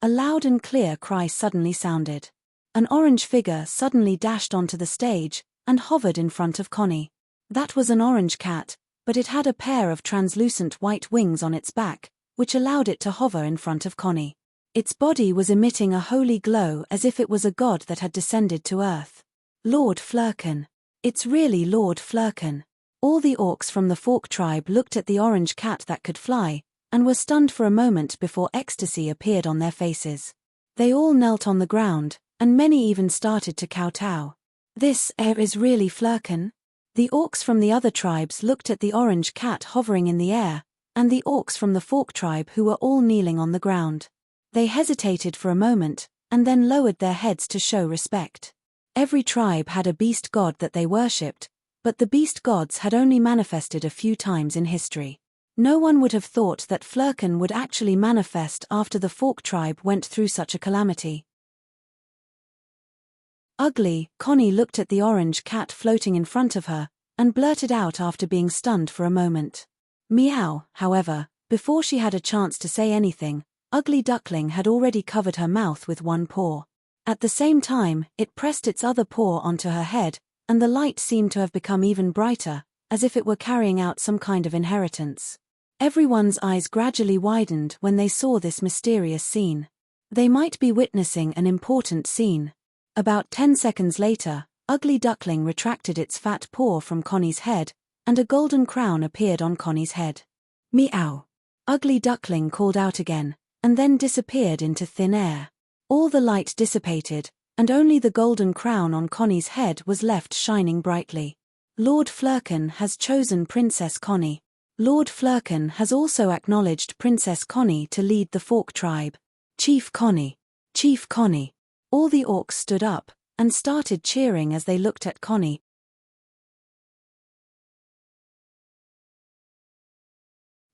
a loud and clear cry suddenly sounded. An orange figure suddenly dashed onto the stage, and hovered in front of Connie. That was an orange cat, but it had a pair of translucent white wings on its back, which allowed it to hover in front of Connie. Its body was emitting a holy glow as if it was a god that had descended to earth. Lord Flurkin. It's really Lord Flurkin. All the orcs from the Fork tribe looked at the orange cat that could fly, and were stunned for a moment before ecstasy appeared on their faces. They all knelt on the ground, and many even started to kowtow. This is really Flurkin? The orcs from the other tribes looked at the orange cat hovering in the air, and the orcs from the Fork tribe who were all kneeling on the ground. They hesitated for a moment, and then lowered their heads to show respect. Every tribe had a beast god that they worshipped, but the beast gods had only manifested a few times in history. No one would have thought that Flurkin would actually manifest after the Fork tribe went through such a calamity. Ugly, Connie looked at the orange cat floating in front of her, and blurted out after being stunned for a moment. Meow, however, before she had a chance to say anything, Ugly Duckling had already covered her mouth with one paw. At the same time, it pressed its other paw onto her head, and the light seemed to have become even brighter, as if it were carrying out some kind of inheritance. Everyone's eyes gradually widened when they saw this mysterious scene. They might be witnessing an important scene. About 10 seconds later, Ugly Duckling retracted its fat paw from Connie's head, and a golden crown appeared on Connie's head. Meow. Ugly Duckling called out again, and then disappeared into thin air. All the light dissipated, and only the golden crown on Connie's head was left shining brightly. Lord Flurkin has chosen Princess Connie. Lord Flurkin has also acknowledged Princess Connie to lead the Fork tribe. Chief Connie. Chief Connie. All the orcs stood up, and started cheering as they looked at Connie.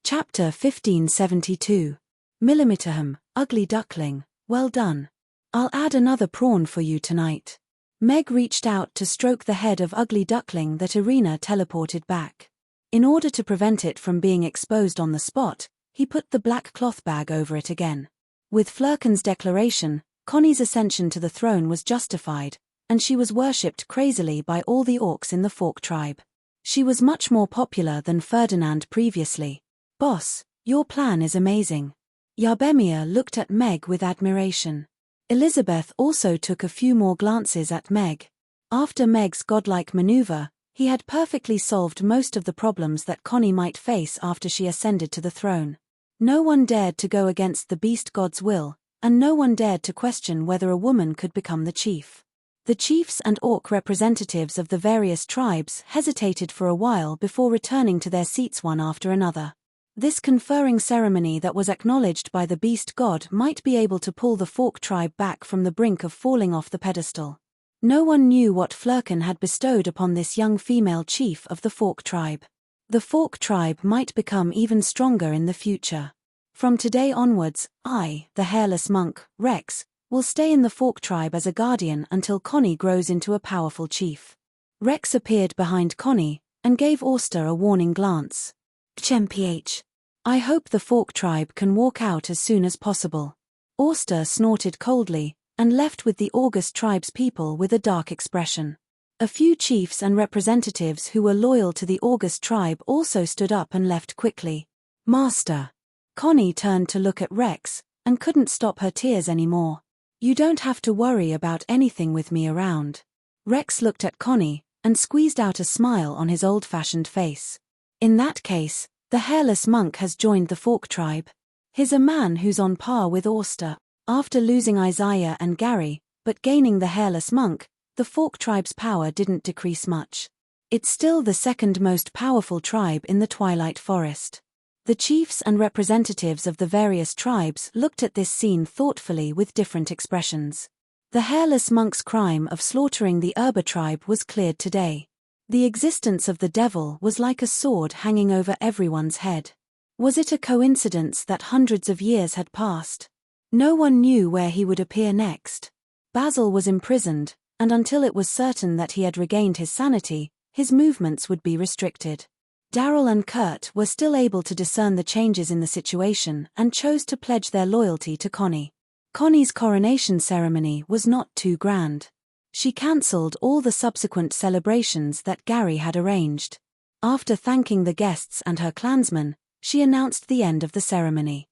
Chapter 1572. Millimeterham, Ugly Duckling, well done. I'll add another prawn for you tonight. Meg reached out to stroke the head of Ugly Duckling that Irina teleported back. In order to prevent it from being exposed on the spot, he put the black cloth bag over it again. With Flurkin's declaration, Connie's ascension to the throne was justified, and she was worshipped crazily by all the orcs in the Fork tribe. She was much more popular than Ferdinand previously. Boss, your plan is amazing. Yarbemir looked at Meg with admiration. Elizabeth also took a few more glances at Meg. After Meg's godlike maneuver, he had perfectly solved most of the problems that Connie might face after she ascended to the throne. No one dared to go against the beast god's will, and no one dared to question whether a woman could become the chief. The chiefs and orc representatives of the various tribes hesitated for a while before returning to their seats one after another. This conferring ceremony that was acknowledged by the beast god might be able to pull the Fork tribe back from the brink of falling off the pedestal. No one knew what Flurkin had bestowed upon this young female chief of the Fork tribe. The Fork tribe might become even stronger in the future. From today onwards, I, the hairless monk, Rex, will stay in the Fork tribe as a guardian until Connie grows into a powerful chief. Rex appeared behind Connie, and gave Auster a warning glance. Chmph. I hope the Fork tribe can walk out as soon as possible. Auster snorted coldly, and left with the August tribe's people with a dark expression. A few chiefs and representatives who were loyal to the August tribe also stood up and left quickly. Master. Connie turned to look at Rex, and couldn't stop her tears anymore. You don't have to worry about anything with me around. Rex looked at Connie, and squeezed out a smile on his old-fashioned face. In that case, the hairless monk has joined the Fork tribe. He's a man who's on par with Auster. After losing Isaiah and Gary, but gaining the hairless monk, the Fork tribe's power didn't decrease much. It's still the second most powerful tribe in the Twilight Forest. The chiefs and representatives of the various tribes looked at this scene thoughtfully with different expressions. The hairless monk's crime of slaughtering the Urba tribe was cleared today. The existence of the devil was like a sword hanging over everyone's head. Was it a coincidence that hundreds of years had passed? No one knew where he would appear next. Basil was imprisoned, and until it was certain that he had regained his sanity, his movements would be restricted. Daryl and Kurt were still able to discern the changes in the situation and chose to pledge their loyalty to Connie. Connie's coronation ceremony was not too grand. She cancelled all the subsequent celebrations that Gary had arranged. After thanking the guests and her clansmen, she announced the end of the ceremony.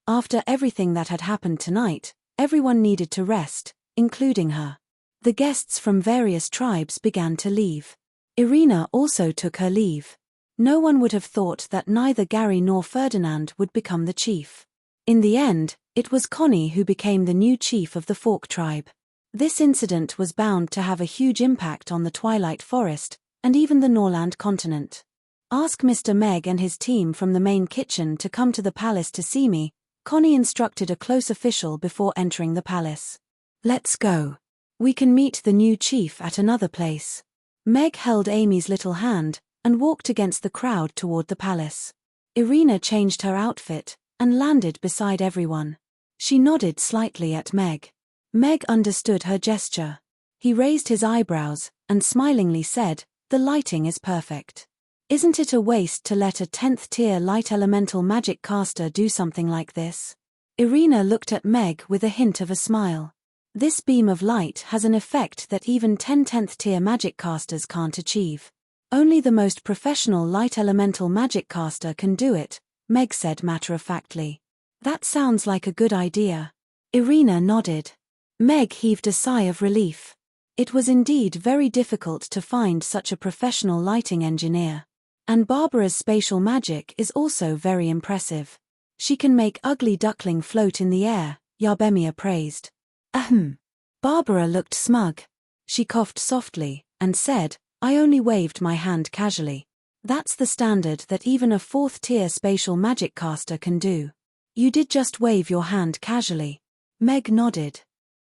After everything that had happened tonight, everyone needed to rest, including her. The guests from various tribes began to leave. Irina also took her leave. No one would have thought that neither Gary nor Ferdinand would become the chief. In the end, it was Connie who became the new chief of the Fork tribe. This incident was bound to have a huge impact on the Twilight Forest, and even the Norland continent. "Ask Mr. Meg and his team from the main kitchen to come to the palace to see me," Connie instructed a close official before entering the palace. "Let's go. We can meet the new chief at another place." Meg held Amy's little hand and walked against the crowd toward the palace. Irina changed her outfit and landed beside everyone. She nodded slightly at Meg. Meg understood her gesture. He raised his eyebrows and smilingly said, "The lighting is perfect. Isn't it a waste to let a 10th tier light elemental magic caster do something like this?" Irina looked at Meg with a hint of a smile. "This beam of light has an effect that even 10th tier magic casters can't achieve. Only the most professional light elemental magic caster can do it," Meg said matter-of-factly. "That sounds like a good idea." Irina nodded. Meg heaved a sigh of relief. It was indeed very difficult to find such a professional lighting engineer. And Barbara's spatial magic is also very impressive. "She can make Ugly Duckling float in the air," Yarbemia praised. "Ahem." Barbara looked smug. She coughed softly and said, "I only waved my hand casually. That's the standard that even a 4th tier spatial magic caster can do." "You did just wave your hand casually." Meg nodded.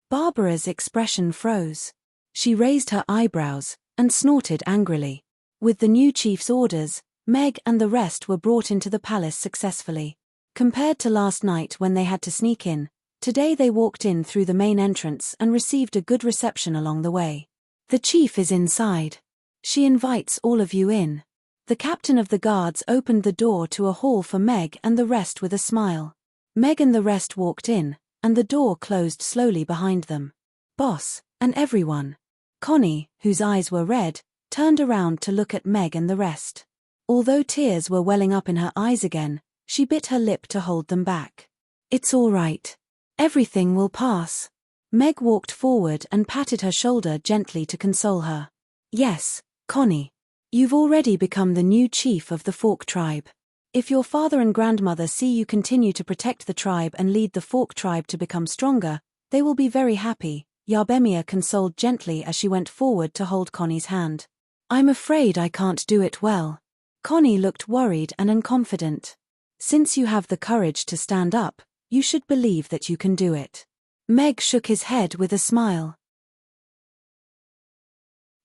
Barbara's expression froze. She raised her eyebrows and snorted angrily. With the new chief's orders, Meg and the rest were brought into the palace successfully. Compared to last night when they had to sneak in, today they walked in through the main entrance and received a good reception along the way. "The chief is inside. She invites all of you in." The captain of the guards opened the door to a hall for Meg and the rest with a smile. Meg and the rest walked in, and the door closed slowly behind them. "Boss, and everyone." Connie, whose eyes were red, turned around to look at Meg and the rest. Although tears were welling up in her eyes again, she bit her lip to hold them back. "It's all right. Everything will pass." Meg walked forward and patted her shoulder gently to console her. "Yes, Connie. You've already become the new chief of the Fork tribe. If your father and grandmother see you continue to protect the tribe and lead the Fork tribe to become stronger, they will be very happy," Yarbemia consoled gently as she went forward to hold Connie's hand. "I'm afraid I can't do it well." Connie looked worried and unconfident. "Since you have the courage to stand up, you should believe that you can do it." Meg shook his head with a smile.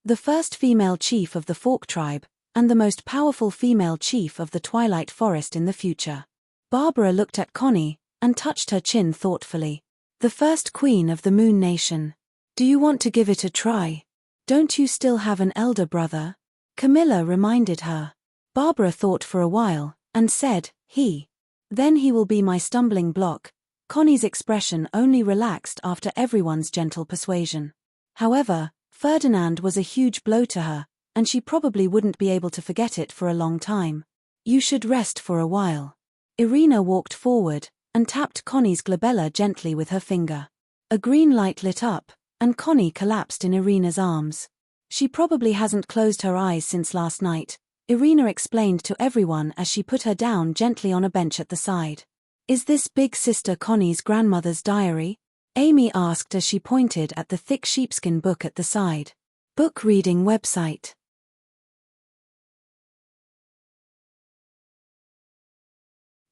The first female chief of the Fork tribe, and the most powerful female chief of the Twilight Forest in the future. Barbara looked at Connie and touched her chin thoughtfully. "The first queen of the Moon Nation. Do you want to give it a try? Don't you still have an elder brother?" Camilla reminded her. Barbara thought for a while and said, "He. Then he will be my stumbling block." Connie's expression only relaxed after everyone's gentle persuasion. However, Ferdinand was a huge blow to her, and she probably wouldn't be able to forget it for a long time. "You should rest for a while." Irina walked forward and tapped Connie's glabella gently with her finger. A green light lit up, and Connie collapsed in Irina's arms. "She probably hasn't closed her eyes since last night," Irina explained to everyone as she put her down gently on a bench at the side. "Is this big sister Connie's grandmother's diary?" Amy asked as she pointed at the thick sheepskin book at the side. Book reading website.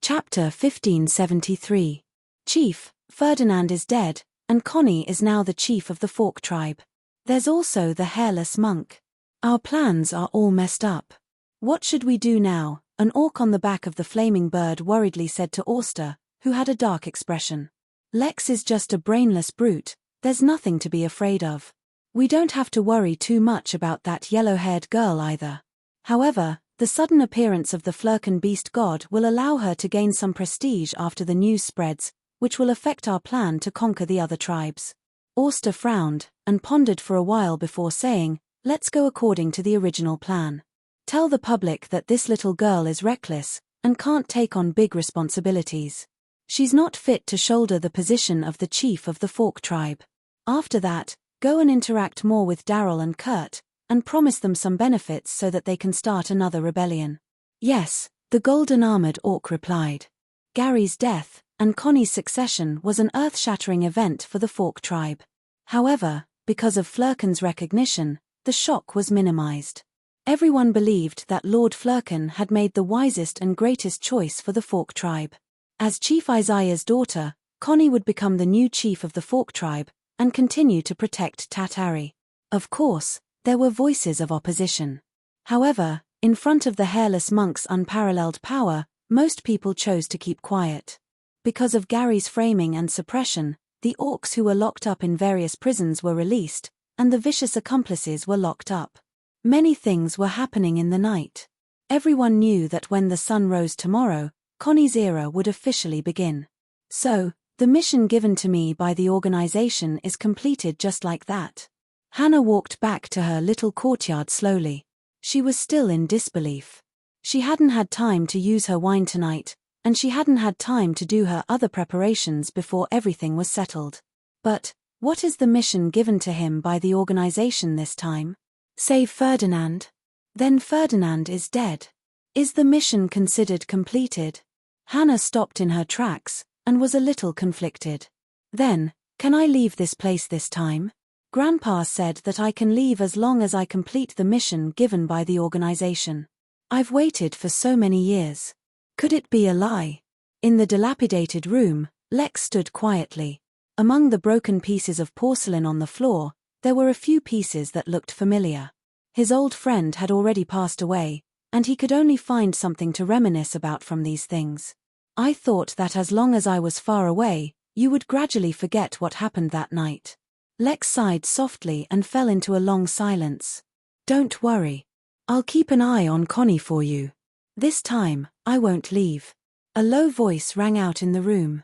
Chapter 1573. Chief, Ferdinand is dead, and Connie is now the chief of the Fork tribe. There's also the hairless monk. Our plans are all messed up. What should we do now? An orc on the back of the flaming bird worriedly said to Auster, who had a dark expression. Lex is just a brainless brute, there's nothing to be afraid of. We don't have to worry too much about that yellow-haired girl either. However, the sudden appearance of the Flurkin beast god will allow her to gain some prestige after the news spreads, which will affect our plan to conquer the other tribes. Auster frowned, and pondered for a while before saying, "Let's go according to the original plan. Tell the public that this little girl is reckless, and can't take on big responsibilities. She's not fit to shoulder the position of the chief of the Fork tribe. After that, go and interact more with Daryl and Kurt, and promise them some benefits so that they can start another rebellion." "Yes," the golden-armored orc replied. Gary's death, and Connie's succession was an earth-shattering event for the Fork tribe. However, because of Flurken's recognition, the shock was minimized. Everyone believed that Lord Flurken had made the wisest and greatest choice for the Fork tribe. As Chief Isaiah's daughter, Connie would become the new chief of the Fork tribe, and continue to protect Tatari. Of course, there were voices of opposition. However, in front of the Hairless Monk's unparalleled power, most people chose to keep quiet. Because of Gary's framing and suppression, the orcs who were locked up in various prisons were released, and the vicious accomplices were locked up. Many things were happening in the night. Everyone knew that when the sun rose tomorrow, Connie's era would officially begin. So, the mission given to me by the organization is completed just like that. Hannah walked back to her little courtyard slowly. She was still in disbelief. She hadn't had time to use her wine tonight, and she hadn't had time to do her other preparations before everything was settled. But, what is the mission given to him by the organization this time? Save Ferdinand? Then Ferdinand is dead. Is the mission considered completed? Hannah stopped in her tracks, and was a little conflicted. Then, can I leave this place this time? Grandpa said that I can leave as long as I complete the mission given by the organization. I've waited for so many years. Could it be a lie? In the dilapidated room, Lex stood quietly. Among the broken pieces of porcelain on the floor, there were a few pieces that looked familiar. His old friend had already passed away, and he could only find something to reminisce about from these things. I thought that as long as I was far away, you would gradually forget what happened that night. Lex sighed softly and fell into a long silence. Don't worry. I'll keep an eye on Connie for you. This time, I won't leave. A low voice rang out in the room.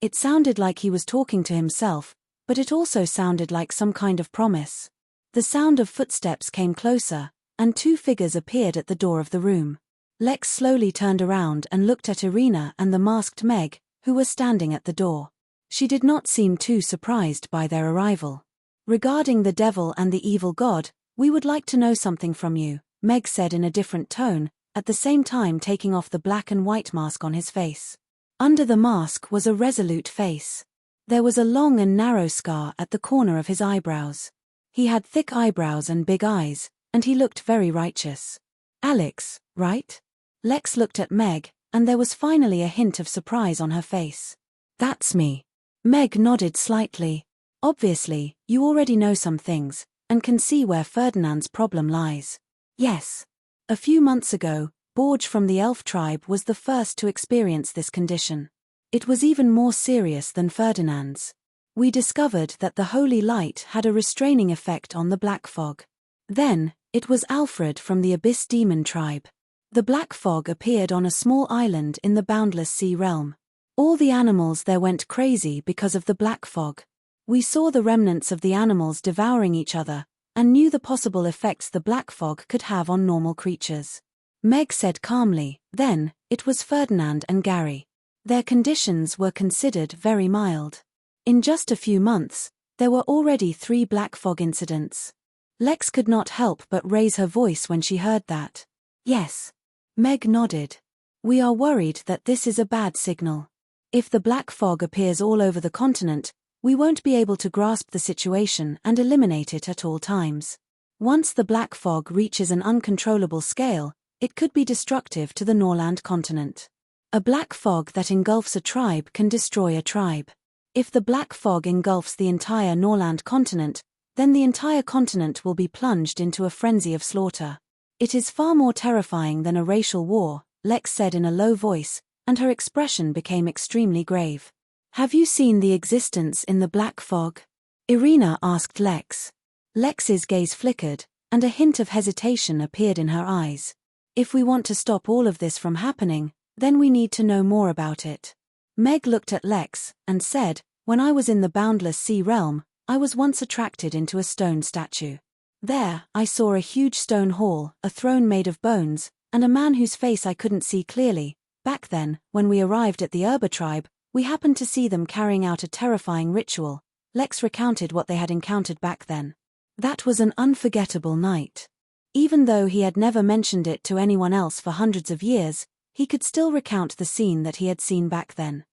It sounded like he was talking to himself, but it also sounded like some kind of promise. The sound of footsteps came closer, and two figures appeared at the door of the room. Lex slowly turned around and looked at Irina and the masked Meg, who were standing at the door. She did not seem too surprised by their arrival. "Regarding the devil and the evil god, we would like to know something from you," Meg said in a different tone, at the same time taking off the black and white mask on his face. Under the mask was a resolute face. There was a long and narrow scar at the corner of his eyebrows. He had thick eyebrows and big eyes, and he looked very righteous. "Alex, right?" Lex looked at Meg, and there was finally a hint of surprise on her face. "That's me." Meg nodded slightly. "Obviously, you already know some things, and can see where Ferdinand's problem lies." "Yes. A few months ago, Borge from the elf tribe was the first to experience this condition. It was even more serious than Ferdinand's. We discovered that the holy light had a restraining effect on the black fog. Then, it was Alfred from the Abyss Demon tribe. The black fog appeared on a small island in the boundless sea realm. All the animals there went crazy because of the black fog. We saw the remnants of the animals devouring each other, and knew the possible effects the black fog could have on normal creatures. Meg said calmly, "Then, it was Ferdinand and Gary. Their conditions were considered very mild. In just a few months, there were already 3 black fog incidents." Lex could not help but raise her voice when she heard that. "Yes." Meg nodded. "We are worried that this is a bad signal. If the black fog appears all over the continent, we won't be able to grasp the situation and eliminate it at all times. Once the black fog reaches an uncontrollable scale, it could be destructive to the Norland continent. A black fog that engulfs a tribe can destroy a tribe. If the black fog engulfs the entire Norland continent, then the entire continent will be plunged into a frenzy of slaughter. It is far more terrifying than a racial war," Lex said in a low voice, and her expression became extremely grave. "Have you seen the existence in the black fog?" Irina asked Lex. Lex's gaze flickered, and a hint of hesitation appeared in her eyes. "If we want to stop all of this from happening, then we need to know more about it." Meg looked at Lex, and said, When I was in the boundless sea realm, I was once attracted into a stone statue. There, I saw a huge stone hall, a throne made of bones, and a man whose face I couldn't see clearly. Back then, when we arrived at the Urba tribe, we happened to see them carrying out a terrifying ritual. Lex recounted what they had encountered back then. That was an unforgettable night. Even though he had never mentioned it to anyone else for hundreds of years, he could still recount the scene that he had seen back then.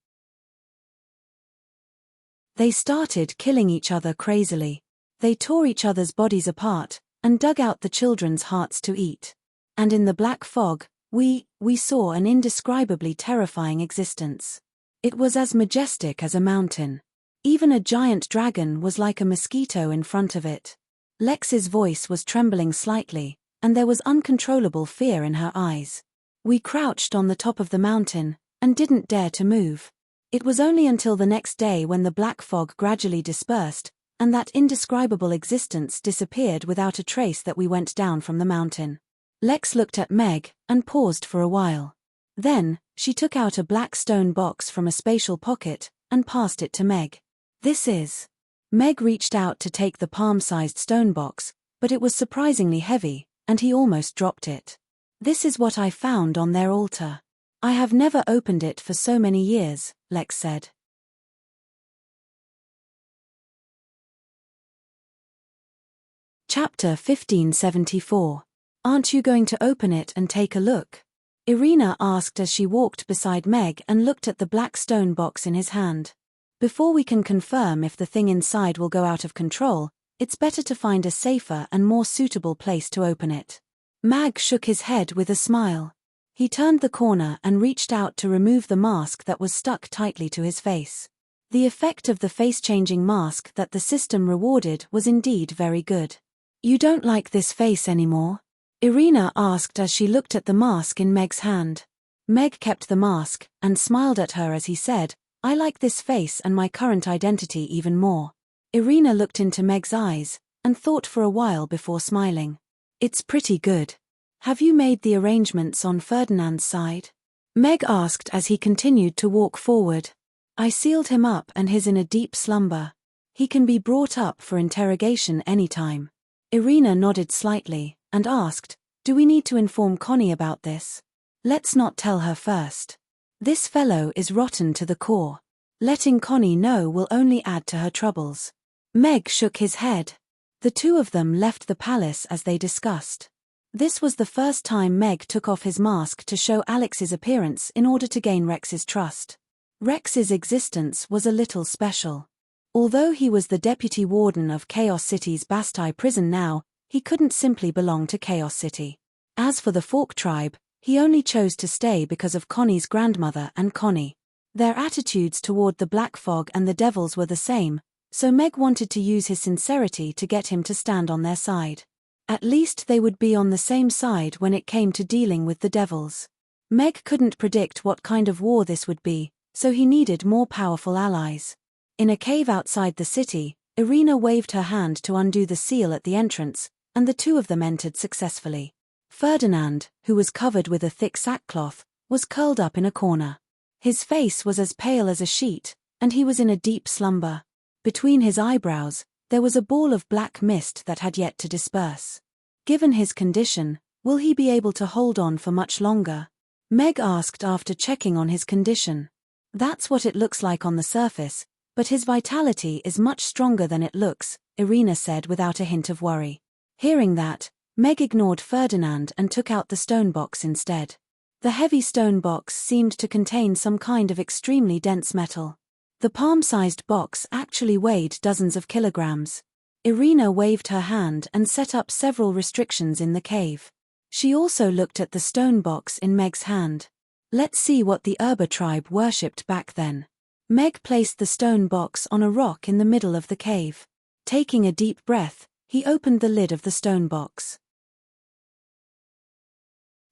They started killing each other crazily. They tore each other's bodies apart, and dug out the children's hearts to eat. And in the black fog, we saw an indescribably terrifying existence. It was as majestic as a mountain. Even a giant dragon was like a mosquito in front of it. Lex's voice was trembling slightly, and there was uncontrollable fear in her eyes. We crouched on the top of the mountain, and didn't dare to move. It was only until the next day when the black fog gradually dispersed, and that indescribable existence disappeared without a trace that we went down from the mountain. Lex looked at Meg, and paused for a while. Then, she took out a black stone box from a spatial pocket, and passed it to Meg. "This is..." Meg reached out to take the palm-sized stone box, but it was surprisingly heavy, and he almost dropped it. "This is what I found on their altar. I have never opened it for so many years," Lex said. Chapter 1574. "Aren't you going to open it and take a look?" Irina asked as she walked beside Meg and looked at the black stone box in his hand. "Before we can confirm if the thing inside will go out of control, it's better to find a safer and more suitable place to open it." Mag shook his head with a smile. He turned the corner and reached out to remove the mask that was stuck tightly to his face. The effect of the face-changing mask that the system rewarded was indeed very good. "You don't like this face anymore?" Irina asked as she looked at the mask in Meg's hand. Meg kept the mask, and smiled at her as he said, "I like this face and my current identity even more." Irina looked into Meg's eyes, and thought for a while before smiling. "It's pretty good. Have you made the arrangements on Ferdinand's side?" Meg asked as he continued to walk forward. "I sealed him up and he's in a deep slumber. He can be brought up for interrogation anytime." Irina nodded slightly, and asked, "Do we need to inform Connie about this?" "Let's not tell her first. This fellow is rotten to the core. Letting Connie know will only add to her troubles." Meg shook his head. The two of them left the palace as they discussed. This was the first time Meg took off his mask to show Alex's appearance in order to gain Rex's trust. Rex's existence was a little special. Although he was the deputy warden of Chaos City's Bastille prison now, he couldn't simply belong to Chaos City. As for the Fork tribe, he only chose to stay because of Connie's grandmother and Connie. Their attitudes toward the Black Fog and the Devils were the same, so Meg wanted to use his sincerity to get him to stand on their side. At least they would be on the same side when it came to dealing with the Devils. Meg couldn't predict what kind of war this would be, so he needed more powerful allies. In a cave outside the city, Irina waved her hand to undo the seal at the entrance, and the two of them entered successfully. Ferdinand, who was covered with a thick sackcloth, was curled up in a corner. His face was as pale as a sheet, and he was in a deep slumber. Between his eyebrows, there was a ball of black mist that had yet to disperse. Given his condition, will he be able to hold on for much longer? Meg asked after checking on his condition. "That's what it looks like on the surface, but his vitality is much stronger than it looks," Irina said without a hint of worry. Hearing that, Meg ignored Ferdinand and took out the stone box instead. The heavy stone box seemed to contain some kind of extremely dense metal. The palm-sized box actually weighed dozens of kilograms. Irina waved her hand and set up several restrictions in the cave. She also looked at the stone box in Meg's hand. "Let's see what the Urba tribe worshipped back then." Meg placed the stone box on a rock in the middle of the cave. Taking a deep breath, he opened the lid of the stone box.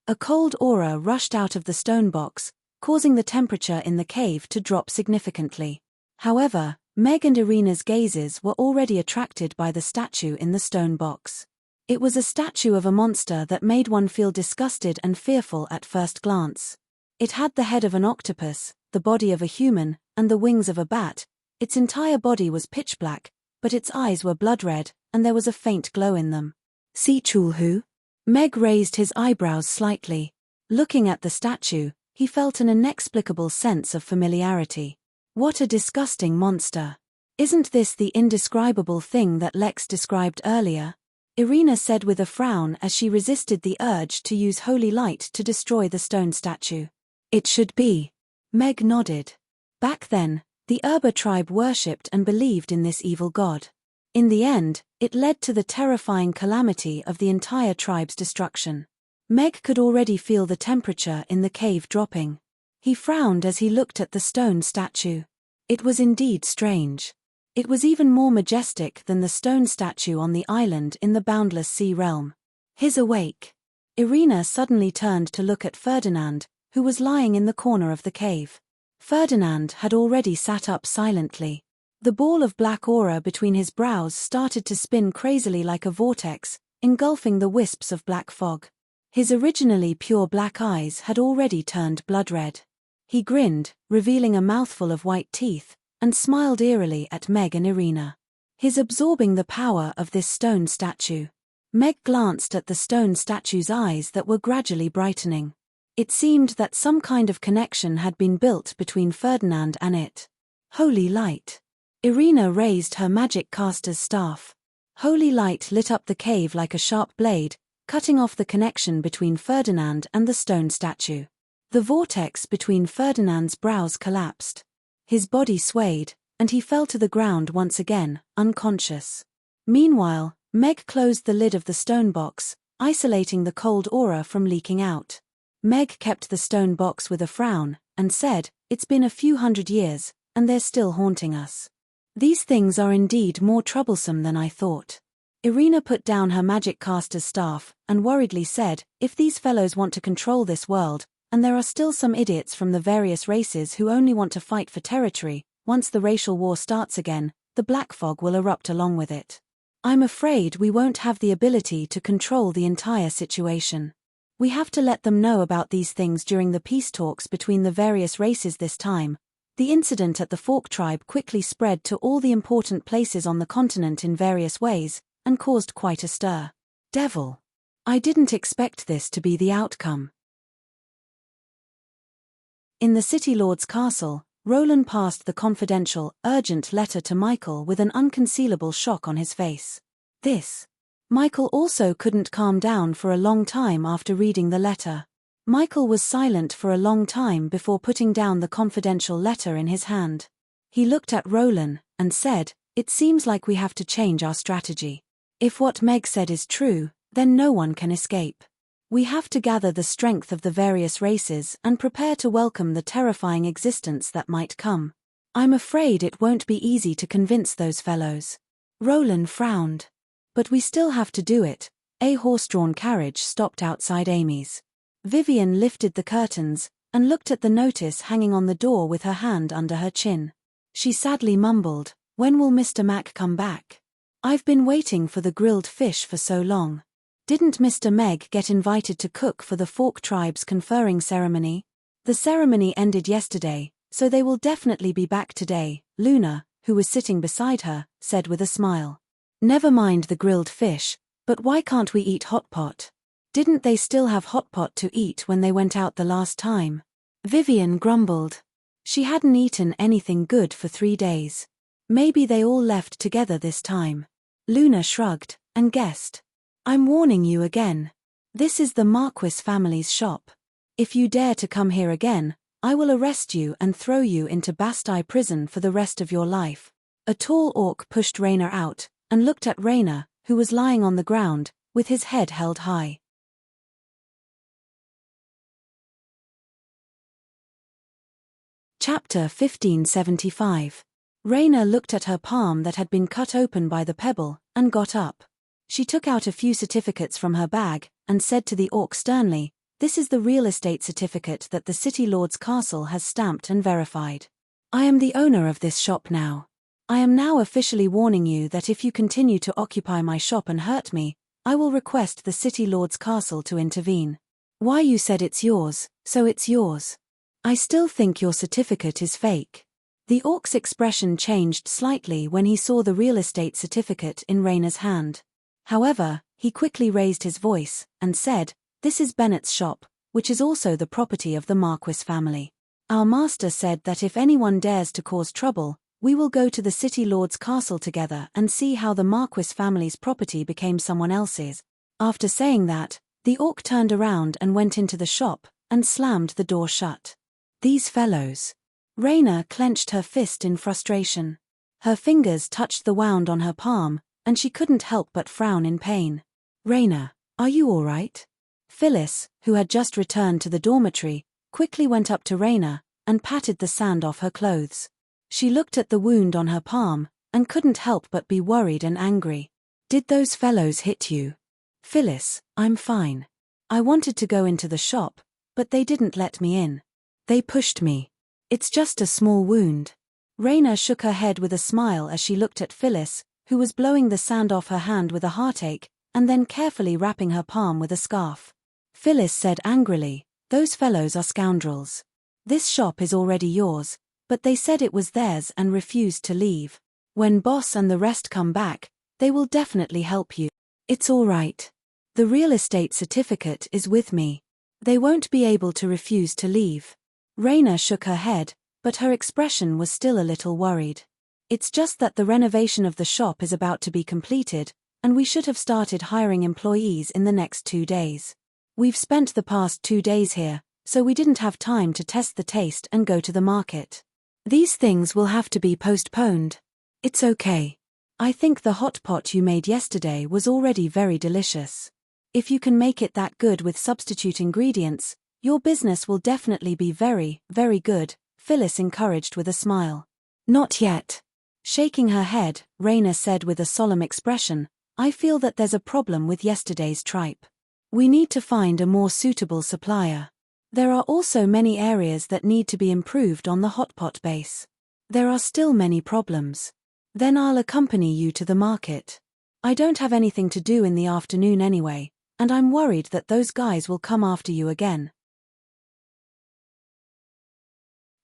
A cold aura rushed out of the stone box, causing the temperature in the cave to drop significantly. However, Meg and Irina's gazes were already attracted by the statue in the stone box. It was a statue of a monster that made one feel disgusted and fearful at first glance. It had the head of an octopus, the body of a human, and the wings of a bat, Its entire body was pitch black, but its eyes were blood red, and there was a faint glow in them. "See Chulhu?" Meg raised his eyebrows slightly. Looking at the statue, he felt an inexplicable sense of familiarity. What a disgusting monster. Isn't this the indescribable thing that Lex described earlier? Irina said with a frown as she resisted the urge to use holy light to destroy the stone statue. It should be. Meg nodded. Back then, the Urba tribe worshipped and believed in this evil god. In the end, it led to the terrifying calamity of the entire tribe's destruction. Meg could already feel the temperature in the cave dropping. He frowned as he looked at the stone statue. It was indeed strange. It was even more majestic than the stone statue on the island in the boundless sea realm. "He's awake." Irina suddenly turned to look at Ferdinand, who was lying in the corner of the cave. Ferdinand had already sat up silently. The ball of black aura between his brows started to spin crazily like a vortex, engulfing the wisps of black fog. His originally pure black eyes had already turned blood red. He grinned, revealing a mouthful of white teeth, and smiled eerily at Meg and Irina. "He's absorbing the power of this stone statue." Meg glanced at the stone statue's eyes that were gradually brightening. It seemed that some kind of connection had been built between Ferdinand and it. Holy light. Irina raised her magic caster's staff. Holy light lit up the cave like a sharp blade, cutting off the connection between Ferdinand and the stone statue. The vortex between Ferdinand's brows collapsed. His body swayed, and he fell to the ground once again, unconscious. Meanwhile, Meg closed the lid of the stone box, isolating the cold aura from leaking out. Meg kept the stone box with a frown, and said, "It's been a few hundred years, and they're still haunting us. These things are indeed more troublesome than I thought." Irina put down her magic caster's staff, and worriedly said, "If these fellows want to control this world, and there are still some idiots from the various races who only want to fight for territory, once the racial war starts again, the black fog will erupt along with it. I'm afraid we won't have the ability to control the entire situation. We have to let them know about these things during the peace talks between the various races this time." The incident at the Fork tribe quickly spread to all the important places on the continent in various ways, and caused quite a stir. Devil. I didn't expect this to be the outcome. In the City Lord's castle, Roland passed the confidential, urgent letter to Michael with an unconcealable shock on his face. This. Michael also couldn't calm down for a long time after reading the letter. Michael was silent for a long time before putting down the confidential letter in his hand. He looked at Roland, and said, "It seems like we have to change our strategy. If what Meg said is true, then no one can escape. We have to gather the strength of the various races and prepare to welcome the terrifying existence that might come. I'm afraid it won't be easy to convince those fellows." Roland frowned. "But we still have to do it." A horse-drawn carriage stopped outside Amy's. Vivian lifted the curtains, and looked at the notice hanging on the door with her hand under her chin. She sadly mumbled, "When will Mr. Mac come back? I've been waiting for the grilled fish for so long. Didn't Mr. Meg get invited to cook for the Fork tribe's conferring ceremony?" "The ceremony ended yesterday, so they will definitely be back today," Luna, who was sitting beside her, said with a smile. "Never mind the grilled fish, but why can't we eat hot pot? Didn't they still have hot pot to eat when they went out the last time?" Vivian grumbled. She hadn't eaten anything good for 3 days. Maybe they all left together this time. Luna shrugged, and guessed. "I'm warning you again. This is the Marquis family's shop. If you dare to come here again, I will arrest you and throw you into Bastille prison for the rest of your life." A tall orc pushed Raina out, and looked at Raina, who was lying on the ground, with his head held high. Chapter 1575. Raina looked at her palm that had been cut open by the pebble, and got up. She took out a few certificates from her bag, and said to the orc sternly, "This is the real estate certificate that the City Lord's castle has stamped and verified. I am the owner of this shop now. I am now officially warning you that if you continue to occupy my shop and hurt me, I will request the City Lord's castle to intervene. Why, you said it's yours, so it's yours. I still think your certificate is fake." The orc's expression changed slightly when he saw the real estate certificate in Rayna's hand. However, he quickly raised his voice and said, "This is Bennett's shop, which is also the property of the Marquis family. Our master said that if anyone dares to cause trouble, we will go to the city lord's castle together and see how the Marquis family's property became someone else's." After saying that, the orc turned around and went into the shop and slammed the door shut. These fellows. Rayna clenched her fist in frustration. Her fingers touched the wound on her palm, and she couldn't help but frown in pain. "Rayna, are you all right?" Phyllis, who had just returned to the dormitory, quickly went up to Rayna and patted the sand off her clothes. She looked at the wound on her palm and couldn't help but be worried and angry. "Did those fellows hit you?" "Phyllis, I'm fine. I wanted to go into the shop, but they didn't let me in. They pushed me. It's just a small wound." Rayna shook her head with a smile as she looked at Phyllis, who was blowing the sand off her hand with a heartache, and then carefully wrapping her palm with a scarf. Phyllis said angrily, "Those fellows are scoundrels. This shop is already yours, but they said it was theirs and refused to leave. When boss and the rest come back, they will definitely help you." "It's all right. The real estate certificate is with me. They won't be able to refuse to leave." Rayna shook her head, but her expression was still a little worried. "It's just that the renovation of the shop is about to be completed, and we should have started hiring employees in the next 2 days. We've spent the past 2 days here, so we didn't have time to test the taste and go to the market. These things will have to be postponed. It's okay. I think the hot pot you made yesterday was already very delicious. If you can make it that good with substitute ingredients, your business will definitely be very, very good," Phyllis encouraged with a smile. "Not yet." Shaking her head, Rayna said with a solemn expression, "I feel that there's a problem with yesterday's tripe. We need to find a more suitable supplier. There are also many areas that need to be improved on the hot pot base. There are still many problems. Then I'll accompany you to the market. I don't have anything to do in the afternoon anyway, and I'm worried that those guys will come after you again.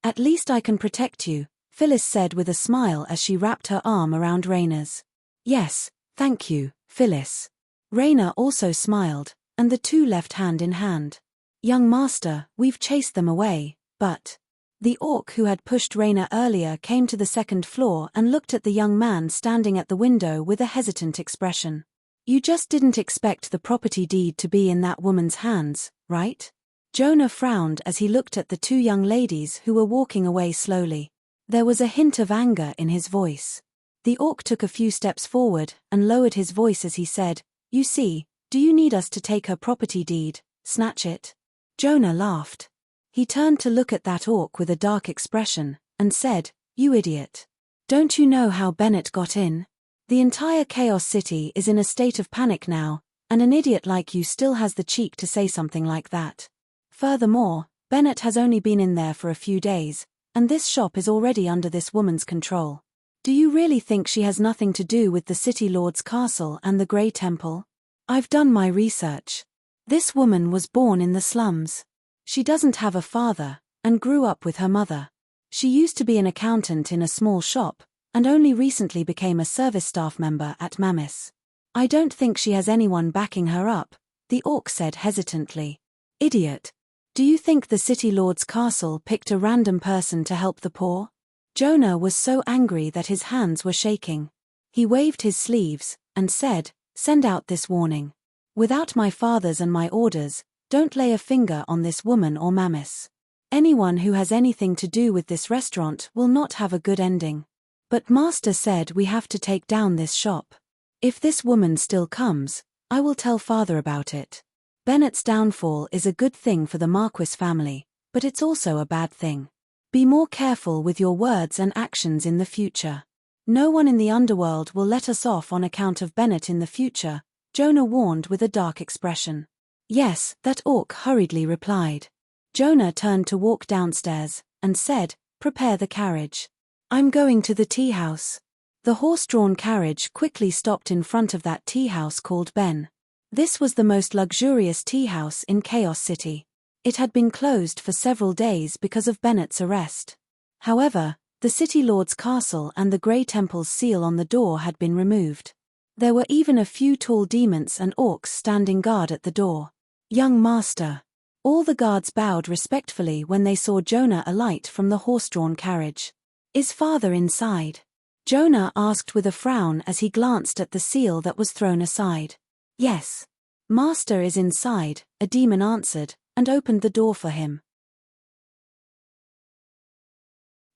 At least I can protect you," Phyllis said with a smile as she wrapped her arm around Rayna's. "Yes, thank you, Phyllis." Rayna also smiled, and the two left hand in hand. "Young master, we've chased them away, but..." The orc who had pushed Rayna earlier came to the second floor and looked at the young man standing at the window with a hesitant expression. "You just didn't expect the property deed to be in that woman's hands, right?" Jonah frowned as he looked at the two young ladies who were walking away slowly. There was a hint of anger in his voice. The orc took a few steps forward and lowered his voice as he said, "You see, do you need us to take her property deed, snatch it?" Jonah laughed. He turned to look at that orc with a dark expression, and said, "You idiot. Don't you know how Bennett got in? The entire Chaos City is in a state of panic now, and an idiot like you still has the cheek to say something like that. Furthermore, Bennett has only been in there for a few days, and this shop is already under this woman's control. Do you really think she has nothing to do with the City Lord's castle and the Grey Temple? I've done my research. This woman was born in the slums. She doesn't have a father, and grew up with her mother. She used to be an accountant in a small shop, and only recently became a service staff member at Mammoth. I don't think she has anyone backing her up," the orc said hesitantly. "Idiot. Do you think the City Lord's castle picked a random person to help the poor?" Jonah was so angry that his hands were shaking. He waved his sleeves, and said, "Send out this warning. Without my father's and my orders, don't lay a finger on this woman or Mammoth. Anyone who has anything to do with this restaurant will not have a good ending. But Master said we have to take down this shop. If this woman still comes, I will tell father about it. Bennett's downfall is a good thing for the Marquis family, but it's also a bad thing. Be more careful with your words and actions in the future. No one in the underworld will let us off on account of Bennett in the future," Jonah warned with a dark expression. "Yes," that orc hurriedly replied. Jonah turned to walk downstairs, and said, "Prepare the carriage. I'm going to the tea house." The horse-drawn carriage quickly stopped in front of that tea house called Ben. This was the most luxurious tea house in Chaos City. It had been closed for several days because of Bennett's arrest. However, The city lord's castle and the Grey Temple's seal on the door had been removed. There were even a few tall demons and orcs standing guard at the door. "Young master." All the guards bowed respectfully when they saw Jonah alight from the horse-drawn carriage. "Is father inside?" Jonah asked with a frown as he glanced at the seal that was thrown aside. "Yes. Master is inside," a demon answered, and opened the door for him.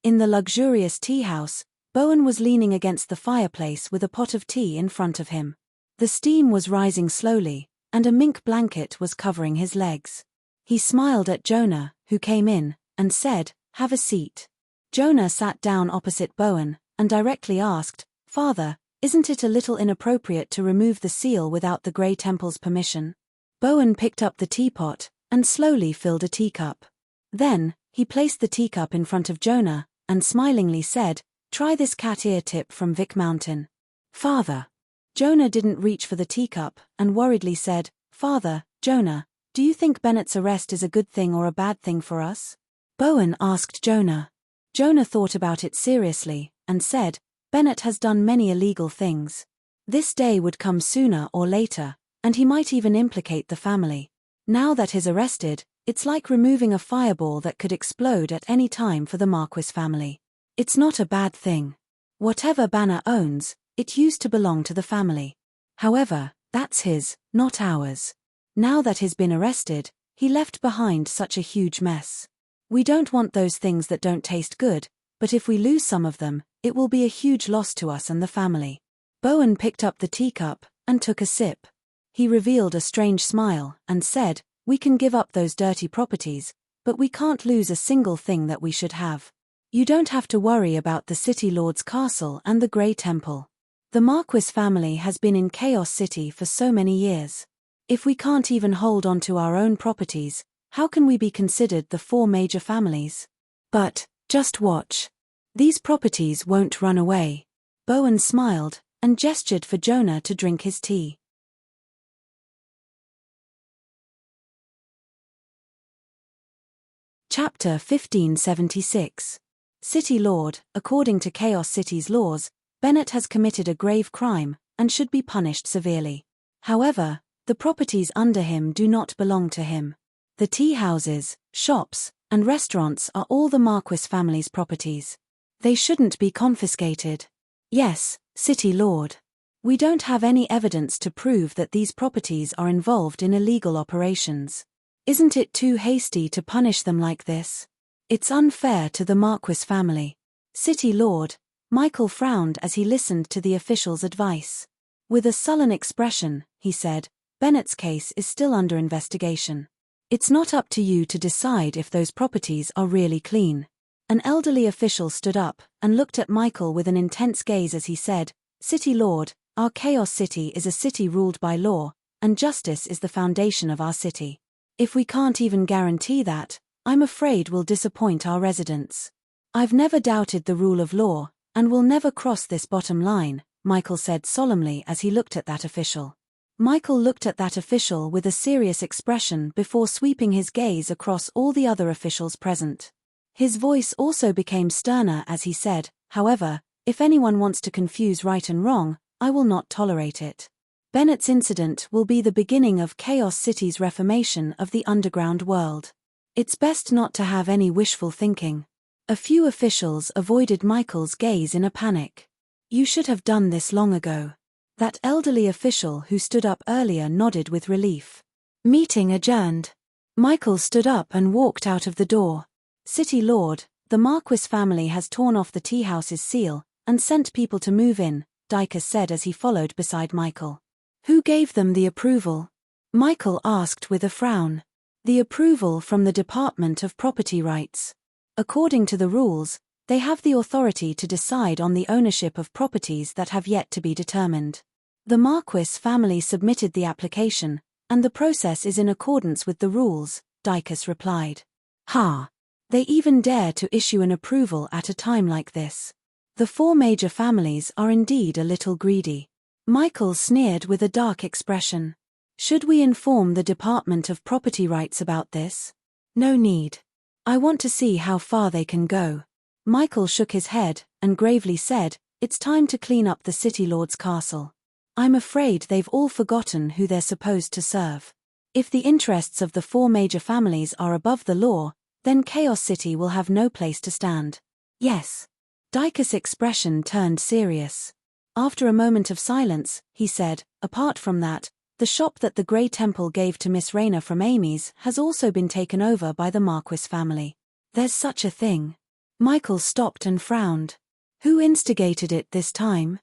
In the luxurious tea house, Bowen was leaning against the fireplace with a pot of tea in front of him. The steam was rising slowly, and a mink blanket was covering his legs. He smiled at Jonah, who came in, and said, "Have a seat." Jonah sat down opposite Bowen, and directly asked, "Father, isn't it a little inappropriate to remove the seal without the Grey Temple's permission?" Bowen picked up the teapot, and slowly filled a teacup. Then, he placed the teacup in front of Jonah, and smilingly said, "Try this cat ear tip from Vic Mountain." "Father." Jonah didn't reach for the teacup, and worriedly said, "Father, Jonah, do you think Bennett's arrest is a good thing or a bad thing for us?" Bowen asked Jonah. Jonah thought about it seriously, and said, "Bennett has done many illegal things. This day would come sooner or later, and he might even implicate the family. Now that he's arrested, it's like removing a fireball that could explode at any time for the Marquis family. It's not a bad thing. Whatever Banner owns, it used to belong to the family. However, that's his, not ours. Now that he's been arrested, he left behind such a huge mess. We don't want those things that don't taste good, but if we lose some of them, it will be a huge loss to us and the family." Bowen picked up the teacup, and took a sip. He revealed a strange smile, and said, "We can give up those dirty properties, but we can't lose a single thing that we should have. You don't have to worry about the City Lord's castle and the Grey Temple. The Marquis family has been in Chaos City for so many years. If we can't even hold on to our own properties, how can we be considered the four major families? But, just watch. These properties won't run away." Bowen smiled, and gestured for Jonah to drink his tea. Chapter 1576. City Lord. According to Chaos City's laws, Bennett has committed a grave crime, and should be punished severely. However, the properties under him do not belong to him. The tea houses, shops, and restaurants are all the Marquis family's properties. They shouldn't be confiscated. Yes, City Lord. We don't have any evidence to prove that these properties are involved in illegal operations. Isn't it too hasty to punish them like this? It's unfair to the Marquis family. City Lord. Michael frowned as he listened to the official's advice. With a sullen expression, he said, "Bennett's case is still under investigation. It's not up to you to decide if those properties are really clean." An elderly official stood up, and looked at Michael with an intense gaze as he said, "City Lord, our Chaos City is a city ruled by law, and justice is the foundation of our city. If we can't even guarantee that, I'm afraid we'll disappoint our residents. I've never doubted the rule of law, and will never cross this bottom line," Michael said solemnly as he looked at that official. Michael looked at that official with a serious expression before sweeping his gaze across all the other officials present. His voice also became sterner as he said, "However, if anyone wants to confuse right and wrong, I will not tolerate it. Bennett's incident will be the beginning of Chaos City's reformation of the underground world. It's best not to have any wishful thinking." A few officials avoided Michael's gaze in a panic. "You should have done this long ago." That elderly official who stood up earlier nodded with relief. Meeting adjourned. Michael stood up and walked out of the door. "City Lord, the Marquis family has torn off the tea house's seal, and sent people to move in," Dicus said as he followed beside Michael. "Who gave them the approval?" Michael asked with a frown. "The approval from the Department of Property Rights. According to the rules, they have the authority to decide on the ownership of properties that have yet to be determined. The Marquis family submitted the application, and the process is in accordance with the rules," Dicus replied. "Ha! They even dare to issue an approval at a time like this. The four major families are indeed a little greedy." Michael sneered with a dark expression. "Should we inform the Department of Property Rights about this?" "No need. I want to see how far they can go. Michael shook his head and gravely said, "It's time to clean up the city lord's castle. I'm afraid they've all forgotten who they're supposed to serve. If the interests of the 4 major families are above the law, then Chaos City will have no place to stand." "Yes." Dyke's expression turned serious. After a moment of silence, he said, "Apart from that, the shop that the Grey Temple gave to Miss Rayner from Amy's has also been taken over by the Marquis family." "There's such a thing." Michael stopped and frowned. Who instigated it this time?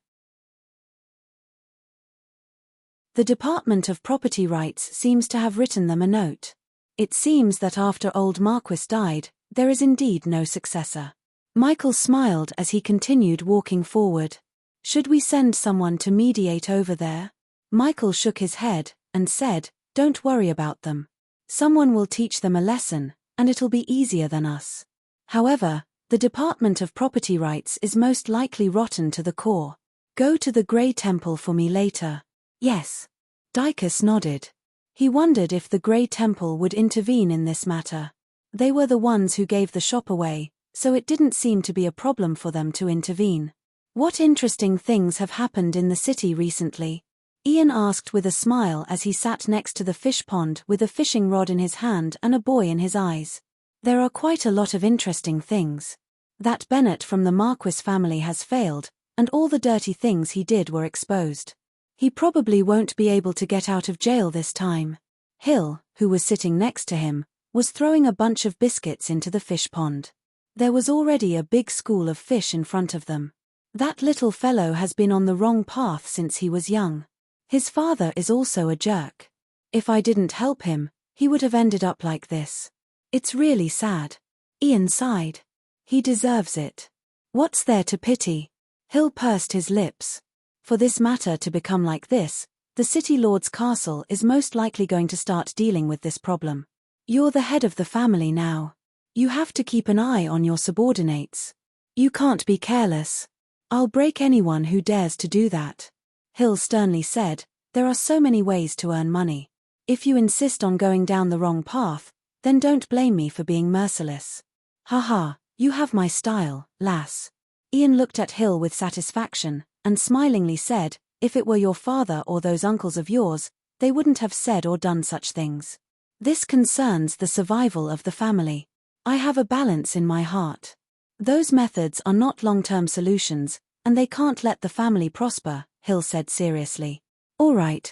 The Department of Property Rights seems to have written them a note. It seems that after old Marquis died, there is indeed no successor. Michael smiled as he continued walking forward. "Should we send someone to mediate over there?" Michael shook his head and said, "Don't worry about them. Someone will teach them a lesson, and it'll be easier than us. However, the Department of Property Rights is most likely rotten to the core. Go to the Grey Temple for me later." "Yes." Dykus nodded. He wondered if the Grey Temple would intervene in this matter. They were the ones who gave the shop away, so it didn't seem to be a problem for them to intervene. "What interesting things have happened in the city recently?" Ian asked with a smile as he sat next to the fish pond with a fishing rod in his hand and a boy in his eyes. "There are quite a lot of interesting things. That Bennett from the Marquis family has failed, and all the dirty things he did were exposed. He probably won't be able to get out of jail this time." Hill, who was sitting next to him, was throwing a bunch of biscuits into the fish pond. There was already a big school of fish in front of them. "That little fellow has been on the wrong path since he was young. His father is also a jerk. If I didn't help him, he would have ended up like this. It's really sad." Ian sighed. "He deserves it. What's there to pity?" Hill pursed his lips. "For this matter to become like this, the City Lord's castle is most likely going to start dealing with this problem. You're the head of the family now. You have to keep an eye on your subordinates. You can't be careless. I'll break anyone who dares to do that." Hill sternly said, "There are so many ways to earn money. If you insist on going down the wrong path, then don't blame me for being merciless." "Haha, you have my style, lass." Ian looked at Hill with satisfaction, and smilingly said, "If it were your father or those uncles of yours, they wouldn't have said or done such things. This concerns the survival of the family. I have a balance in my heart. Those methods are not long-term solutions, and they can't let the family prosper," Hill said seriously. All right.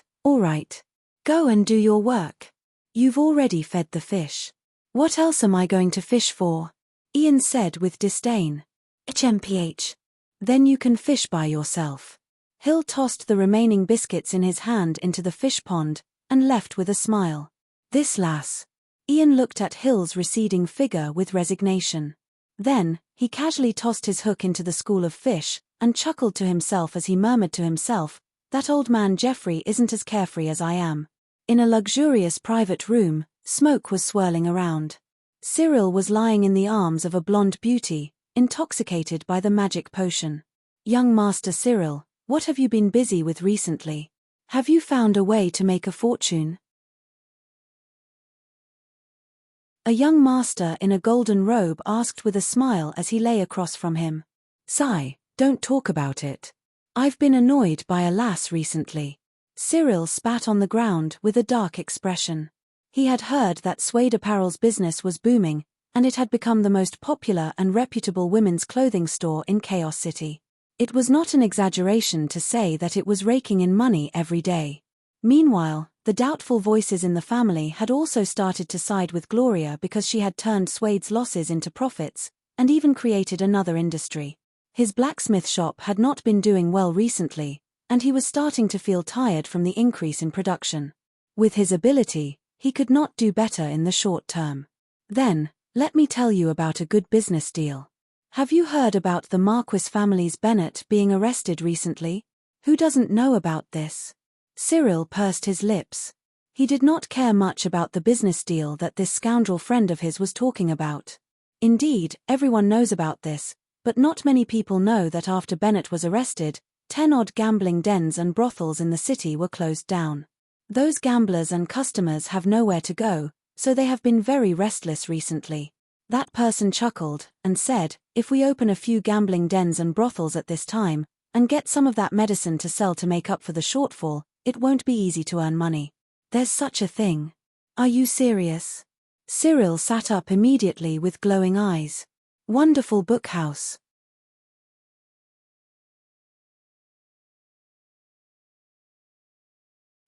Go and do your work. You've already fed the fish. What else am I going to fish for?" Ian said with disdain. "HMPH. Then you can fish by yourself." Hill tossed the remaining biscuits in his hand into the fish pond, and left with a smile. "This lass." Ian looked at Hill's receding figure with resignation. Then, he casually tossed his hook into the school of fish, and chuckled to himself as he murmured to himself, "That old man Geoffrey isn't as carefree as I am." In a luxurious private room, smoke was swirling around. Cyril was lying in the arms of a blonde beauty, intoxicated by the magic potion. "Young Master Cyril, what have you been busy with recently? Have you found a way to make a fortune?" A young master in a golden robe asked with a smile as he lay across from him. "Sigh, don't talk about it. I've been annoyed by a lass recently." Cyril spat on the ground with a dark expression. He had heard that Suede Apparel's business was booming, and it had become the most popular and reputable women's clothing store in Chaos City. It was not an exaggeration to say that it was raking in money every day. Meanwhile, the doubtful voices in the family had also started to side with Gloria because she had turned Suede's losses into profits, and even created another industry. His blacksmith shop had not been doing well recently, and he was starting to feel tired from the increase in production. With his ability, he could not do better in the short term. "Then, let me tell you about a good business deal. Have you heard about the Marquis family's Bennett being arrested recently? Who doesn't know about this?" Cyril pursed his lips. He did not care much about the business deal that this scoundrel friend of his was talking about. Indeed, everyone knows about this, but not many people know that after Bennett was arrested, 10-odd gambling dens and brothels in the city were closed down. Those gamblers and customers have nowhere to go, so they have been very restless recently. That person chuckled and said, "If we open a few gambling dens and brothels at this time, and get some of that medicine to sell to make up for the shortfall, it won't be easy to earn money. There's such a thing." "Are you serious?" Cyril sat up immediately with glowing eyes. Wonderful book house.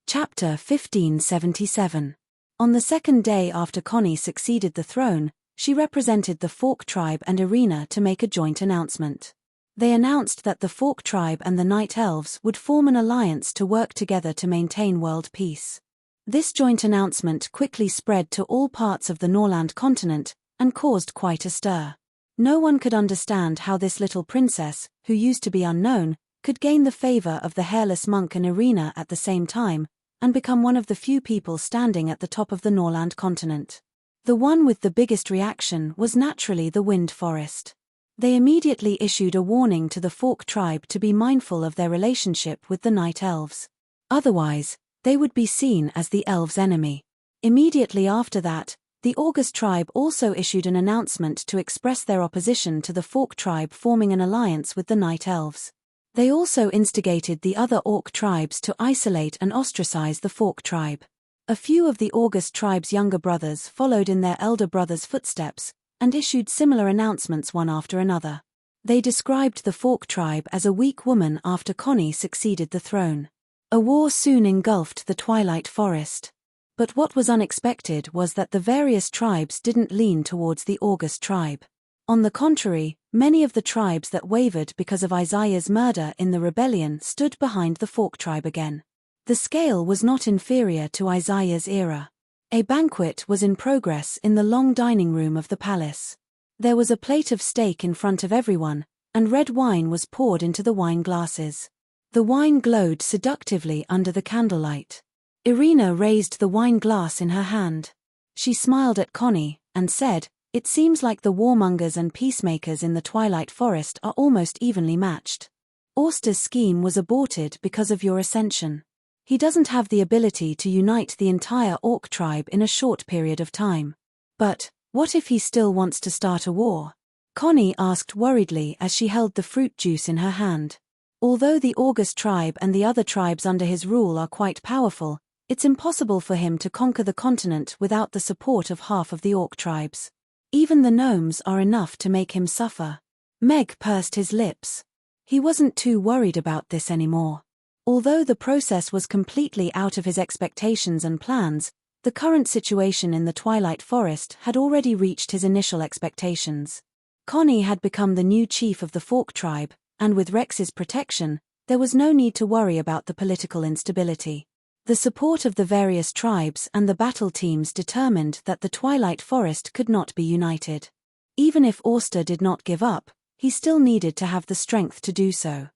Chapter 1577. On the second day after Connie succeeded the throne, she represented the Fork tribe and Irina to make a joint announcement. They announced that the Fork tribe and the Night Elves would form an alliance to work together to maintain world peace. This joint announcement quickly spread to all parts of the Norland continent and caused quite a stir. No one could understand how this little princess, who used to be unknown, could gain the favor of the hairless monk and Irina at the same time, and become one of the few people standing at the top of the Norland continent. The one with the biggest reaction was naturally the Wind Forest. They immediately issued a warning to the Fork tribe to be mindful of their relationship with the Night Elves. Otherwise, they would be seen as the elves' enemy. Immediately after that, the August tribe also issued an announcement to express their opposition to the Fork tribe forming an alliance with the Night Elves. They also instigated the other Orc tribes to isolate and ostracize the Fork tribe. A few of the August tribe's younger brothers followed in their elder brothers' footsteps, and issued similar announcements one after another. They described the Fork tribe as a weak woman after Connie succeeded the throne. A war soon engulfed the Twilight Forest. But what was unexpected was that the various tribes didn't lean towards the August tribe. On the contrary, many of the tribes that wavered because of Isaiah's murder in the rebellion stood behind the Fork tribe again. The scale was not inferior to Isaiah's era. A banquet was in progress in the long dining room of the palace. There was a plate of steak in front of everyone, and red wine was poured into the wine glasses. The wine glowed seductively under the candlelight. Irina raised the wine glass in her hand. She smiled at Connie, and said, "It seems like the warmongers and peacemakers in the Twilight Forest are almost evenly matched. Auster's scheme was aborted because of your ascension. He doesn't have the ability to unite the entire Orc tribe in a short period of time. But, what if he still wants to start a war?" Connie asked worriedly as she held the fruit juice in her hand. Although the August tribe and the other tribes under his rule are quite powerful, it's impossible for him to conquer the continent without the support of half of the Orc tribes. Even the gnomes are enough to make him suffer. Meg pursed his lips. He wasn't too worried about this anymore. Although the process was completely out of his expectations and plans, the current situation in the Twilight Forest had already reached his initial expectations. Connie had become the new chief of the Fork tribe, and with Rex's protection, there was no need to worry about the political instability. The support of the various tribes and the battle teams determined that the Twilight Forest could not be united. Even if Auster did not give up, he still needed to have the strength to do so.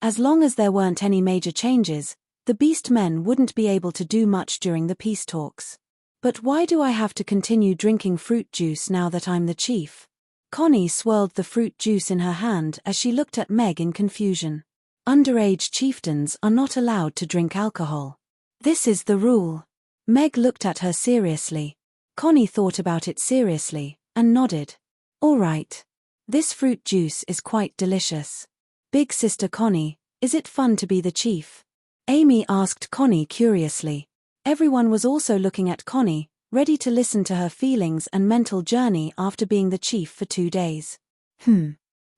As long as there weren't any major changes, the Beast Men wouldn't be able to do much during the peace talks. But why do I have to continue drinking fruit juice now that I'm the chief? Connie swirled the fruit juice in her hand as she looked at Meg in confusion. Underage chieftains are not allowed to drink alcohol. This is the rule. Meg looked at her seriously. Connie thought about it seriously, and nodded. All right. This fruit juice is quite delicious. Big sister Connie, is it fun to be the chief? Amy asked Connie curiously. Everyone was also looking at Connie, ready to listen to her feelings and mental journey after being the chief for 2 days.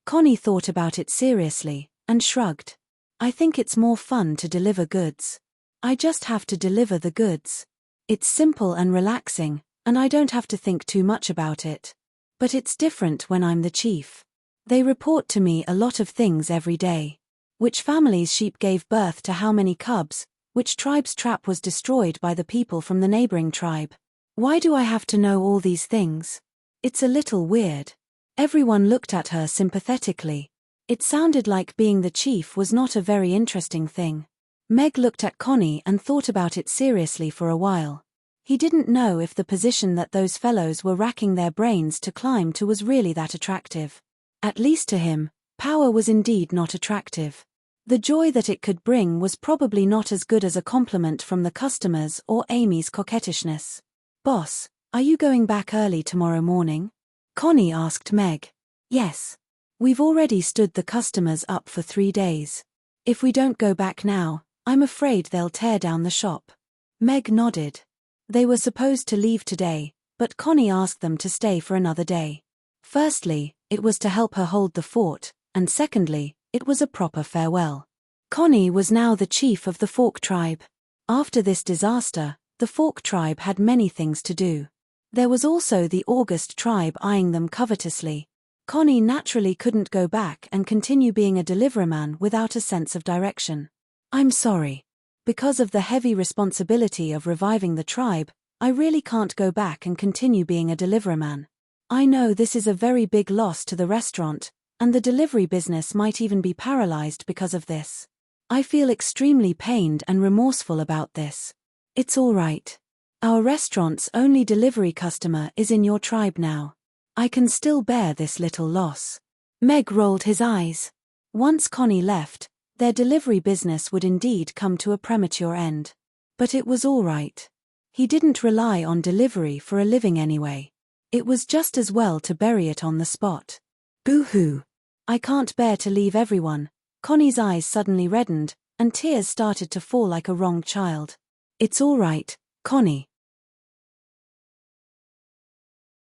Connie thought about it seriously, and shrugged. I think it's more fun to deliver goods. I just have to deliver the goods. It's simple and relaxing, and I don't have to think too much about it. But it's different when I'm the chief. They report to me a lot of things every day. Which family's sheep gave birth to how many cubs, which tribe's trap was destroyed by the people from the neighboring tribe. Why do I have to know all these things? It's a little weird. Everyone looked at her sympathetically. It sounded like being the chief was not a very interesting thing. Meg looked at Connie and thought about it seriously for a while. He didn't know if the position that those fellows were racking their brains to climb to was really that attractive. At least to him, power was indeed not attractive. The joy that it could bring was probably not as good as a compliment from the customers or Amy's coquettishness. Boss, Are you going back early tomorrow morning? Connie asked Meg. Yes. We've already stood the customers up for 3 days. If we don't go back now, I'm afraid they'll tear down the shop. Meg nodded. They were supposed to leave today, but Connie asked them to stay for another day. Firstly, it was to help her hold the fort, and secondly, it was a proper farewell. Connie was now the chief of the Fork tribe. After this disaster, the Fork tribe had many things to do. There was also the August tribe eyeing them covetously. Connie naturally couldn't go back and continue being a deliveryman without a sense of direction. I'm sorry. Because of the heavy responsibility of reviving the tribe, I really can't go back and continue being a deliveryman. I know this is a very big loss to the restaurant, and the delivery business might even be paralyzed because of this. I feel extremely pained and remorseful about this. It's all right. Our restaurant's only delivery customer is in your tribe now. I can still bear this little loss. Meg rolled his eyes. Once Connie left, their delivery business would indeed come to a premature end. But it was all right. He didn't rely on delivery for a living anyway. It was just as well to bury it on the spot. Boo-hoo. I can't bear to leave everyone. Connie's eyes suddenly reddened, and tears started to fall like a wronged child. It's all right, Connie.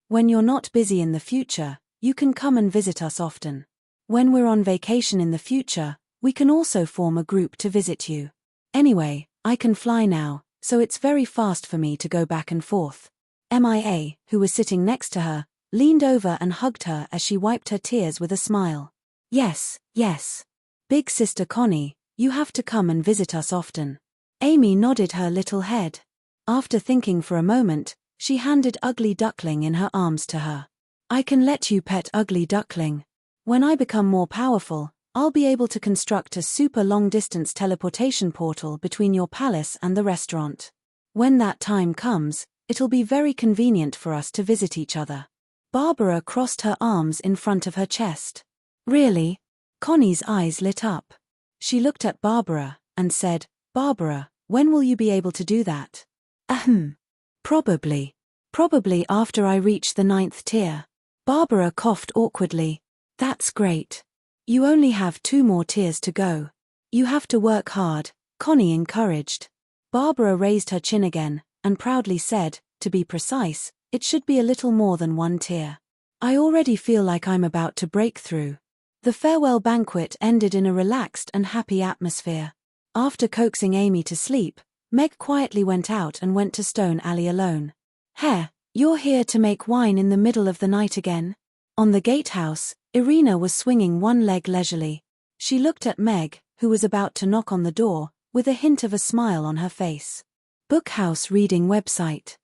When you're not busy in the future, you can come and visit us often. When we're on vacation in the future, we can also form a group to visit you. Anyway, I can fly now, so it's very fast for me to go back and forth. Mia, who was sitting next to her, leaned over and hugged her as she wiped her tears with a smile. Yes, yes. Big sister Connie, you have to come and visit us often. Amy nodded her little head. After thinking for a moment, she handed Ugly Duckling in her arms to her. I can let you pet Ugly Duckling. When I become more powerful, I'll be able to construct a super long-distance teleportation portal between your palace and the restaurant. When that time comes, it'll be very convenient for us to visit each other. Barbara crossed her arms in front of her chest. Really? Connie's eyes lit up. She looked at Barbara and said, Barbara, when will you be able to do that? Ahem. Probably. Probably after I reach the 9th tier. Barbara coughed awkwardly. That's great. You only have 2 more tiers to go. You have to work hard, Connie encouraged. Barbara raised her chin again, and proudly said, to be precise, it should be a little more than 1 tier. I already feel like I'm about to break through. The farewell banquet ended in a relaxed and happy atmosphere. After coaxing Amy to sleep, Meg quietly went out and went to Stone Alley alone. Heh, you're here to make wine in the middle of the night again? On the gatehouse, Irina was swinging one leg leisurely. She looked at Meg, who was about to knock on the door, with a hint of a smile on her face. Bookhouse reading website.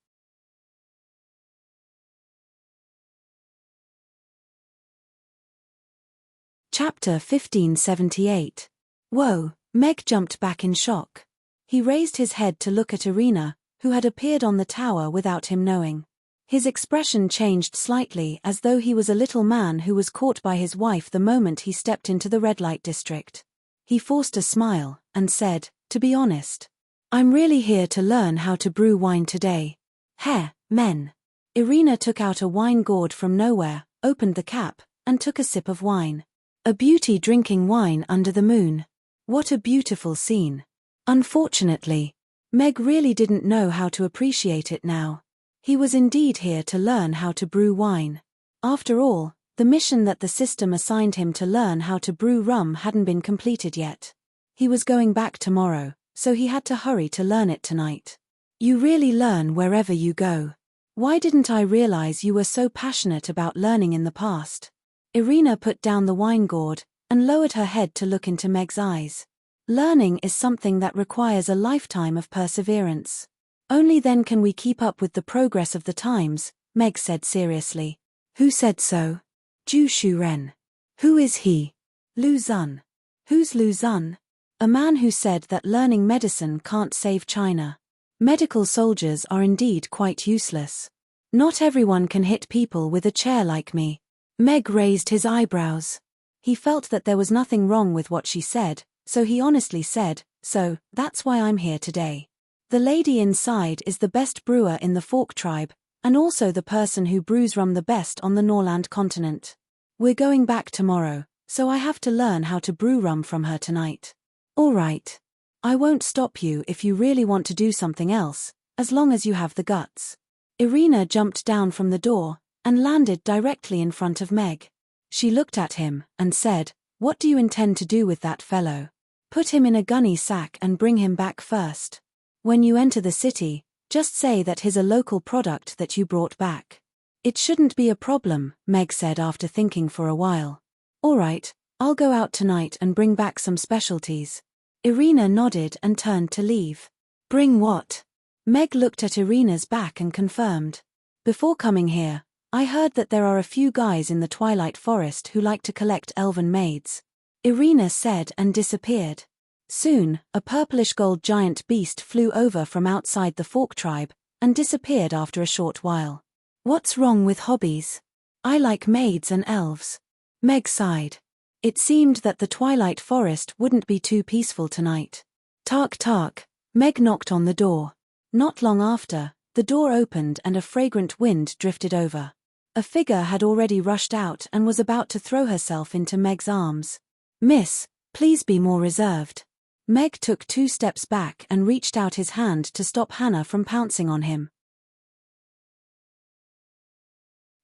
Chapter 1578. Whoa, Meg jumped back in shock. He raised his head to look at Irina, who had appeared on the tower without him knowing. His expression changed slightly as though he was a little man who was caught by his wife the moment he stepped into the red light district. He forced a smile, and said, to be honest. I'm really here to learn how to brew wine today. Heh, men. Irina took out a wine gourd from nowhere, opened the cap, and took a sip of wine. A beauty drinking wine under the moon. What a beautiful scene. Unfortunately, Meg really didn't know how to appreciate it now. He was indeed here to learn how to brew wine. After all, the mission that the system assigned him to learn how to brew rum hadn't been completed yet. He was going back tomorrow, so he had to hurry to learn it tonight. You really learn wherever you go. Why didn't I realize you were so passionate about learning in the past? Irina put down the wine gourd and lowered her head to look into Meg's eyes. Learning is something that requires a lifetime of perseverance. Only then can we keep up with the progress of the times, Meg said seriously. Who said so? Ju Shu-ren. Who is he? Lu Zun. Who's Lu Zun? A man who said that learning medicine can't save China. Medical soldiers are indeed quite useless. Not everyone can hit people with a chair like me. Meg raised his eyebrows. He felt that there was nothing wrong with what she said, so he honestly said, so, that's why I'm here today. The lady inside is the best brewer in the Fork tribe, And also the person who brews rum the best on the Norland continent. We're going back tomorrow, so I have to learn how to brew rum from her tonight. All right. I won't stop you if you really want to do something else, as long as you have the guts. Irina jumped down from the door and landed directly in front of Meg. She looked at him and said, "What do you intend to do with that fellow? Put him in a gunny sack and bring him back first. When you enter the city, just say that he's a local product that you brought back." "It shouldn't be a problem," Meg said after thinking for a while. "All right, I'll go out tonight and bring back some specialties." Irina nodded and turned to leave. "Bring what?" Meg looked at Irina's back and confirmed. "Before coming here, I heard that there are a few guys in the Twilight Forest who like to collect elven maids," Irina said and disappeared. Soon, a purplish-gold giant beast flew over from outside the Fork tribe and disappeared after a short while. "What's wrong with hobbies? I like maids and elves." Meg sighed. It seemed that the Twilight Forest wouldn't be too peaceful tonight. "Tark tark," Meg knocked on the door. Not long after, the door opened and a fragrant wind drifted over. A figure had already rushed out and was about to throw herself into Meg's arms. "Miss, please be more reserved." Meg took 2 steps back and reached out his hand to stop Hannah from pouncing on him.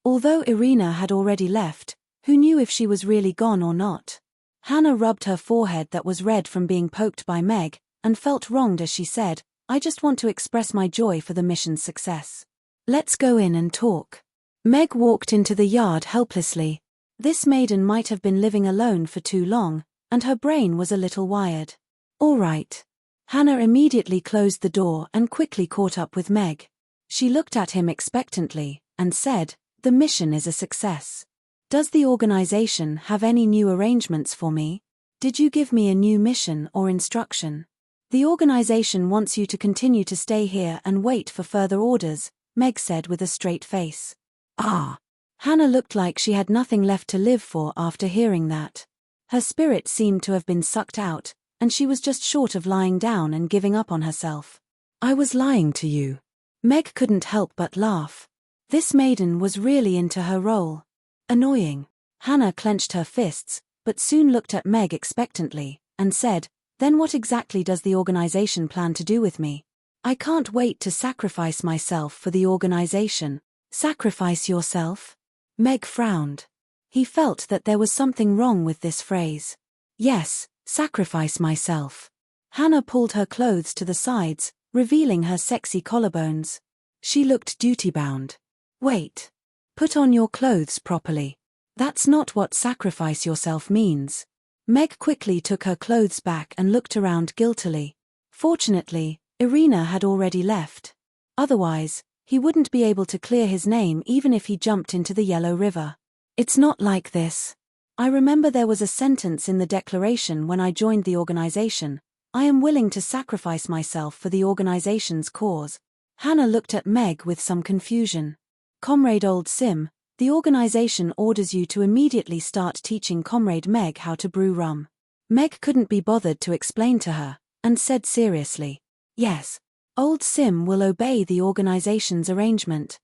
Although Irina had already left, who knew if she was really gone or not? Hannah rubbed her forehead that was red from being poked by Meg, and felt wronged as she said, "I just want to express my joy for the mission's success. Let's go in and talk." Meg walked into the yard helplessly. This maiden might have been living alone for too long, and her brain was a little wired. "All right." Hannah immediately closed the door and quickly caught up with Meg. She looked at him expectantly, and said, "The mission is a success. Does the organization have any new arrangements for me? Did you give me a new mission or instruction?" "The organization wants you to continue to stay here and wait for further orders," Meg said with a straight face. "Ah." Hannah looked like she had nothing left to live for after hearing that. Her spirit seemed to have been sucked out, and she was just short of lying down and giving up on herself. "I was lying to you." Meg couldn't help but laugh. This maiden was really into her role. Annoying. Hannah clenched her fists, but soon looked at Meg expectantly, and said, "Then what exactly does the organization plan to do with me? I can't wait to sacrifice myself for the organization." "Sacrifice yourself?" Meg frowned. He felt that there was something wrong with this phrase. "Yes, sacrifice myself." Hannah pulled her clothes to the sides, revealing her sexy collarbones. She looked duty-bound. "Wait. Put on your clothes properly. That's not what sacrifice yourself means." Meg quickly took her clothes back and looked around guiltily. Fortunately, Irina had already left. Otherwise, he wouldn't be able to clear his name even if he jumped into the Yellow River. "It's not like this. I remember there was a sentence in the declaration when I joined the organization. I am willing to sacrifice myself for the organization's cause." Hannah looked at Meg with some confusion. "Comrade Old Sim, the organization orders you to immediately start teaching Comrade Meg how to brew rum." Meg couldn't be bothered to explain to her, and said seriously, "Yes. Old Sim will obey the organization's arrangement."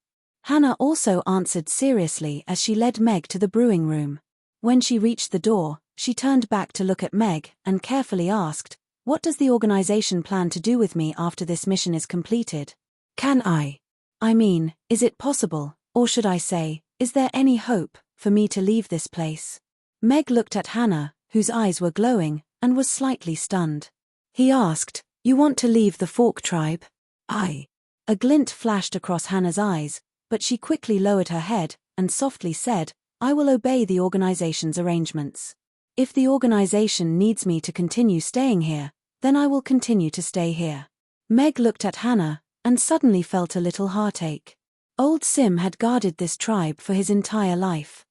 Hannah also answered seriously as she led Meg to the brewing room. When she reached the door, she turned back to look at Meg and carefully asked, "What does the organization plan to do with me after this mission is completed? I mean, is it possible, or should I say, is there any hope for me to leave this place?" Meg looked at Hannah, whose eyes were glowing, and was slightly stunned. He asked, "You want to leave the Fork tribe?" "I." A glint flashed across Hannah's eyes, but she quickly lowered her head and softly said, "I will obey the organization's arrangements. If the organization needs me to continue staying here, then I will continue to stay here." Meg looked at Hannah and suddenly felt a little heartache. Old Sim had guarded this tribe for his entire life.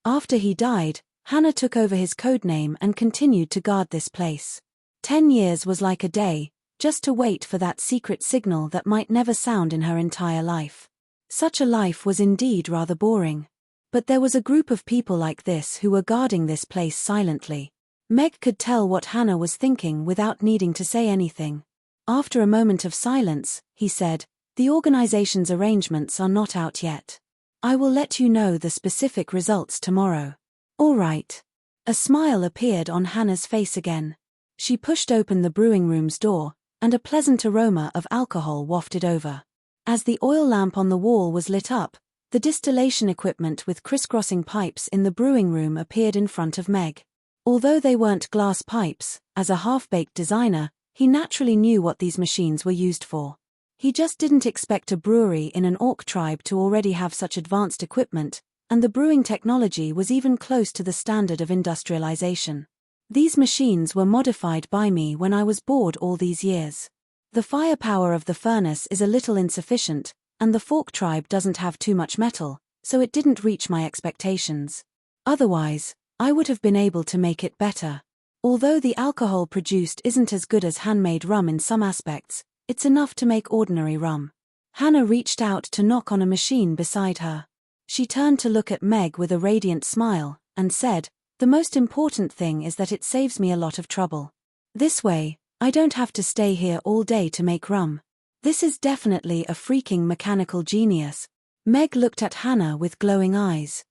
After he died, Hannah took over his codename and continued to guard this place. 10 years was like a day, just to wait for that secret signal that might never sound in her entire life. Such a life was indeed rather boring. But there was a group of people like this who were guarding this place silently. Meg could tell what Hannah was thinking without needing to say anything. After a moment of silence, he said, "The organization's arrangements are not out yet. I will let you know the specific results tomorrow." "All right." A smile appeared on Hannah's face again. She pushed open the brewing room's door, and a pleasant aroma of alcohol wafted over. As the oil lamp on the wall was lit up, the distillation equipment with crisscrossing pipes in the brewing room appeared in front of Meg. Although they weren't glass pipes, as a half-baked designer, he naturally knew what these machines were used for. He just didn't expect a brewery in an orc tribe to already have such advanced equipment, and the brewing technology was even close to the standard of industrialization. "These machines were modified by me when I was bored all these years. The firepower of the furnace is a little insufficient, and the fork tribe doesn't have too much metal, so it didn't reach my expectations. Otherwise, I would have been able to make it better. Although the alcohol produced isn't as good as handmade rum in some aspects, it's enough to make ordinary rum." Hannah reached out to knock on a machine beside her. She turned to look at Meg with a radiant smile, and said, "The most important thing is that it saves me a lot of trouble. This way, I don't have to stay here all day to make rum. This is definitely a freaking mechanical genius." Meg looked at Hannah with glowing eyes.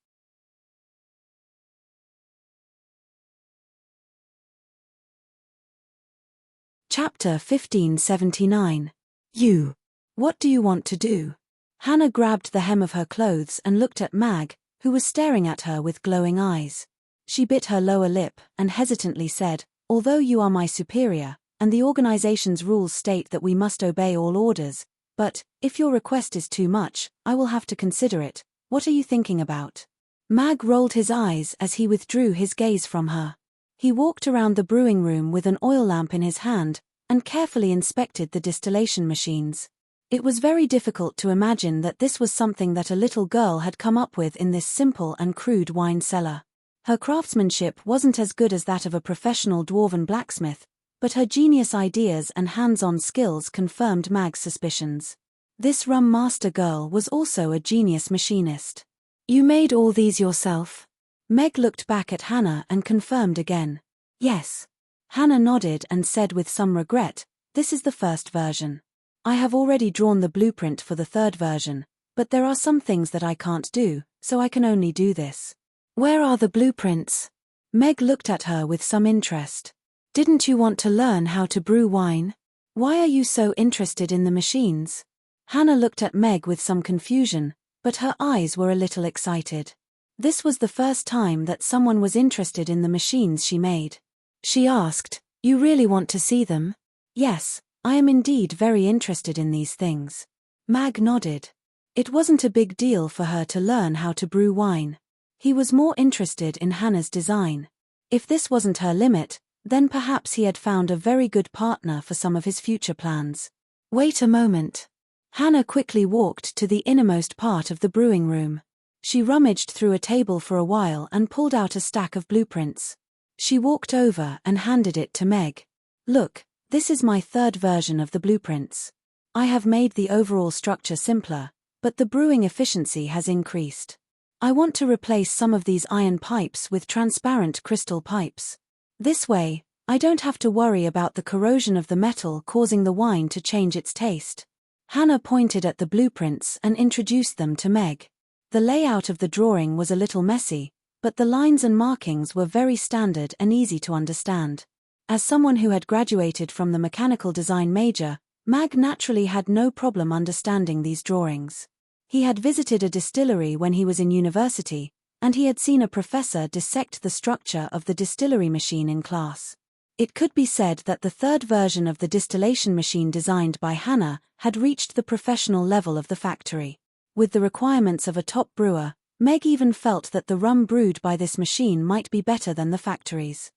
Chapter 1579. You. What do you want to do? Hannah grabbed the hem of her clothes and looked at Mag, who was staring at her with glowing eyes. She bit her lower lip and hesitantly said, "Although you are my superior, and the organization's rules state that we must obey all orders, but, if your request is too much, I will have to consider it. What are you thinking about?" Mag rolled his eyes as he withdrew his gaze from her. He walked around the brewing room with an oil lamp in his hand, and carefully inspected the distillation machines. It was very difficult to imagine that this was something that a little girl had come up with in this simple and crude wine cellar. Her craftsmanship wasn't as good as that of a professional dwarven blacksmith, but her genius ideas and hands-on skills confirmed Mag's suspicions. This rum master girl was also a genius machinist. "You made all these yourself?" Meg looked back at Hannah and confirmed again. "Yes." Hannah nodded and said with some regret, "This is the first version. I have already drawn the blueprint for the third version, but there are some things that I can't do, so I can only do this." "Where are the blueprints?" Meg looked at her with some interest. "Didn't you want to learn how to brew wine? Why are you so interested in the machines?" Hannah looked at Meg with some confusion, but her eyes were a little excited. This was the first time that someone was interested in the machines she made. She asked, "You really want to see them?" "Yes, I am indeed very interested in these things." Mag nodded. It wasn't a big deal for her to learn how to brew wine. He was more interested in Hannah's design. If this wasn't her limit, then perhaps he had found a very good partner for some of his future plans. "Wait a moment." Hannah quickly walked to the innermost part of the brewing room. She rummaged through a table for a while and pulled out a stack of blueprints. She walked over and handed it to Meg. "Look, this is my third version of the blueprints. I have made the overall structure simpler, but the brewing efficiency has increased. I want to replace some of these iron pipes with transparent crystal pipes. This way, I don't have to worry about the corrosion of the metal causing the wine to change its taste." Hannah pointed at the blueprints and introduced them to Meg. The layout of the drawing was a little messy, but the lines and markings were very standard and easy to understand. As someone who had graduated from the mechanical design major, Mag naturally had no problem understanding these drawings. He had visited a distillery when he was in university, and he had seen a professor dissect the structure of the distillery machine in class. It could be said that the third version of the distillation machine designed by Hannah had reached the professional level of the factory. With the requirements of a top brewer, Meg even felt that the rum brewed by this machine might be better than the factory's.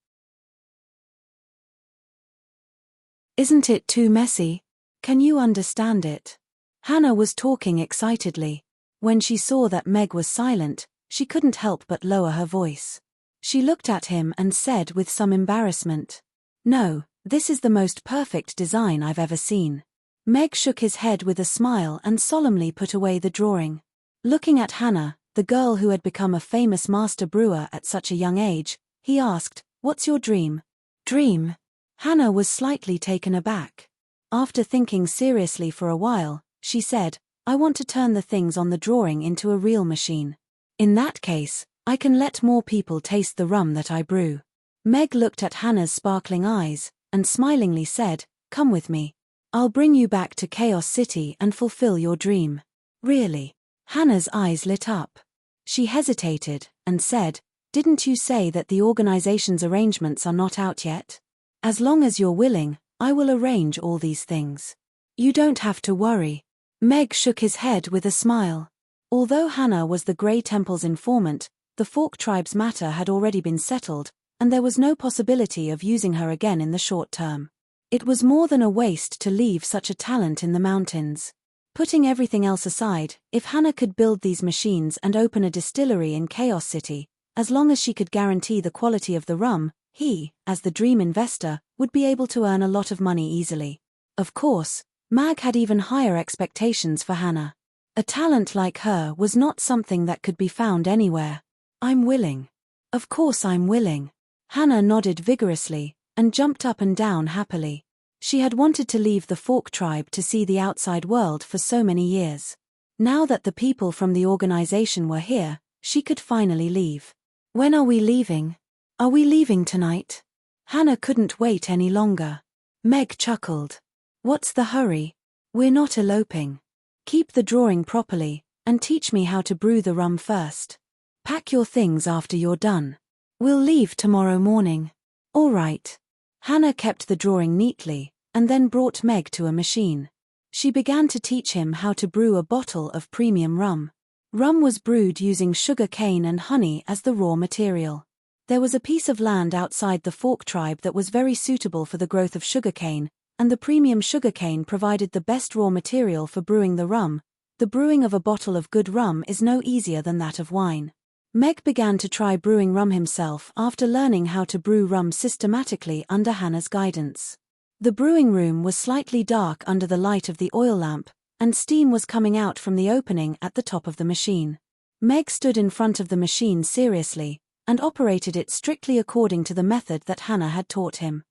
"Isn't it too messy? Can you understand it?" Hannah was talking excitedly. When she saw that Meg was silent, she couldn't help but lower her voice. She looked at him and said with some embarrassment, "No, this is the most perfect design I've ever seen." Meg shook his head with a smile and solemnly put away the drawing. Looking at Hannah, the girl who had become a famous master brewer at such a young age, he asked, "What's your dream?" "Dream?" Hannah was slightly taken aback. After thinking seriously for a while, she said, I want to turn the things on the drawing into a real machine. In that case, I can let more people taste the rum that I brew. Meg looked at Hannah's sparkling eyes, and smilingly said, Come with me. I'll bring you back to Chaos City and fulfill your dream. Really? Hannah's eyes lit up. She hesitated, and said, Didn't you say that the organization's arrangements are not out yet? As long as you're willing, I will arrange all these things. You don't have to worry. Meg shook his head with a smile. Although Hannah was the Grey Temple's informant, the Fork tribe's matter had already been settled, and there was no possibility of using her again in the short term. It was more than a waste to leave such a talent in the mountains. Putting everything else aside, if Hannah could build these machines and open a distillery in Chaos City, as long as she could guarantee the quality of the rum, he, as the dream investor, would be able to earn a lot of money easily. Of course, Mag had even higher expectations for Hannah. A talent like her was not something that could be found anywhere. I'm willing. Of course I'm willing. Hannah nodded vigorously, and jumped up and down happily. She had wanted to leave the Fork tribe to see the outside world for so many years. Now that the people from the organization were here, she could finally leave. When are we leaving? Are we leaving tonight? Hannah couldn't wait any longer. Meg chuckled. What's the hurry? We're not eloping. Keep the drawing properly, and teach me how to brew the rum first. Pack your things after you're done. We'll leave tomorrow morning. All right. Hannah kept the drawing neatly, and then brought Meg to a machine. She began to teach him how to brew a bottle of premium rum. Rum was brewed using sugar cane and honey as the raw material. There was a piece of land outside the Fork tribe that was very suitable for the growth of sugarcane, and the premium sugarcane provided the best raw material for brewing the rum. The brewing of a bottle of good rum is no easier than that of wine. Meg began to try brewing rum himself after learning how to brew rum systematically under Hannah's guidance. The brewing room was slightly dark under the light of the oil lamp, and steam was coming out from the opening at the top of the machine. Meg stood in front of the machine seriously, and operated it strictly according to the method that Hannah had taught him.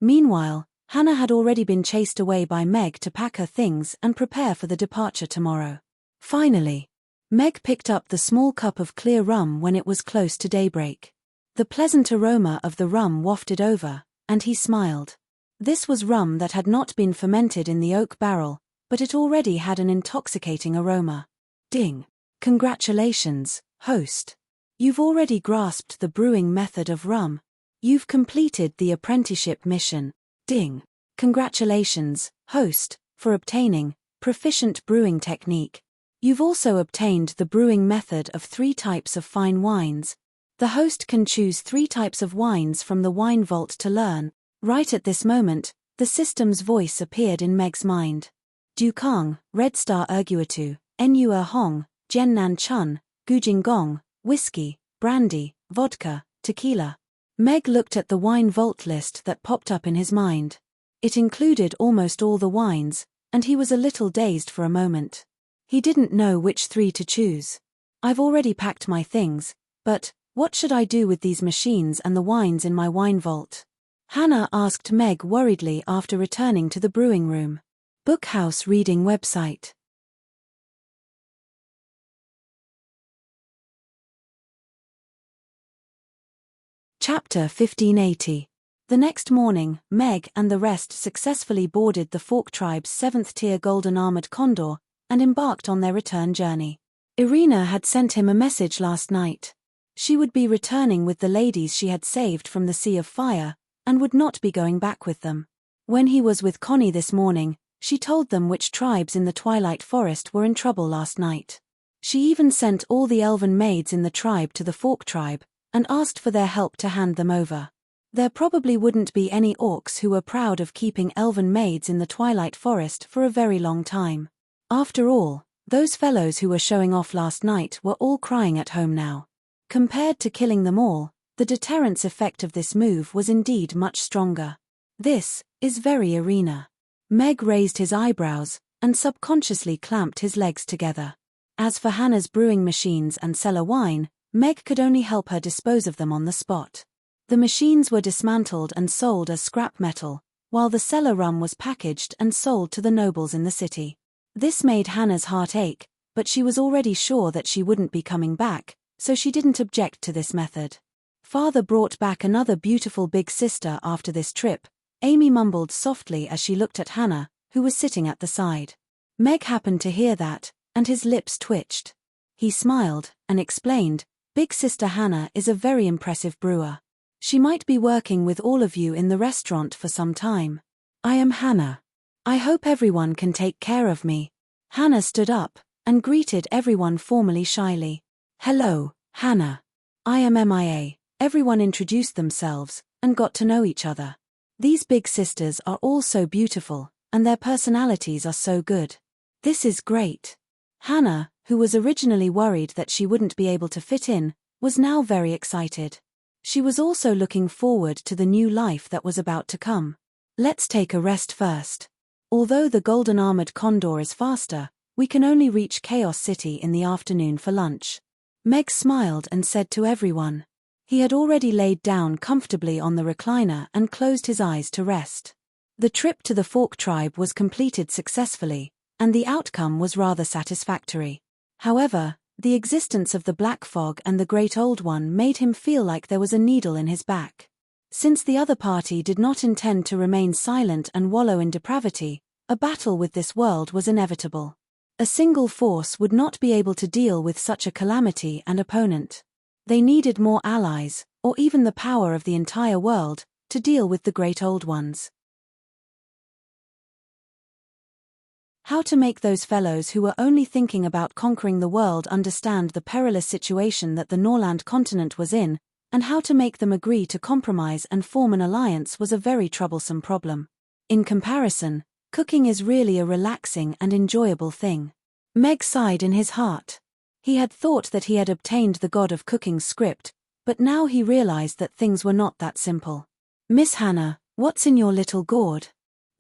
Meanwhile, Hannah had already been chased away by Meg to pack her things and prepare for the departure tomorrow. Finally, Meg picked up the small cup of clear rum when it was close to daybreak. The pleasant aroma of the rum wafted over, and he smiled. This was rum that had not been fermented in the oak barrel, but it already had an intoxicating aroma. Ding! Congratulations, host. You've already grasped the brewing method of rum. You've completed the apprenticeship mission. Ding! Congratulations, host, for obtaining proficient brewing technique. You've also obtained the brewing method of 3 types of fine wines. The host can choose 3 types of wines from the wine vault to learn. Right at this moment, the system's voice appeared in Meg's mind. Dukang, Red Star Erguatu, Nu Hong, Jen Nan Chun, Gujing Gong, whiskey, brandy, vodka, tequila. Meg looked at the wine vault list that popped up in his mind. It included almost all the wines, and he was a little dazed for a moment. He didn't know which 3 to choose. I've already packed my things, but what should I do with these machines and the wines in my wine vault? Hannah asked Meg worriedly after returning to the brewing room. Bookhouse reading website. Chapter 1580. The next morning, Meg and the rest successfully boarded the Fork tribe's 7th-tier golden armored condor and embarked on their return journey. Irina had sent him a message last night. She would be returning with the ladies she had saved from the Sea of Fire, and would not be going back with them. When he was with Connie this morning, she told them which tribes in the Twilight Forest were in trouble last night. She even sent all the elven maids in the tribe to the Fork tribe, and asked for their help to hand them over. There probably wouldn't be any orcs who were proud of keeping elven maids in the Twilight Forest for a very long time. After all, those fellows who were showing off last night were all crying at home now. Compared to killing them all, the deterrence effect of this move was indeed much stronger. This is very Irina. Meg raised his eyebrows, and subconsciously clamped his legs together. As for Hannah's brewing machines and cellar wine, Meg could only help her dispose of them on the spot. The machines were dismantled and sold as scrap metal, while the cellar rum was packaged and sold to the nobles in the city. This made Hannah's heart ache, but she was already sure that she wouldn't be coming back, so she didn't object to this method. Father brought back another beautiful big sister after this trip, Amy mumbled softly as she looked at Hannah, who was sitting at the side. Meg happened to hear that, and his lips twitched. He smiled, and explained, "Big sister Hannah is a very impressive brewer. She might be working with all of you in the restaurant for some time. I am Hannah. I hope everyone can take care of me." Hannah stood up, and greeted everyone formally shyly. "Hello, Hannah. I am MIA." Everyone introduced themselves, and got to know each other. These big sisters are all so beautiful, and their personalities are so good. This is great. Hannah, who was originally worried that she wouldn't be able to fit in, was now very excited. She was also looking forward to the new life that was about to come. "Let's take a rest first. Although the golden armored condor is faster, we can only reach Chaos City in the afternoon for lunch." Meg smiled and said to everyone. He had already laid down comfortably on the recliner and closed his eyes to rest. The trip to the Fork tribe was completed successfully, and the outcome was rather satisfactory. However, the existence of the black fog and the Great Old One made him feel like there was a needle in his back. Since the other party did not intend to remain silent and wallow in depravity, a battle with this world was inevitable. A single force would not be able to deal with such a calamity and opponent. They needed more allies, or even the power of the entire world, to deal with the Great Old Ones. How to make those fellows who were only thinking about conquering the world understand the perilous situation that the Norland continent was in, and how to make them agree to compromise and form an alliance was a very troublesome problem. In comparison, cooking is really a relaxing and enjoyable thing. Meg sighed in his heart. He had thought that he had obtained the God of Cooking's script, but now he realized that things were not that simple. "Miss Hannah, what's in your little gourd?"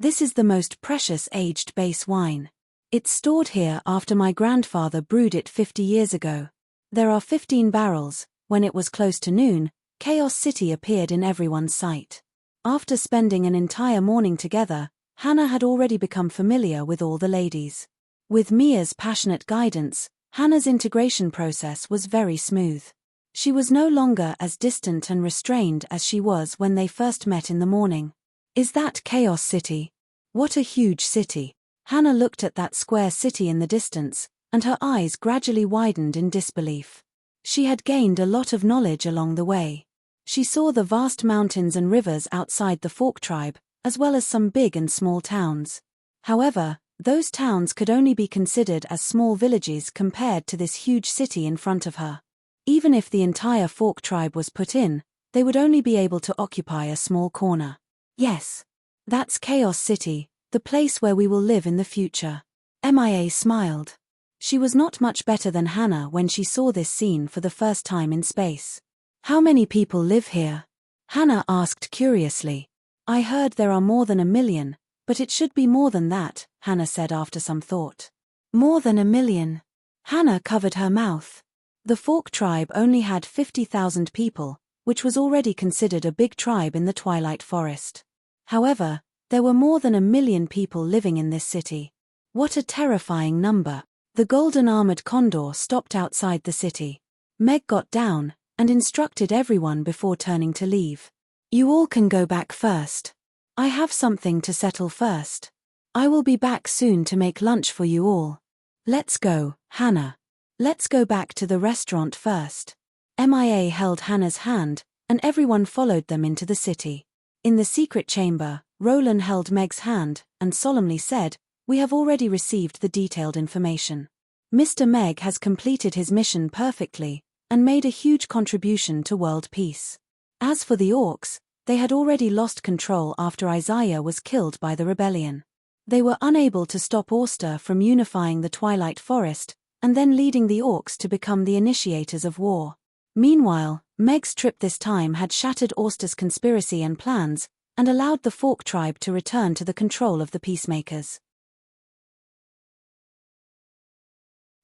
"This is the most precious aged base wine. It's stored here after my grandfather brewed it 50 years ago. There are 15 barrels." When it was close to noon, Chaos City appeared in everyone's sight. After spending an entire morning together, Hannah had already become familiar with all the ladies. With Mia's passionate guidance, Hannah's integration process was very smooth. She was no longer as distant and restrained as she was when they first met in the morning. "Is that Chaos City? What a huge city." Hannah looked at that square city in the distance, and her eyes gradually widened in disbelief. She had gained a lot of knowledge along the way. She saw the vast mountains and rivers outside the Fork tribe, as well as some big and small towns. However, those towns could only be considered as small villages compared to this huge city in front of her. Even if the entire Fork tribe was put in, they would only be able to occupy a small corner. "Yes. That's Chaos City, the place where we will live in the future." MIA smiled. She was not much better than Hannah when she saw this scene for the first time in space. "How many people live here?" Hannah asked curiously. "I heard there are more than 1 million, but it should be more than that," Hannah said after some thought. "More than 1 million." Hannah covered her mouth. The Fork tribe only had 50,000 people, which was already considered a big tribe in the Twilight Forest. However, there were more than 1 million people living in this city. What a terrifying number. The golden armored condor stopped outside the city. Meg got down, and instructed everyone before turning to leave. "You all can go back first. I have something to settle first. I will be back soon to make lunch for you all. Let's go, Hannah. Let's go back to the restaurant first." MIA held Hannah's hand, and everyone followed them into the city. In the secret chamber, Roland held Meg's hand, and solemnly said, "We have already received the detailed information. Mr. Meg has completed his mission perfectly, and made a huge contribution to world peace. As for the orcs, they had already lost control after Isaiah was killed by the rebellion. They were unable to stop Auster from unifying the Twilight Forest, and then leading the orcs to become the initiators of war. Meanwhile, Meg's trip this time had shattered Auster's conspiracy and plans, and allowed the Fork tribe to return to the control of the peacemakers.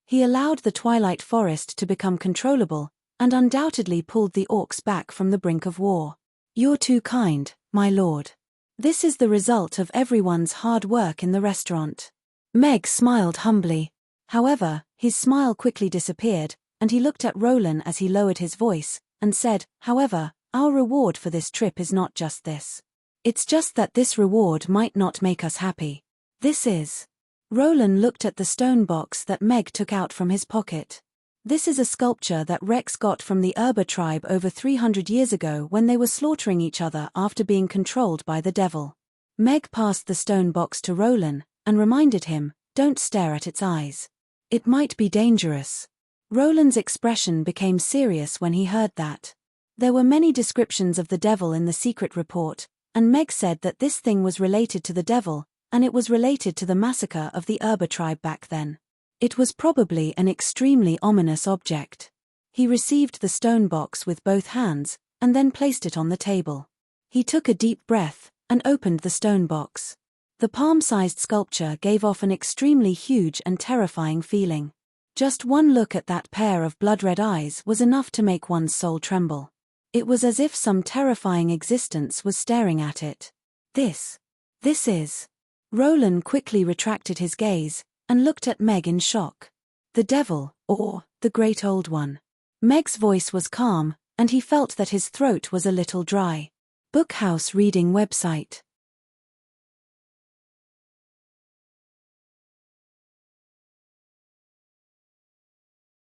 He allowed the Twilight Forest to become controllable, and undoubtedly pulled the orcs back from the brink of war. You're too kind, my lord. This is the result of everyone's hard work in the restaurant. Meg smiled humbly. However, his smile quickly disappeared, and he looked at Roland as he lowered his voice, and said, however, our reward for this trip is not just this. It's just that this reward might not make us happy. This is. Roland looked at the stone box that Meg took out from his pocket. This is a sculpture that Rex got from the Urba tribe over 300 years ago when they were slaughtering each other after being controlled by the devil. Meg passed the stone box to Roland, and reminded him, don't stare at its eyes. It might be dangerous. Roland's expression became serious when he heard that. There were many descriptions of the devil in the secret report, and Meg said that this thing was related to the devil, and it was related to the massacre of the Urba tribe back then. It was probably an extremely ominous object. He received the stone box with both hands, and then placed it on the table. He took a deep breath, and opened the stone box. The palm-sized sculpture gave off an extremely huge and terrifying feeling. Just one look at that pair of blood-red eyes was enough to make one's soul tremble. It was as if some terrifying existence was staring at it. This is. Roland quickly retracted his gaze, and looked at Meg in shock. The devil, or the Great Old One. Meg's voice was calm, and he felt that his throat was a little dry. Bookhouse reading website.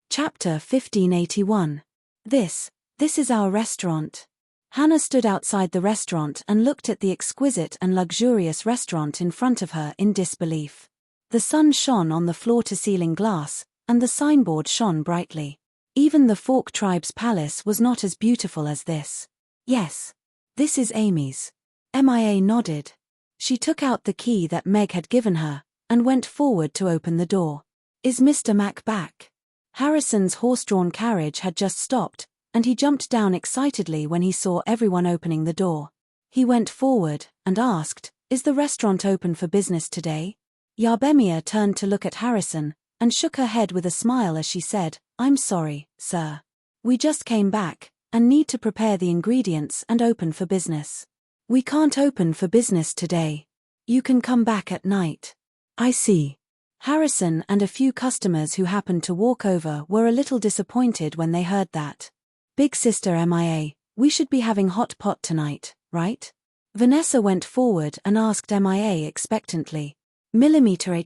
Chapter 1581. This is our restaurant. Hannah stood outside the restaurant and looked at the exquisite and luxurious restaurant in front of her in disbelief. The sun shone on the floor-to-ceiling glass, and the signboard shone brightly. Even the Fork tribe's palace was not as beautiful as this. Yes. This is Amy's. Mia nodded. She took out the key that Meg had given her, and went forward to open the door. Is Mr. Mac back? Harrison's horse-drawn carriage had just stopped, and he jumped down excitedly when he saw everyone opening the door. He went forward, and asked, is the restaurant open for business today? Yarbemia turned to look at Harrison, and shook her head with a smile as she said, I'm sorry, sir. We just came back, and need to prepare the ingredients and open for business. We can't open for business today. You can come back at night. I see. Harrison and a few customers who happened to walk over were a little disappointed when they heard that. Big sister Mia, we should be having hot pot tonight, right? Vanessa went forward and asked Mia expectantly. Millimeter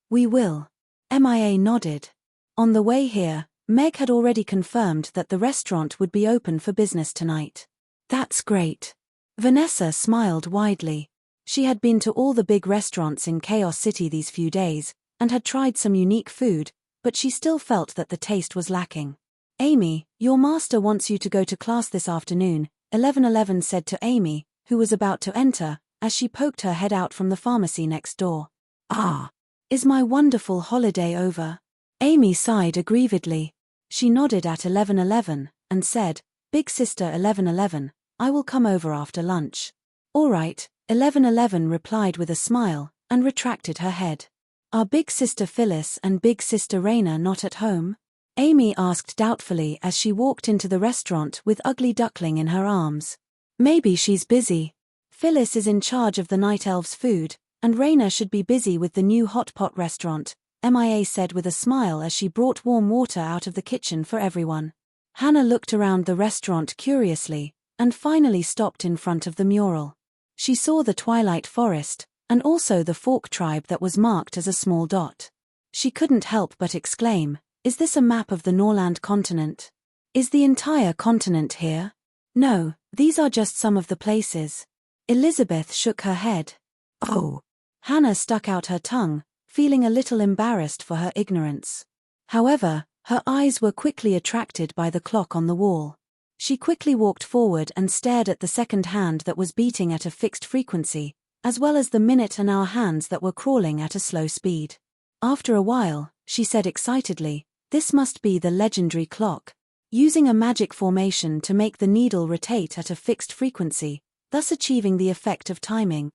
we will. Mia nodded. On the way here, Meg had already confirmed that the restaurant would be open for business tonight. That's great. Vanessa smiled widely. She had been to all the big restaurants in Chaos City these few days, and had tried some unique food, but she still felt that the taste was lacking. Amy, your master wants you to go to class this afternoon, 1111 said to Amy, who was about to enter, as she poked her head out from the pharmacy next door. Ah, is my wonderful holiday over? Amy sighed aggrievedly. She nodded at 1111, and said, Big sister 1111, I will come over after lunch. All right, 1111 replied with a smile, and retracted her head. Are Big sister Phyllis and Big sister Raina not at home? Amy asked doubtfully as she walked into the restaurant with Ugly Duckling in her arms. Maybe she's busy. Phyllis is in charge of the Night Elves' food, and Raina should be busy with the new hot pot restaurant, Mia said with a smile as she brought warm water out of the kitchen for everyone. Hannah looked around the restaurant curiously, and finally stopped in front of the mural. She saw the Twilight Forest, and also the Fork tribe that was marked as a small dot. She couldn't help but exclaim, is this a map of the Norland continent? Is the entire continent here? No, these are just some of the places. Elizabeth shook her head. Oh. Hannah stuck out her tongue, feeling a little embarrassed for her ignorance. However, her eyes were quickly attracted by the clock on the wall. She quickly walked forward and stared at the second hand that was beating at a fixed frequency, as well as the minute and hour hands that were crawling at a slow speed. After a while, she said excitedly, this must be the legendary clock, using a magic formation to make the needle rotate at a fixed frequency, thus achieving the effect of timing.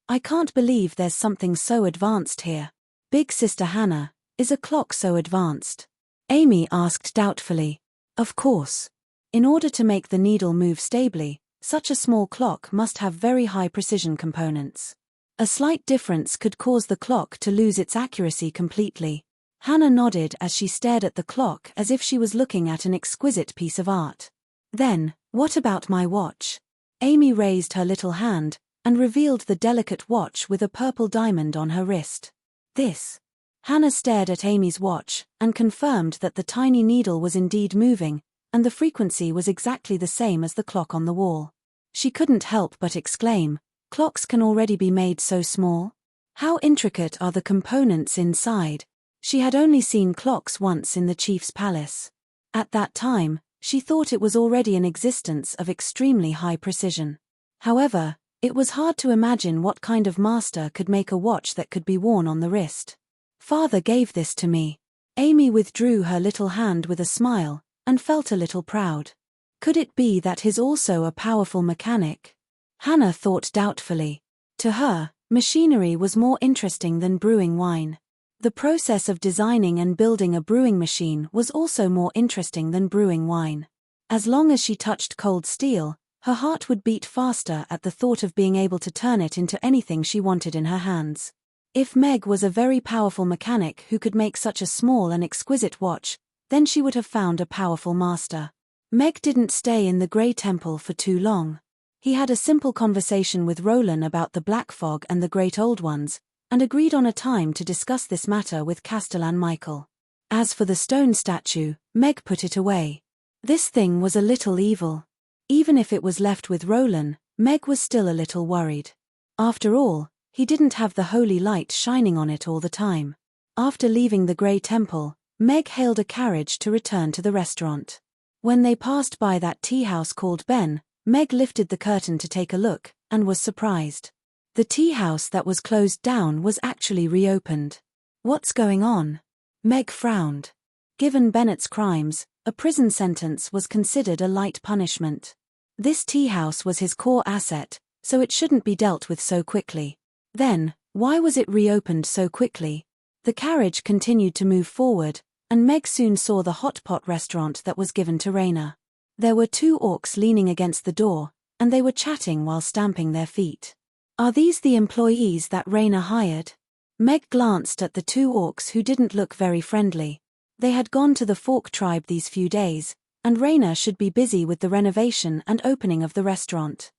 I can't believe there's something so advanced here. Big sister Hannah, is a clock so advanced? Amy asked doubtfully. Of course. In order to make the needle move stably, such a small clock must have very high precision components. A slight difference could cause the clock to lose its accuracy completely. Hannah nodded as she stared at the clock as if she was looking at an exquisite piece of art. Then, what about my watch? Amy raised her little hand and revealed the delicate watch with a purple diamond on her wrist. This. Hannah stared at Amy's watch and confirmed that the tiny needle was indeed moving, and the frequency was exactly the same as the clock on the wall. She couldn't help but exclaim, "Clocks can already be made so small? How intricate are the components inside?" She had only seen clocks once in the chief's palace. At that time, she thought it was already an existence of extremely high precision. However, it was hard to imagine what kind of master could make a watch that could be worn on the wrist. "Father gave this to me." Amy withdrew her little hand with a smile, and felt a little proud. Could it be that he's also a powerful mechanic? Hannah thought doubtfully. To her, machinery was more interesting than brewing wine. The process of designing and building a brewing machine was also more interesting than brewing wine. As long as she touched cold steel, her heart would beat faster at the thought of being able to turn it into anything she wanted in her hands. If Meg was a very powerful mechanic who could make such a small and exquisite watch, then she would have found a powerful master. Meg didn't stay in the Grey Temple for too long. He had a simple conversation with Roland about the Black Fog and the Great Old Ones, and agreed on a time to discuss this matter with Castellan Michael. As for the stone statue, Meg put it away. This thing was a little evil. Even if it was left with Roland, Meg was still a little worried. After all, he didn't have the holy light shining on it all the time. After leaving the Grey Temple, Meg hailed a carriage to return to the restaurant. When they passed by that tea house called Ben, Meg lifted the curtain to take a look, and was surprised. The tea house that was closed down was actually reopened. "What's going on?" Meg frowned. Given Bennett's crimes, a prison sentence was considered a light punishment. This tea house was his core asset, so it shouldn't be dealt with so quickly. Then, why was it reopened so quickly? The carriage continued to move forward, and Meg soon saw the hot pot restaurant that was given to Raina. There were two orcs leaning against the door, and they were chatting while stamping their feet. "Are these the employees that Raina hired?" Meg glanced at the two orcs who didn't look very friendly. They had gone to the Fork tribe these few days, and Raina should be busy with the renovation and opening of the restaurant.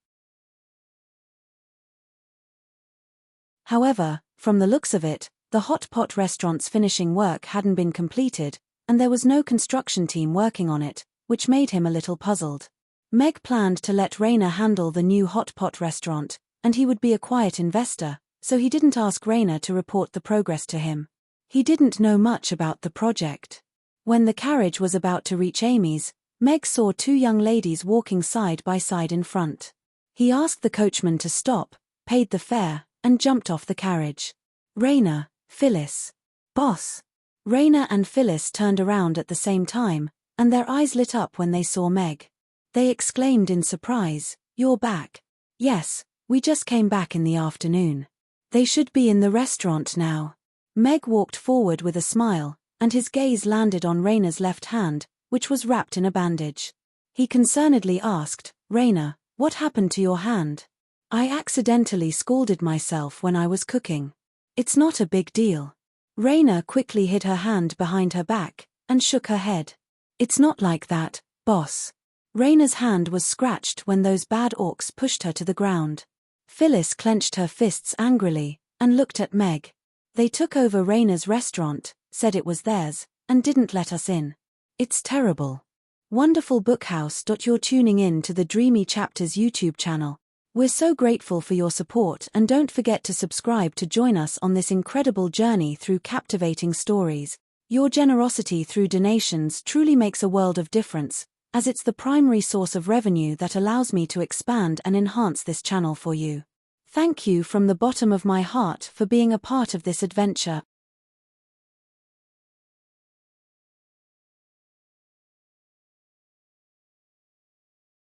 However, from the looks of it, the hot pot restaurant's finishing work hadn't been completed, and there was no construction team working on it, which made him a little puzzled. Meg planned to let Raina handle the new hot pot restaurant, and he would be a quiet investor, so he didn't ask Raina to report the progress to him. He didn't know much about the project. When the carriage was about to reach Amy's, Meg saw two young ladies walking side by side in front. He asked the coachman to stop, paid the fare, and jumped off the carriage. "Raina, Phyllis." "Boss." Raina and Phyllis turned around at the same time, and their eyes lit up when they saw Meg. They exclaimed in surprise, "You're back." "Yes, we just came back in the afternoon. They should be in the restaurant now." Meg walked forward with a smile, and his gaze landed on Raina's left hand, which was wrapped in a bandage. He concernedly asked, "Raina, what happened to your hand?" "I accidentally scalded myself when I was cooking. It's not a big deal." Raina quickly hid her hand behind her back, and shook her head. "It's not like that, boss." Raina's hand was scratched when those bad orcs pushed her to the ground. Phyllis clenched her fists angrily, and looked at Meg. "They took over Raina's restaurant, said it was theirs, and didn't let us in. It's terrible." Wonderful Bookhouse. You're tuning in to the Dreamy Chapters YouTube channel. We're so grateful for your support, and don't forget to subscribe to join us on this incredible journey through captivating stories. Your generosity through donations truly makes a world of difference, as it's the primary source of revenue that allows me to expand and enhance this channel for you. Thank you from the bottom of my heart for being a part of this adventure.